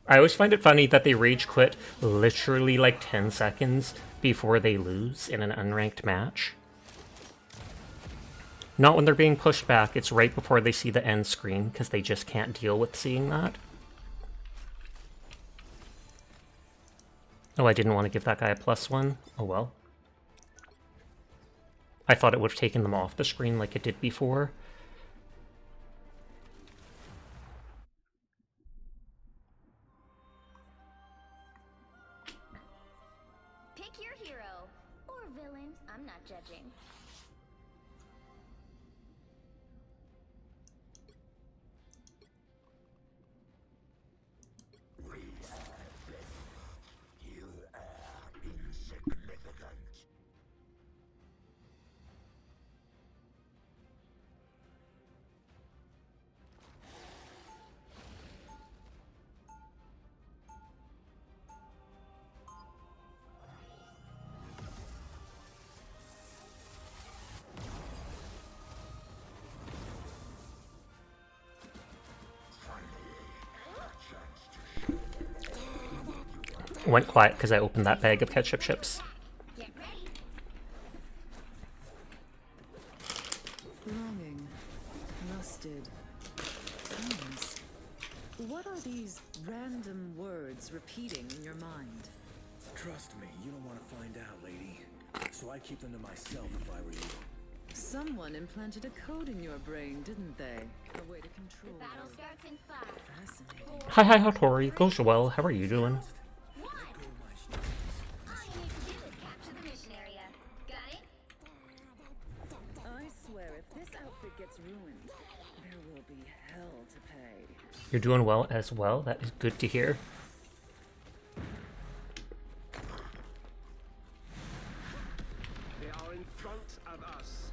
I always find it funny that they Rage Quit literally like 10 seconds before they lose in an unranked match. Not when they're being pushed back, it's right before they see the end screen, because they just can't deal with seeing that. Oh, I didn't want to give that guy a +1. Oh well. I thought it would have taken them off the screen like it did before. Pick your hero. Or villain. I'm not judging. You are insignificant. Went quiet because I opened that bag of ketchup chips. Longing, lusted, friends. What are these random words repeating in your mind? Trust me, you don't want to find out, lady. So I keep them to myself if I were you. Someone implanted a code in your brain, didn't they? A way to control Battle you. starts in 5. Fascinating. Hi, Hattori. Goes well. How are you doing? All you need to do is capture the mission area. Got it? I swear, if this outfit gets ruined, there will be hell to pay. You're doing well as well. That is good to hear. They are in front of us.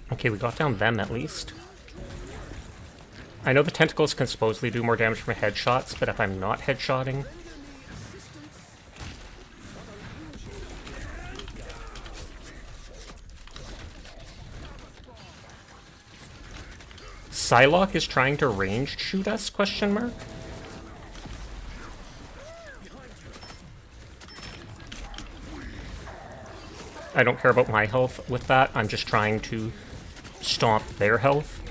Okay, we got down them at least. I know the tentacles can supposedly do more damage from headshots, but if I'm not headshotting... Psylocke is trying to ranged shoot us, question mark? I don't care about my health with that, I'm just trying to stomp their health.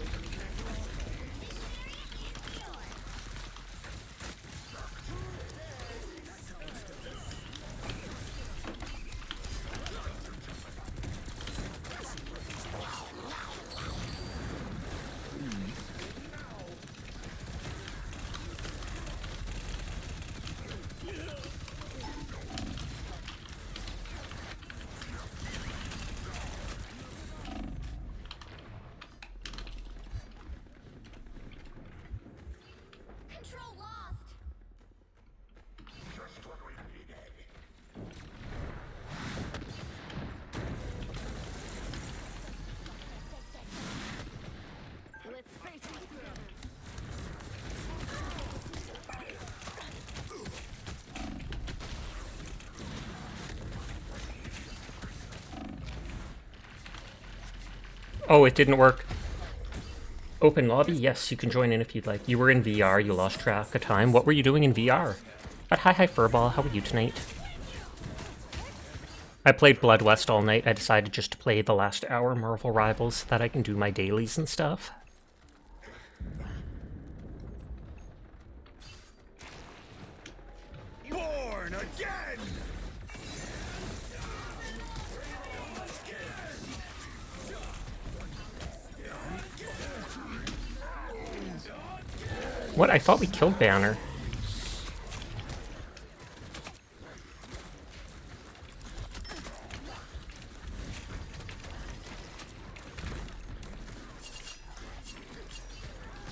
Oh, it didn't work. Open lobby? Yes, you can join in if you'd like. You were in VR, you lost track of time. What were you doing in VR? But hi Furball, how are you tonight? I played Blood West all night. I decided just to play the last hour Marvel Rivals so that I can do my dailies and stuff. Born again! What? I thought we killed Banner.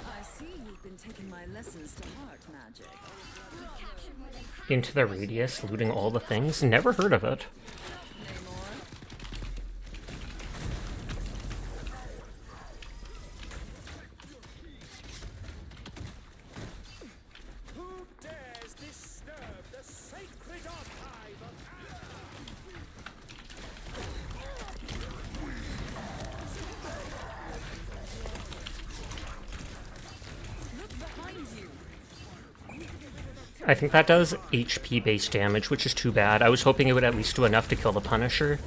I see you've been taking my lessons to heart, Magic. Into the Radius, looting all the things? Never heard of it. Who dares disturb the sacred archive of... Look behind you. I think that does HP-based damage, which is too bad. I was hoping it would at least do enough to kill the Punisher.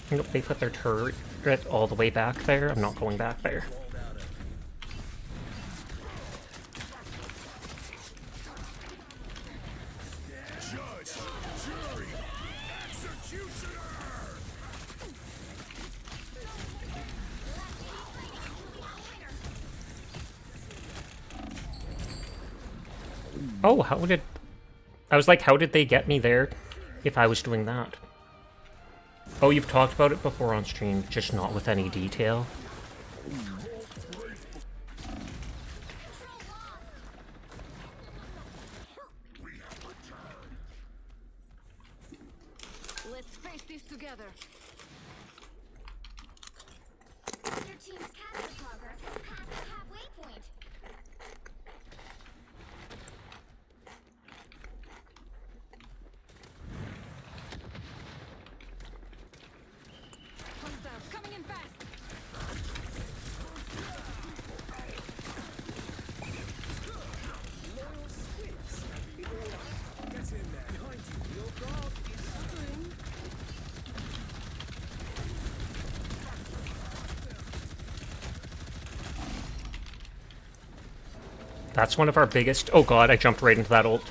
Nope, they put their turret all the way back there. I'm not going back there. Judge, jury, executioner! Oh, how did... I was like, how did they get me there if I was doing that? Oh, you've talked about it before on stream, just not with any detail. Let's face this together. Your team's capture progress has passed the halfway point. Hostiles coming in fast. Get in there. Behind you. Your guard is shivering. That's one of our biggest... Oh god, I jumped right into that ult.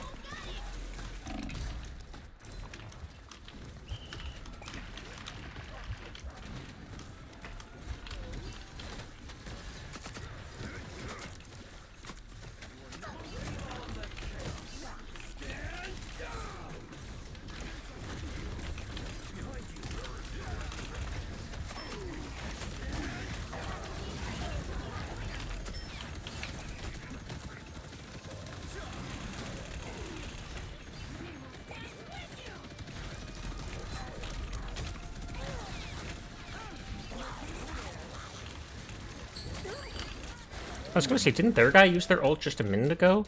I was gonna say, didn't their guy use their ult just a minute ago?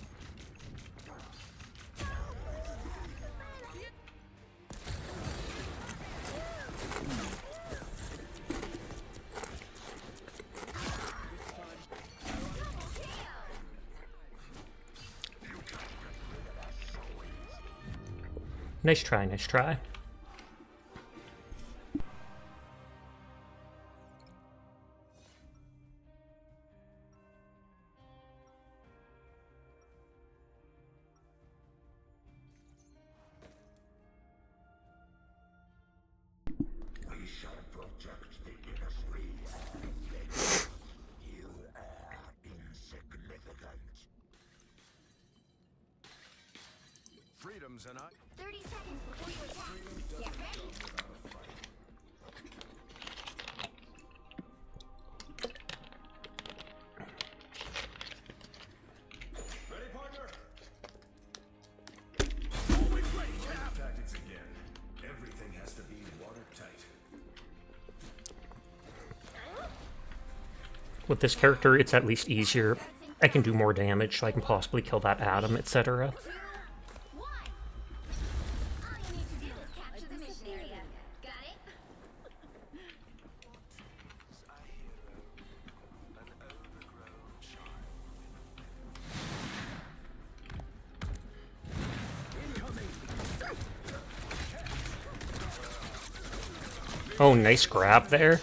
Nice try, nice try. We shall project the industry. You are insignificant. Freedom's an 30 seconds before you attack. Get ready. Ready, partner? Always ready. Tactics again. Everything has to be watertight. With this character, it's at least easier. I can do more damage, so I can possibly kill that Atom, etc. Oh, nice grab there.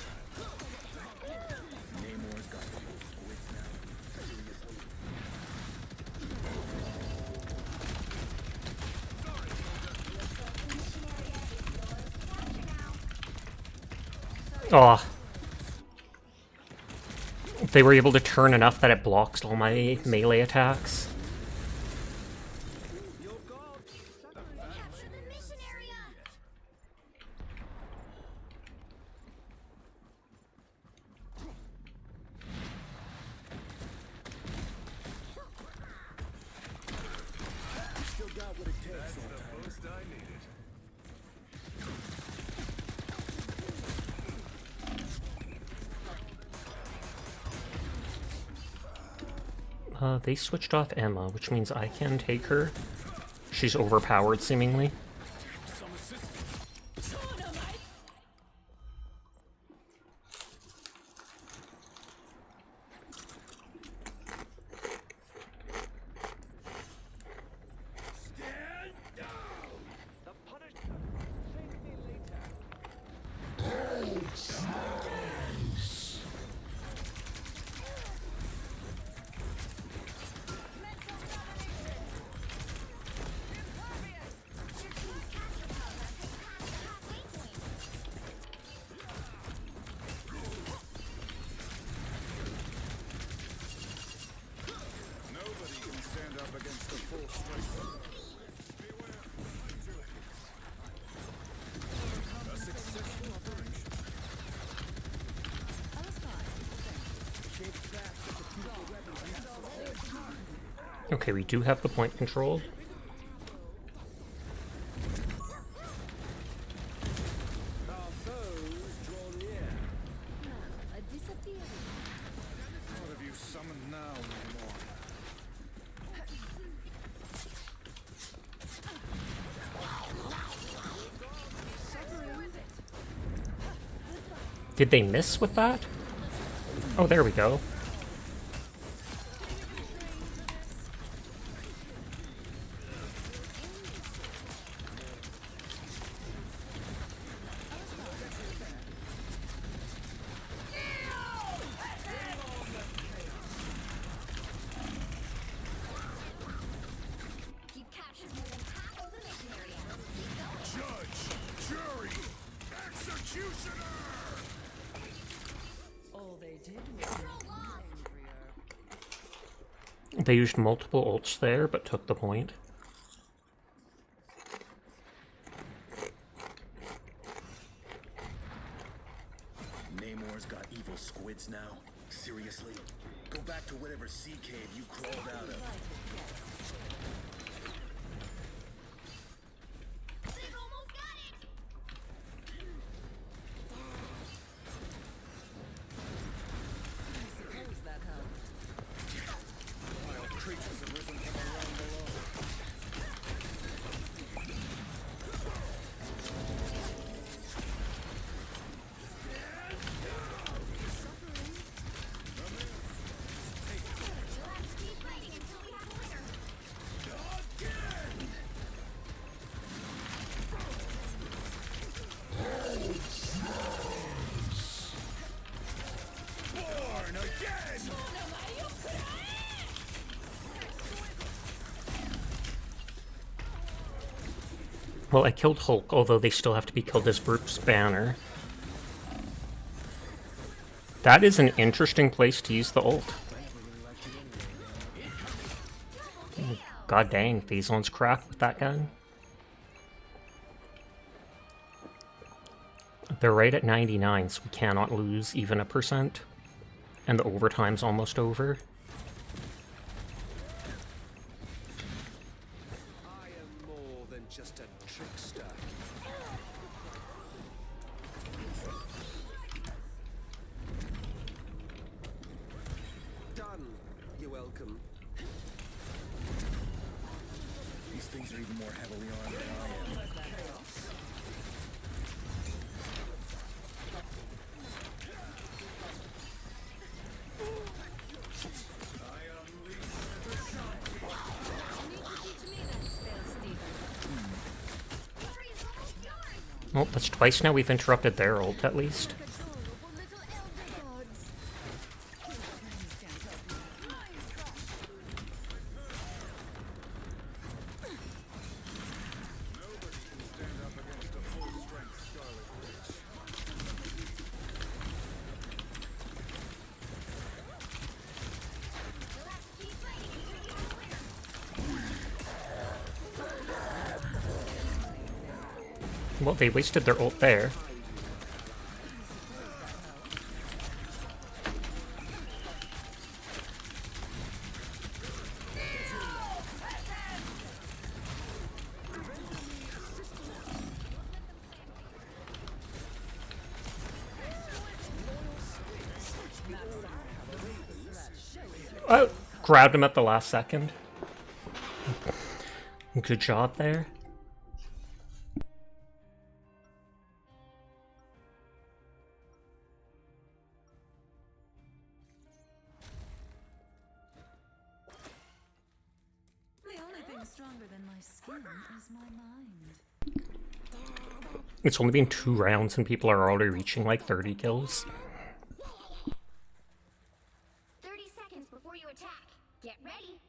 Oh. They were able to turn enough that it blocks all my melee attacks. They switched off Emma, which means I can take her. She's overpowered, seemingly. Okay, we do have the point control. Did they miss with that? Oh, there we go. They used multiple ults there, but took the point. Namor's got evil squids now? Seriously? Go back to whatever sea cave you crawled out of. Well, I killed Hulk, although they still have to be killed as Bruce Banner. That is an interesting place to use the ult. God dang, Phazon's cracked with that gun. They're right at 99, so we cannot lose even a percent. And the overtime's almost over. Just a trickster. Done. You're welcome. These things are even more heavily armed than I am. Oh, that's twice now we've interrupted their ult, at least. Well, they wasted their ult there. Oh, grabbed him at the last second. Good job there. Stronger than my skin is my mind. It's only been 2 rounds and people are already reaching like 30 kills. 30 seconds before you attack. Get ready.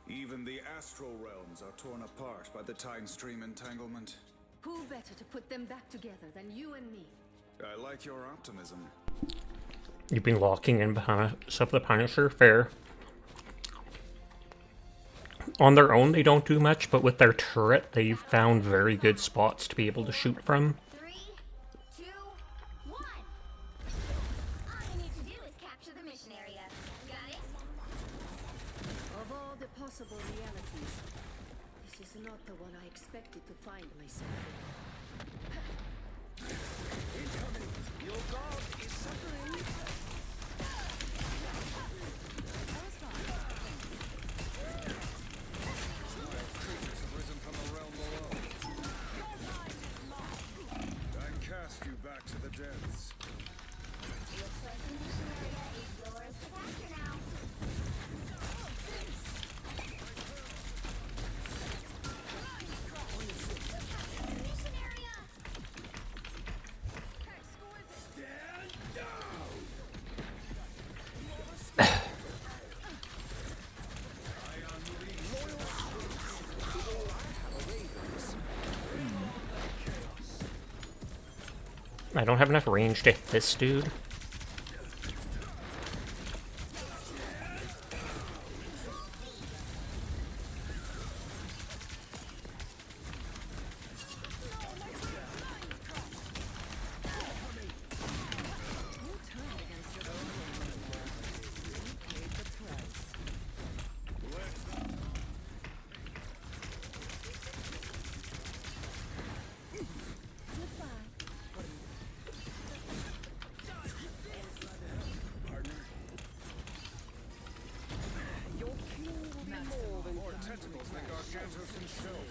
Even the astral realms are torn apart by the time stream entanglement. Who better to put them back together than you and me? I like your optimism. You've been locking in behind of the Punisher, fair. On their own, they don't do much, but with their turret, they've found very good spots to be able to shoot from. 3, 2, 1. All you need to do is capture the mission area. Got it? Of all the possible realities, this is not the one I expected to find myself in. Incoming! Your god is suffering! Cast you back to the depths. Looks like the mission area is yours to capture now. Mission area! Stand down! I don't have enough range to hit this dude. Tentacles than Gargantos himself.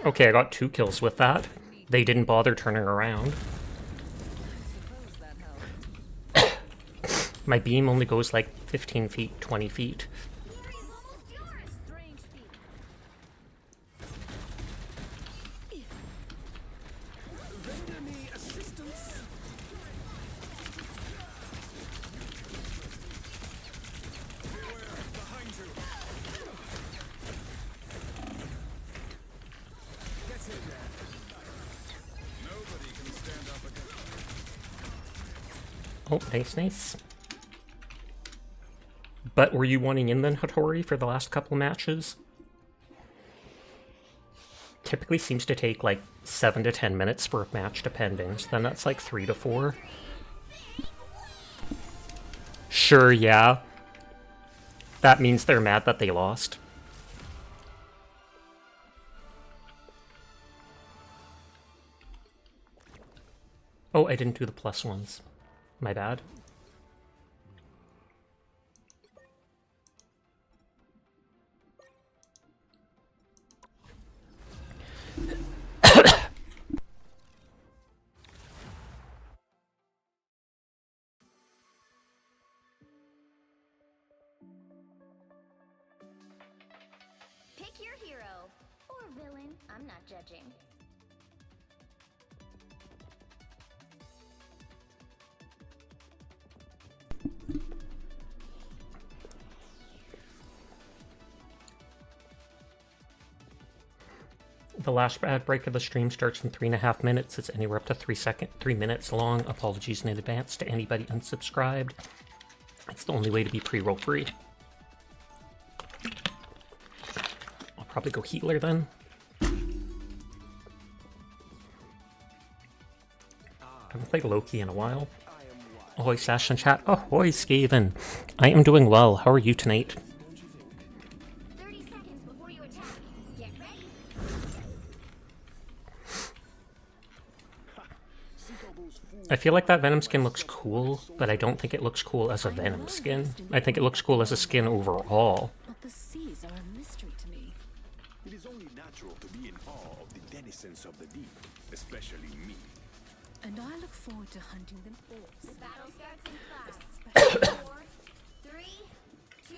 Okay, I got 2 kills with that. They didn't bother turning around. My beam only goes like 15 feet, 20 feet. Render me assistance! Behind you! Get in there! Nobody can stand up against Oh, nice, nice. But were you wanting in then, Hattori, for the last couple matches? Typically seems to take like 7 to 10 minutes for a match, depending. So then that's like 3 to 4. Sure, yeah. That means they're mad that they lost. Oh, I didn't do the plus ones. My bad. Pick your hero. Or villain. I'm not judging. The last ad break of the stream starts in 3.5 minutes. It's anywhere up to 3 minutes long. Apologies in advance to anybody unsubscribed. It's the only way to be pre-roll free. I'll probably go healer then. I haven't played Loki in a while. Ahoy Sash in chat. Ahoy Skaven. I am doing well. How are you tonight? 30 seconds before you attack. Get ready. I feel like that Venom skin looks cool, but I don't think it looks cool as a Venom skin. I think it looks cool as a skin overall. But the seas are a mystery to me. It is only natural to be in awe of the denizens of the deep, especially me. And I look forward to hunting them all. The battle starts in 5, 4, 3, 2,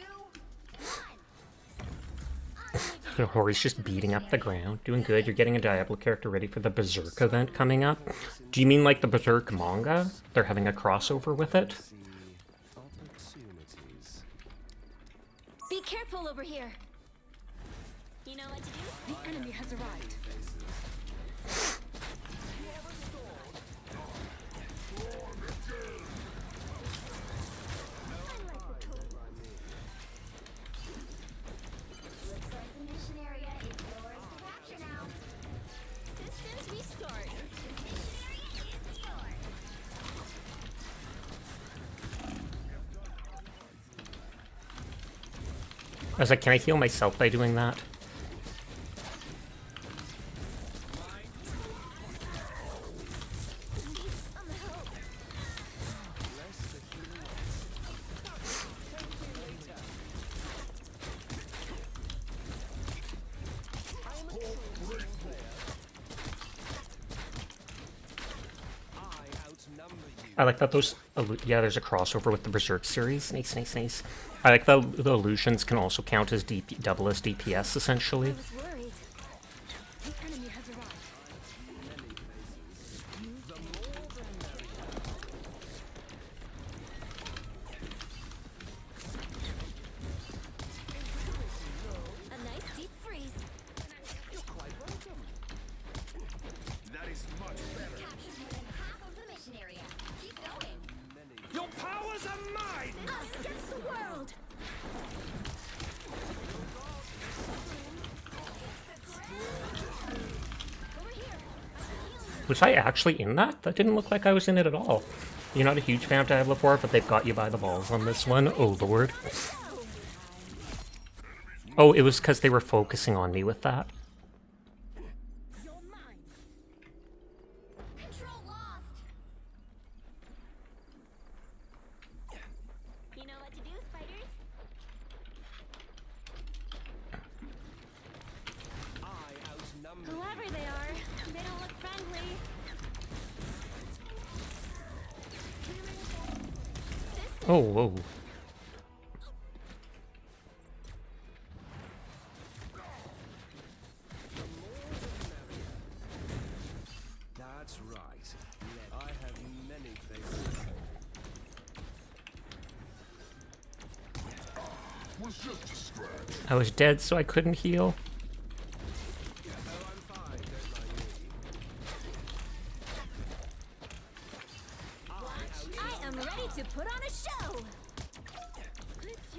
1. Hori's just beating up the ground. Doing good. You're getting a Diablo character ready for the Berserk event coming up. Do you mean like the Berserk manga? They're having a crossover with it? Be careful over here. You know what to do? The enemy has arrived. Looks like the mission area is yours to capture now. Systems restart. Mission area is yours. I was like, can I heal myself by doing that? I like that those... Yeah, there's a crossover with the Berserk series. Nice, nice, nice. I like the illusions can also count as double as DPS, essentially. I was worried. The enemy has arrived. A nice deep freeze. That is much better. Captured more than half of the mission area. Keep going. Your powers are mine! Us against the world. Over here. Was I actually in that? That didn't look like I was in it at all. You're not a huge fan of Diablo 4, but they've got you by the balls on this one. Oh, Lord. Oh, it was because they were focusing on me with that. You're mine. Control lost. You know what to do, spiders? Whoever they are, they don't look friendly. Oh, whoa. That's right. I have many favorites. Was just a scratch. I was dead, so I couldn't heal. I am ready to put on a show. It's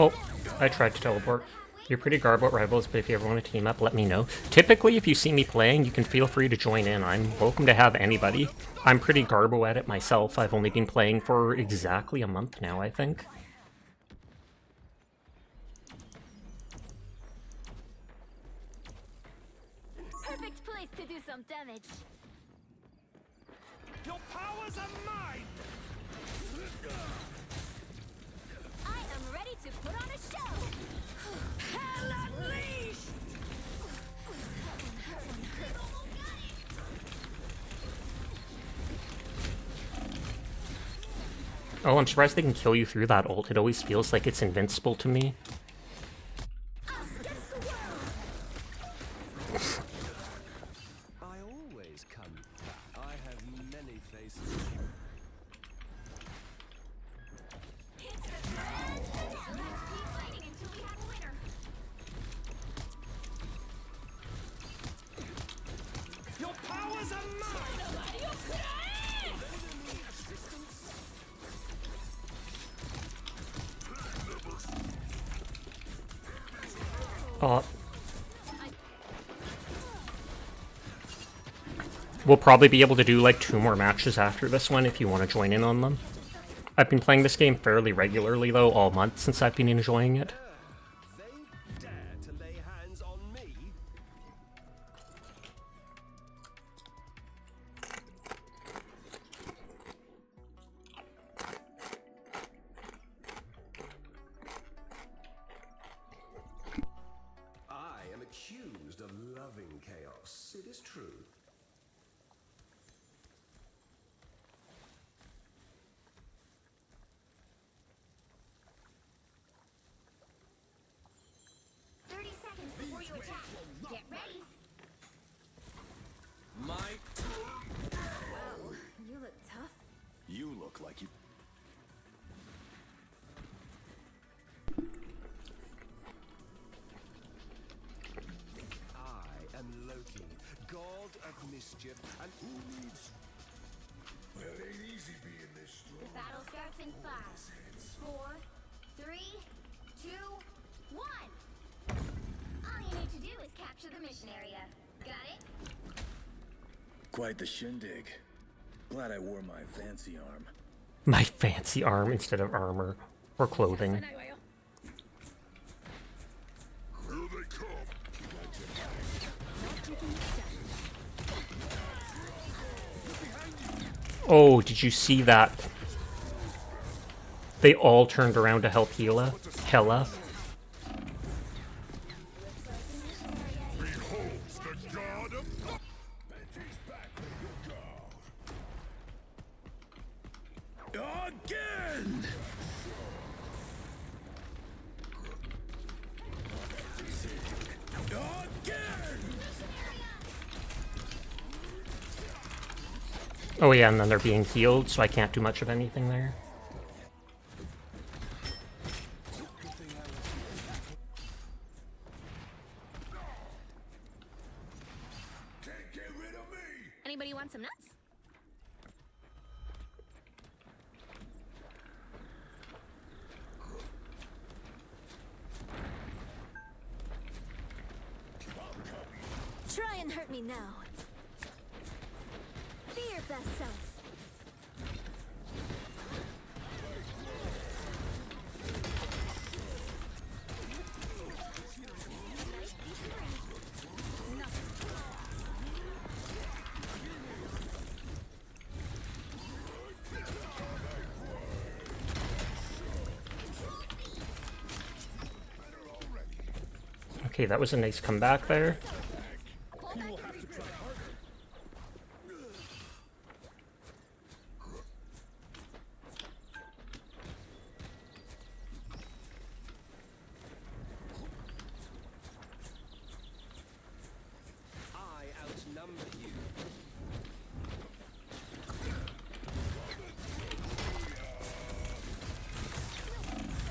Oh, I tried to teleport. You're pretty garbo at Rivals, but if you ever want to team up, let me know. Typically, if you see me playing, you can feel free to join in. I'm welcome to have anybody. I'm pretty garbo at it myself. I've only been playing for exactly a month now, I think. Perfect place to do some damage. Your powers are mine! I am ready to put on a show! Hell unleashed! Oh, I'm surprised they can kill you through that ult. It always feels like it's invincible to me. I always come back. I have many faces. Your powers are mine! Oh. We'll probably be able to do like 2 more matches after this one if you want to join in on them. I've been playing this game fairly regularly though, all month since I've been enjoying it. They dare to lay hands on me? I am accused of loving chaos. It is true. Before you attack, get ready. Might. Wow, you look tough. You look like you. I am Loki, god of mischief, and who needs... Well, it ain't easy being this strong. The battle starts in 5, 4, 3, 2, 1. All you need to do is capture the mission area. Got it? Quite the shindig. Glad I wore my fancy arm. My fancy arm instead of armor or clothing. Here they come. Oh, did you see that? They all turned around to help Hela. Behold the god of... Benji's back, you go. Again! Again! Oh yeah, and then they're being healed, so I can't do much of anything there. Can't get rid of me. Anybody want some nuts? Try and hurt me now. Be your best self. Okay, that was a nice comeback there. I outnumber you.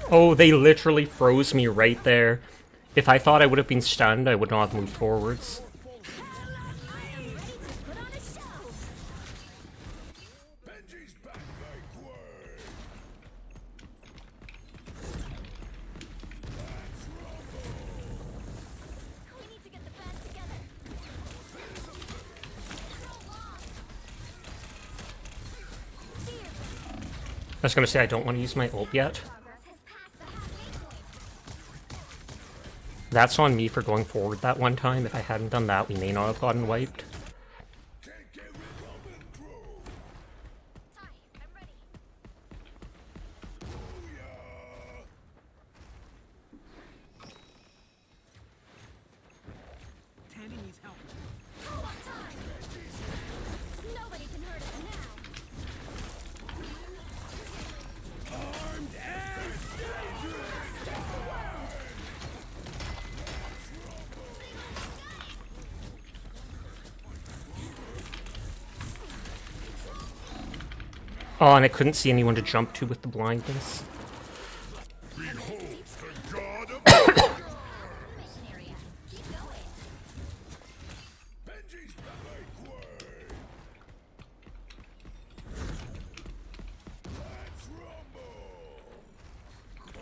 Oh, they literally froze me right there. If I thought I would have been stunned, I would not have moved forwards. was gonna say I don't want to use my ult yet. That's on me for going forward that one time. If I hadn't done that, we may not have gotten wiped. Oh, and I couldn't see anyone to jump to with the blindness.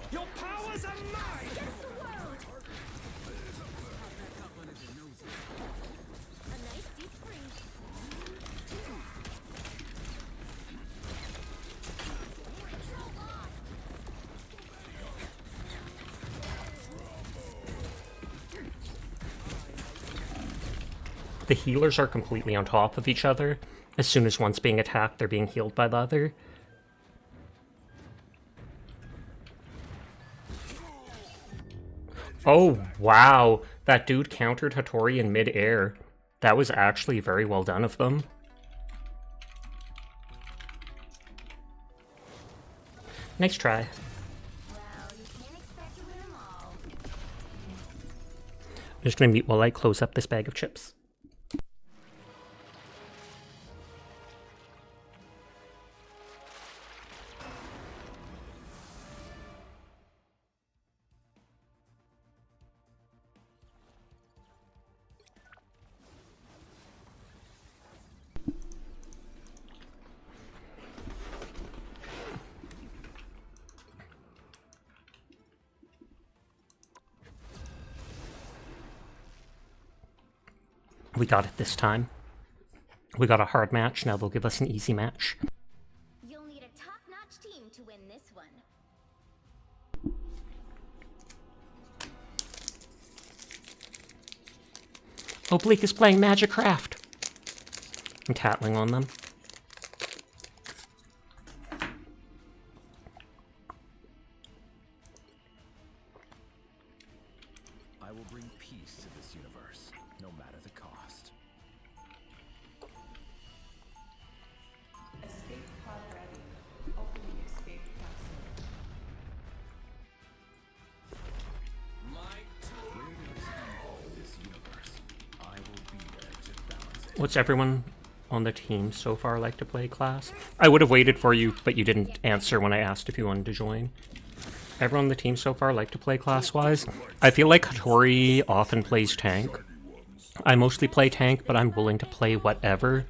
Your powers are mine! The healers are completely on top of each other. As soon as one's being attacked, they're being healed by the other. Oh, wow. That dude countered Hattori in mid-air. That was actually very well done of them. Nice try. I'm just gonna mute while I close up this bag of chips. We got it this time. We got a hard match, now they'll give us an easy match. You'll need a top-notch team to win this one. Oh, Bleak is playing Magic Craft! I'm tattling on them. I will bring peace to this universe, no matter the cost. Escape pod ready. Opening escape capsule. This universe, I will be there to balance it. What's everyone on the team so far like to play class? I would have waited for you, but you didn't answer when I asked if you wanted to join. Everyone on the team so far like to play class-wise. I feel like Hattori often plays tank. I mostly play tank, but I'm willing to play whatever.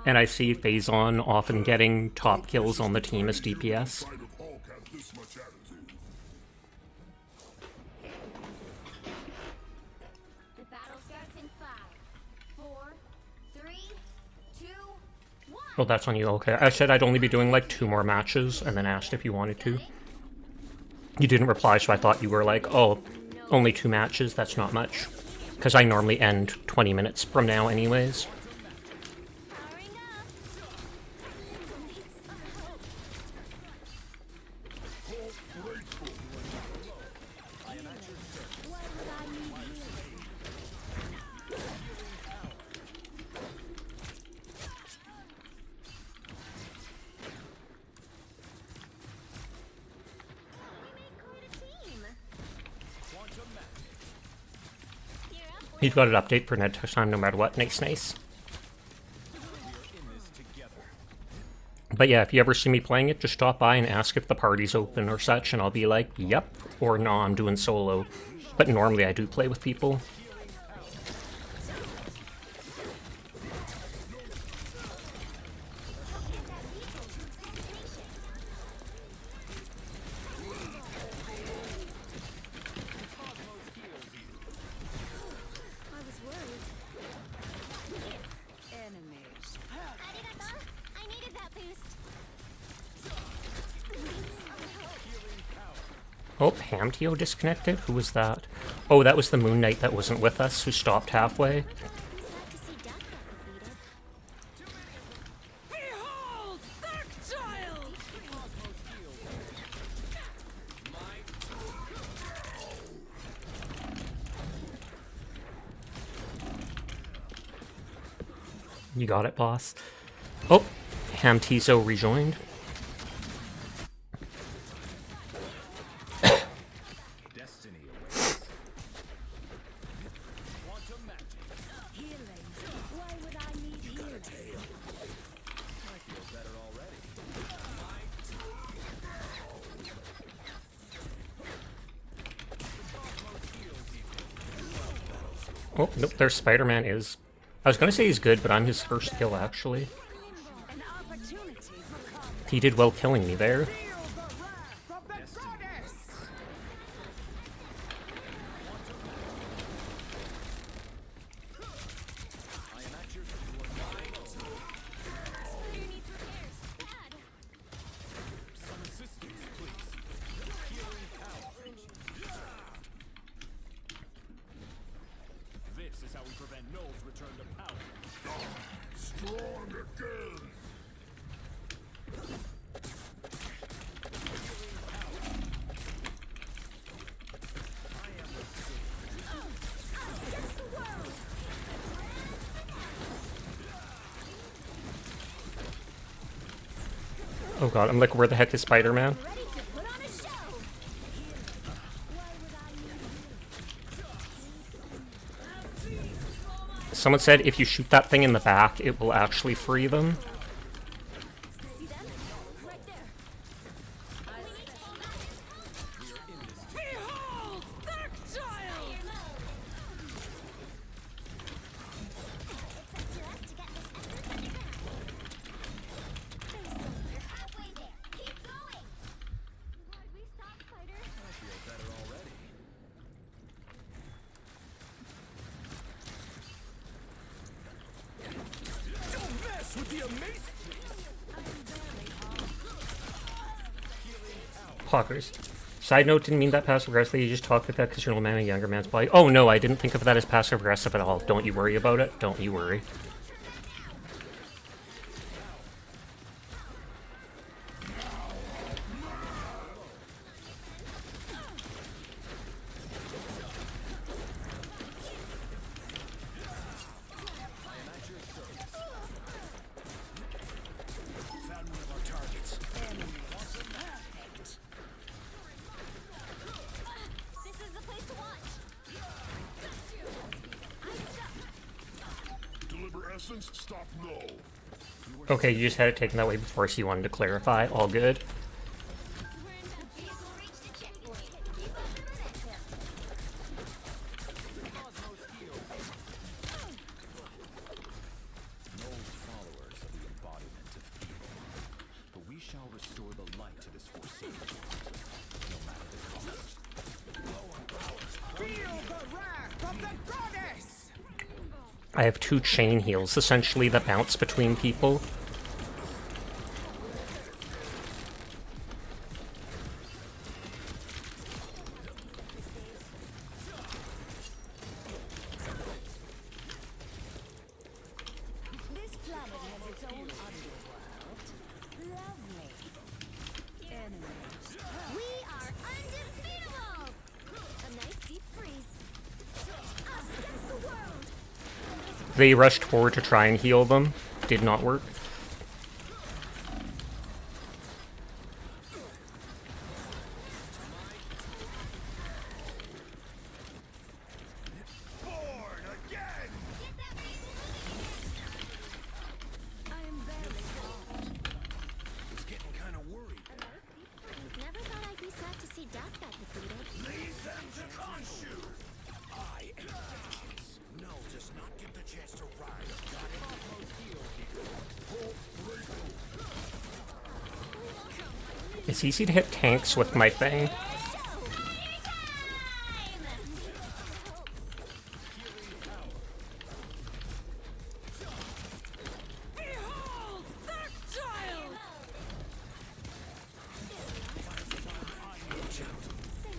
And I see Phazon often getting top kills on the team as DPS. The battle starts in 5, 4, 3, 2, 1. Oh, that's on you, okay. I said I'd only be doing like 2 more matches, and then asked if you wanted to. You didn't reply, so I thought you were like, oh, only 2 matches, that's not much. Because I normally end 20 minutes from now anyways. Powering You've got an update for next time no matter what. Nice, nice. But yeah, if you ever see me playing it, just stop by and ask if the party's open or such, and I'll be like, yep, or no, I'm doing solo. But normally I do play with people. Oh, Hamtio disconnected? Who was that? Oh, that was the Moon Knight that wasn't with us, who stopped halfway. Behold, Dark Child! You got it, boss. Oh, Hamtizo rejoined. Destiny awaits. Quantum magic. Healing. Why would I need healing? I feel better already. Oh, nope, there's Spider-Man is. I was gonna say he's good, but I'm his first kill, actually. An opportunity for combat. He did well killing me there. I am at your some assistance, please. Healing power. This is how we prevent Null's return to power. Strong again! Oh god, I'm like, where the heck is Spider-Man? Ready to put on a show. Why would I need Someone said if you shoot that thing in the back, it will actually free them. see them? Right there. Behold, Dark Child! It's up to us to get this essence underground. There's somewhere halfway there. Keep going. Why we stop, Spider? I feel better already. Don't mess with the amazing. Poggers. Side note, didn't mean that passive aggressive. You just talked like that because you're an old man in a younger man's body. Oh no, I didn't think of that as passive aggressive at all. Don't you worry about it. Don't you worry. Found one of our targets. This is the place to watch. Deliver essence, stop no. Okay, you just had it taken that way before, so you wanted to clarify. All good. Vehicle reached the checkpoint. Keep up the momentum. Null's followers are the embodiment of evil. But we shall restore the light to this forsaken world, no matter the cost. I have two chain heals, essentially, that bounce between people. This planet has its own underworld. Lovely. Enemies. We are undefeatable. A nice deep freeze. Us against the world. They rushed forward to try and heal them. Did not work. Born again! I am barely caught. Was getting kind of worried. Never thought I'd be sad to see Death get defeated. Lead them to Khonshu! I am vengeance. Null does not get the chance to rise. Got it? It's easy to hit tanks with my thing. Behold, Dark Child! Thanks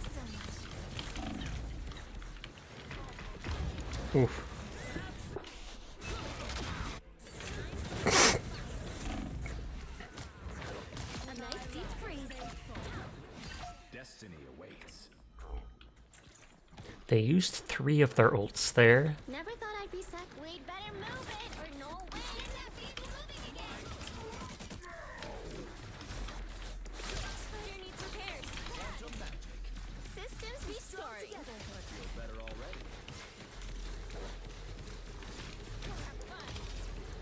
Oof. A nice deep freeze. Destiny awaits. They used 3 of their ults there. Never thought I'd be set. We'd better move it or no way. Get that vehicle moving again. Spider needs repairs. Quantum magic. Systems restoring. Feels better already.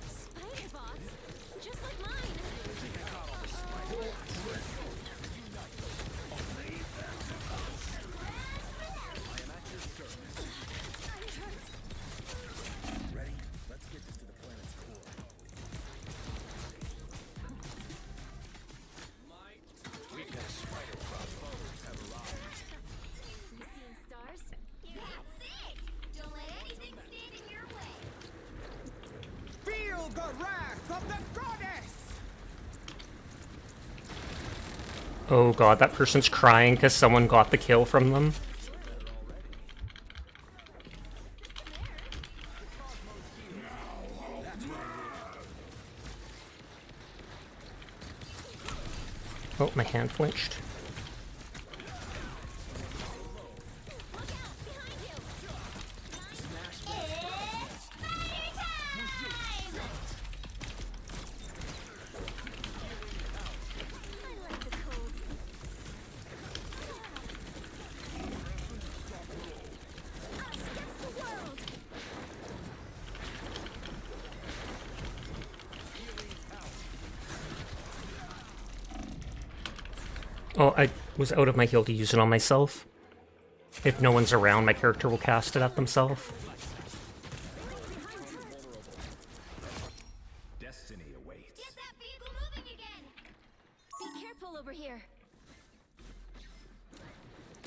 Spider bots, just like mine. Ready? Let's get this to the planet's core. Weakness spider crossbows have arrived. You seeing stars? That's it. Don't let anything stand in your way. Feel the wrath of the goddess! Oh god, that person's crying because someone got the kill from them. Oh, my hand flinched. Look out, behind you. It's spider time! I like the cold. Us against the world. Oh, I was out of my heal to use it on myself. If no one's around, my character will cast it at themselves. Destiny awaits. Get that vehicle moving again. Be careful over here.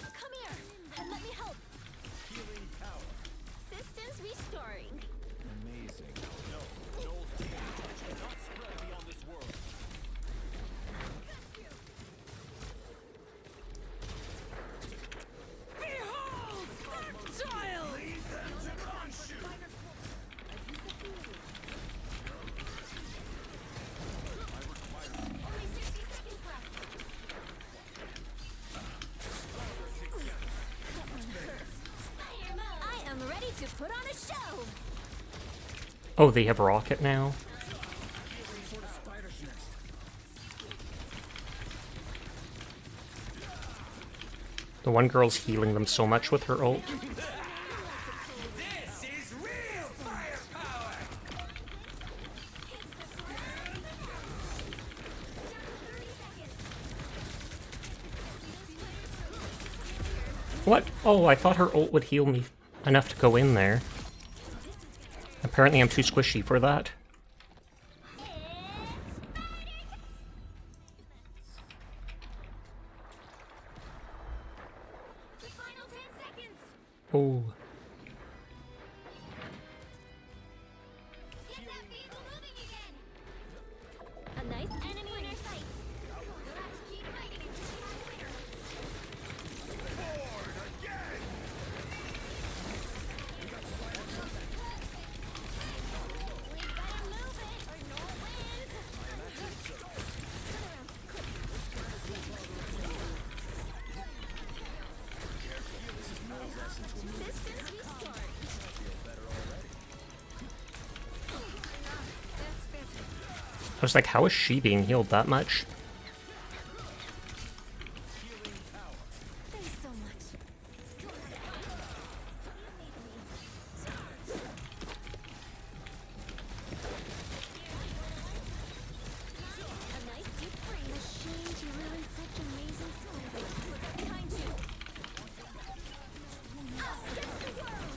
Come here and let me help. Healing power. Systems restoring. Amazing. No, Joel's damage cannot spread beyond this world. Behold! That child! Only 60 seconds left. Spider mode. I am ready to put on a show. Oh, they have rocket now. The one girl's healing them so much with her ult. This is real firepower! What? Oh, I thought her ult would heal me enough to go in there. Apparently I'm too squishy for that. The final 10 seconds. Oh. Get that vehicle moving again. A nice enemy in our sights. We'll have to keep fighting until we have a winner. We better move it or no wins. Turn around, quick. Systems restored. That's better. I was like, how is she being healed that much? Thanks so much. A nice deep freeze. A shame to ruin such amazing story. Look behind you. Us against the world.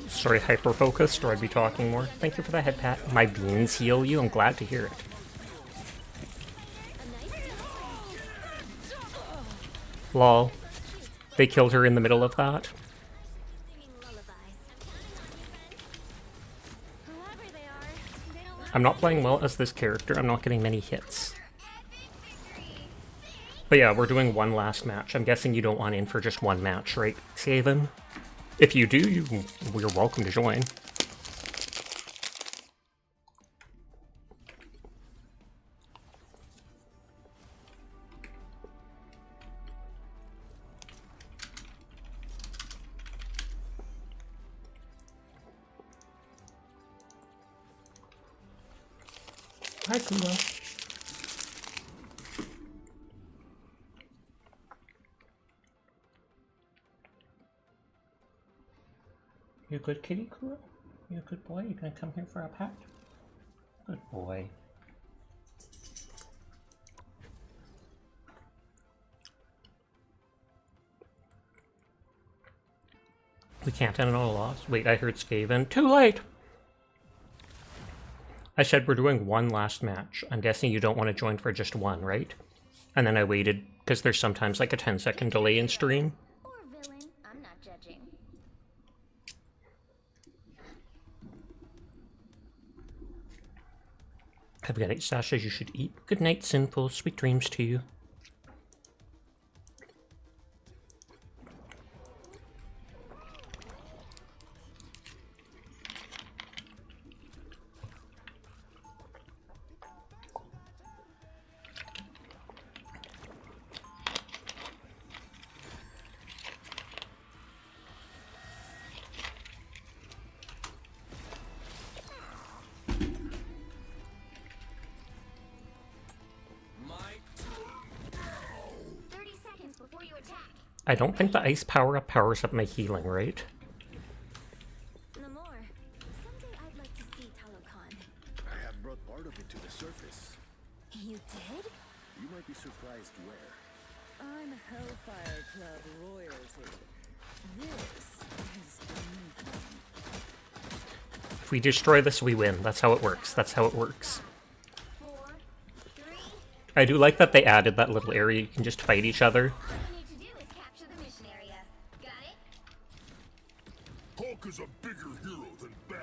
Sorry, hyper-focused, or I'd be talking more. Thank you for the head pat. My beans heal you, I'm glad to hear it. A nice deep freeze. Lol. They killed her in the middle of that. Singing lullabies. Whoever they are, I'm not playing well as this character. I'm not getting many hits. But yeah, we're doing one last match. I'm guessing you don't want in for just one match, right, Saven? If you do, you're welcome to join. Hi, Kumo. You a good kitty, Kuro? You a good boy? You gonna come here for a pat? Good boy. We can't end it all loss. Wait, I heard Skaven. Too late! I said we're doing one last match. I'm guessing you don't want to join for just one, right? And then I waited, because there's sometimes like a 10-second delay in stream. Or villain. I'm not judging. Have a good night, Sasha. You should eat. Good night, Sinful. Sweet dreams to you. I don't think the ice power-up powers up my healing, right? Namor, someday I'd like to see Talokan. I have brought part of it to the surface. You did? You might be surprised where. I'm Hellfire Club royalty. This is beneath me. If we destroy this, we win. That's how it works. That's how it works. 4, 3. I do like that they added that little area you can just fight each other. Hulk is a bigger hero than Banner.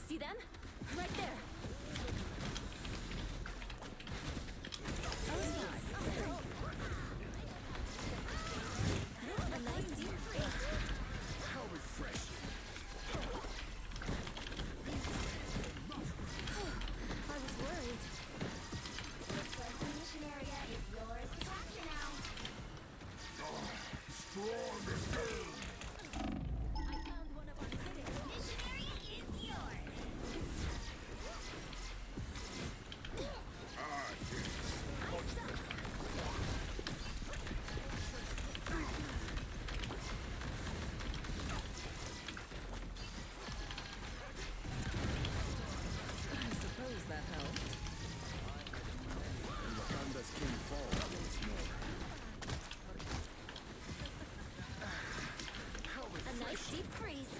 See them? Right there. A nice deep freeze. How refreshing. I was worried. Looks like the mission area is yours to capture now. I found one of our critics. Mission area is yours. I suppose that helped. And Wakanda's king fall once more. A nice deep freeze.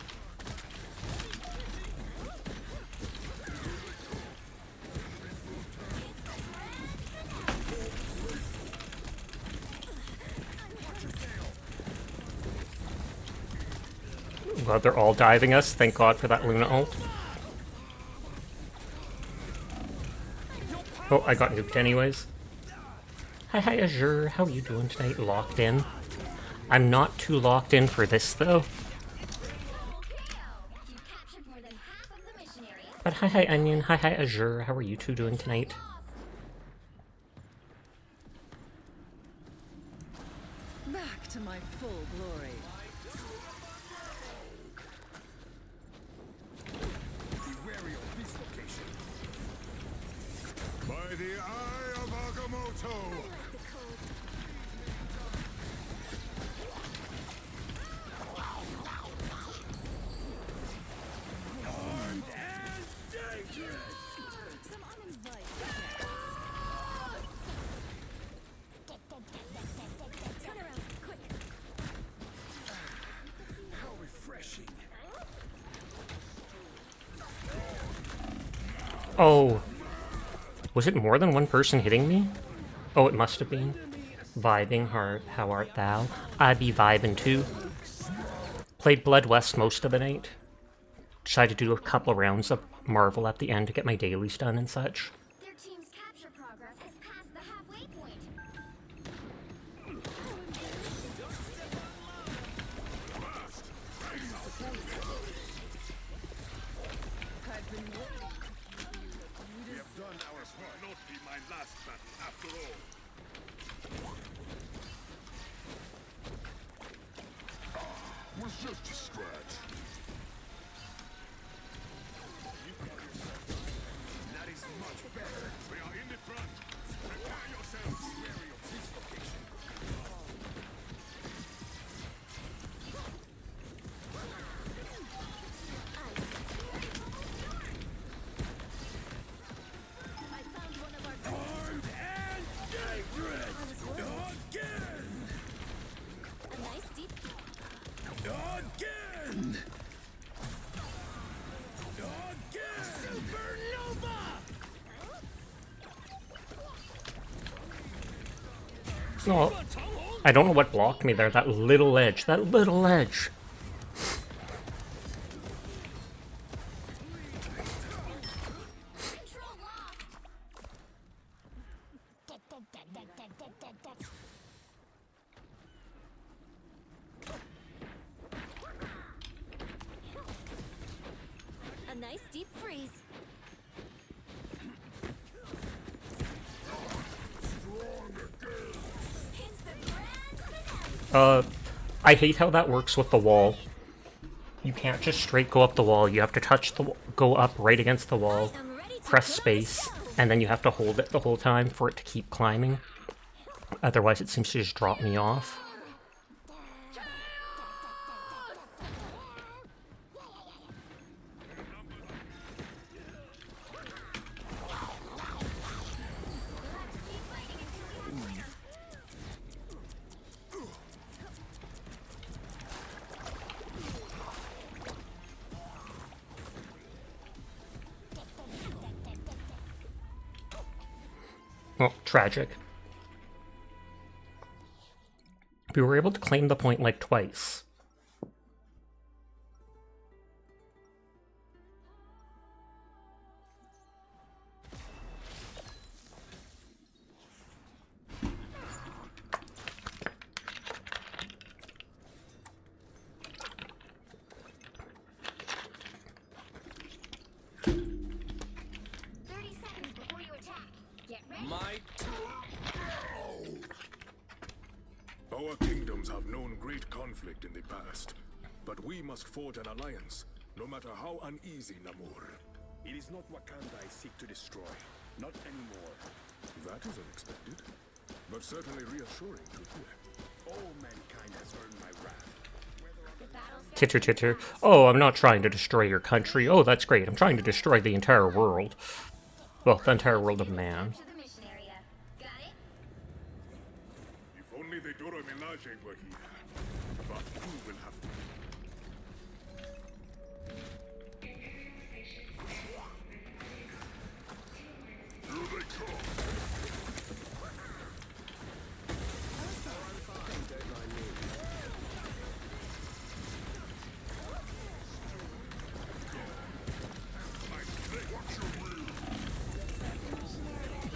God, they're all diving us. Thank God for that Luna ult. Oh, I got nuked anyways. Hi, Azure. How are you doing tonight? Locked in? I'm not too locked in for this, though. You captured more than half of the mission area. But hi, Onion. Hi, Azure. How are you two doing tonight? Back to my full glory. Be wary of this location. By the eye of Agamotto! The cold. Some uninvited. Turn around, quick. How refreshing. Oh. Was it more than one person hitting me? Oh, it must have been. Vibing hard. How art thou? I be vibing too. Played Blood West most of the night. decided to do a couple rounds of Marvel at the end to get my dailies done and such. Their team's capture progress has passed the halfway point. We have done our part. Not be my last battle after all. Was just a scratch. That is much better. We are in the front. Prepare yourselves. Wary of dislocation. I found one of our Armed and dangerous. Again. a nice deep. Again. Again. Supernova. No, I don't know what blocked me there. That little edge. That little edge. Control lost. A nice deep freeze. Hits the ground. I hate how that works with the wall. You can't just straight go up the wall. You have to touch the go up right against the wall, I'm ready to press close space, down. and then you have to hold it the whole time for it to keep climbing. Otherwise, it seems to just drop me off. Oh, tragic. We were able to claim the point like twice. My Our kingdoms have known great conflict in the past, but we must forge an alliance, no matter how uneasy, Namor. It is not Wakanda I seek to destroy. Not anymore. That is unexpected, but certainly reassuring to hear. All mankind has earned my wrath. Titter titter. Oh, I'm not trying to destroy your country. Oh, that's great. I'm trying to destroy the entire world. Well, the entire world of man. To the mission area. Got it? If only the Dora Milaje were here. But you will have to. Here they come.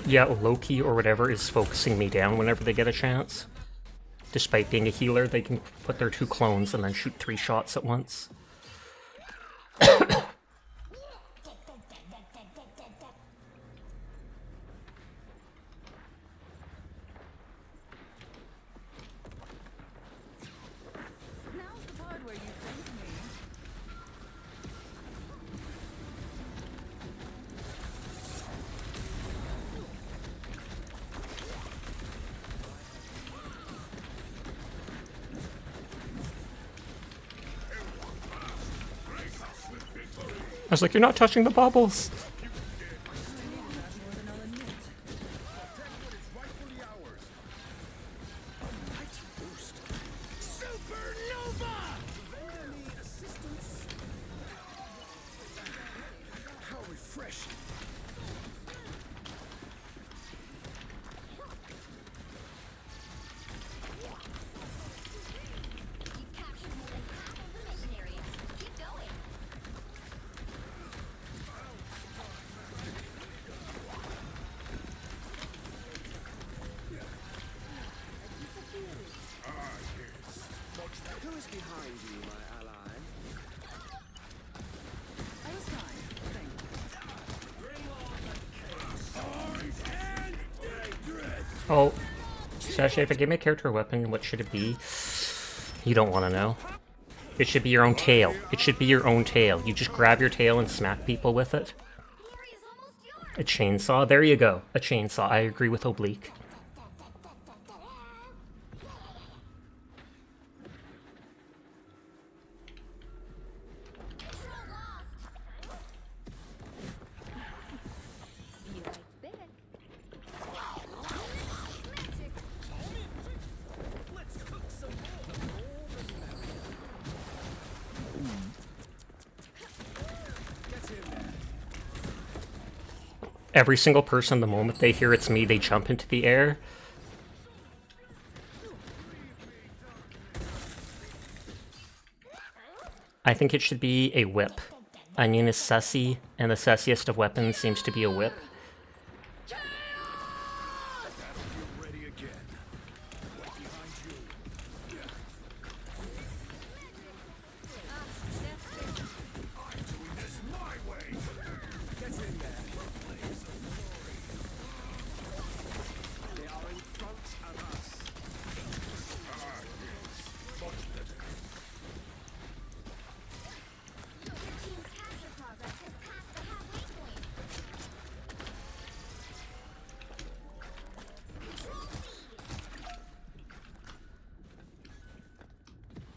Yeah, Loki or whatever is focusing me down whenever they get a chance. Despite being a healer, they can put their 2 clones and then shoot 3 shots at once. Now's the part where you thank me. I was like, you're not touching the bubbles! How refreshing. You've captured more than half of the mission area. Keep going. Who's behind you, my ally? I was fine, thank you. Oh, Sasha, if I give me a character weapon, what should it be? You don't want to know. It should be your own tail. It should be your own tail. You just grab your tail and smack people with it. A chainsaw? There you go. A chainsaw. I agree with Oblique. Every single person, the moment they hear it's me, they jump into the air. I think it should be a whip. Onion is sussy, and the sussiest of weapons seems to be a whip.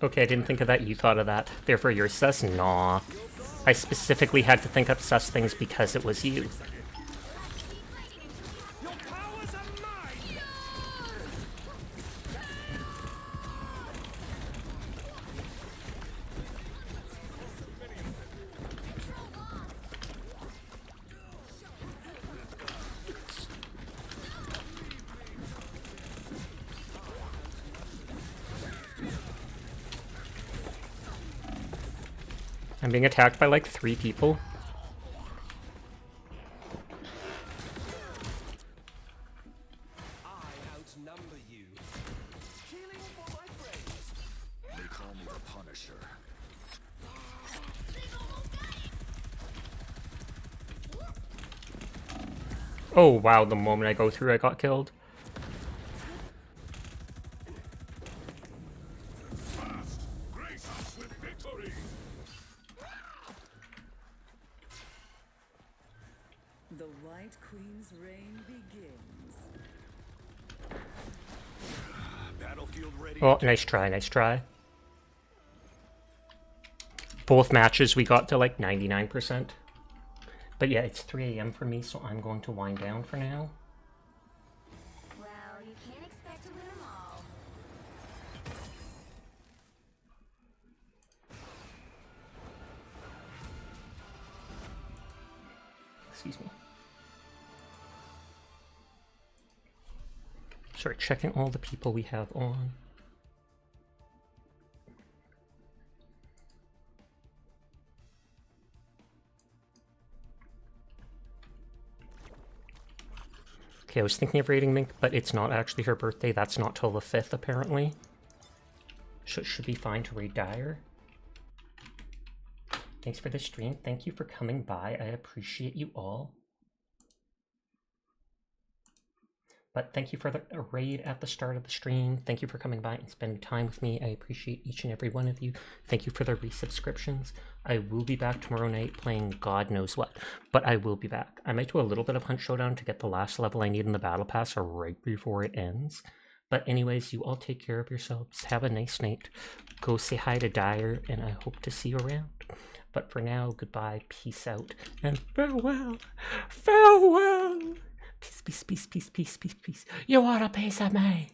Okay, I didn't think of that. You thought of that. Therefore, you're sus? Nah. I specifically had to think up sus things because it was you. I'm being attacked by like 3 people. I outnumber you. Healing for my friends. They call me the Punisher. Oh wow, the moment I go through I got killed. The White Queen's reign begins. Battlefield ready. Oh, nice try, nice try. Both matches we got to like 99%. But yeah, it's 3 AM for me, so I'm going to wind down for now. Well, you can't expect to win them all. Excuse me. Sorry, checking all the people we have on. Okay, I was thinking of raiding Mink, but it's not actually her birthday. That's not till the 5th, apparently. So it should be fine to raid Dire. Thanks for the stream. Thank you for coming by. I appreciate you all. But thank you for the raid at the start of the stream. Thank you for coming by and spending time with me. I appreciate each and every one of you. Thank you for the resubscriptions. I will be back tomorrow night playing God knows what, but I will be back. I might do a little bit of Hunt Showdown to get the last level I need in the Battle Pass or right before it ends. But anyways, you all take care of yourselves. Have a nice night. Go say hi to Dire, and I hope to see you around. But for now, goodbye, peace out, and farewell. Farewell! Peace, peace, peace, peace, peace, peace, peace. You want a piece of me?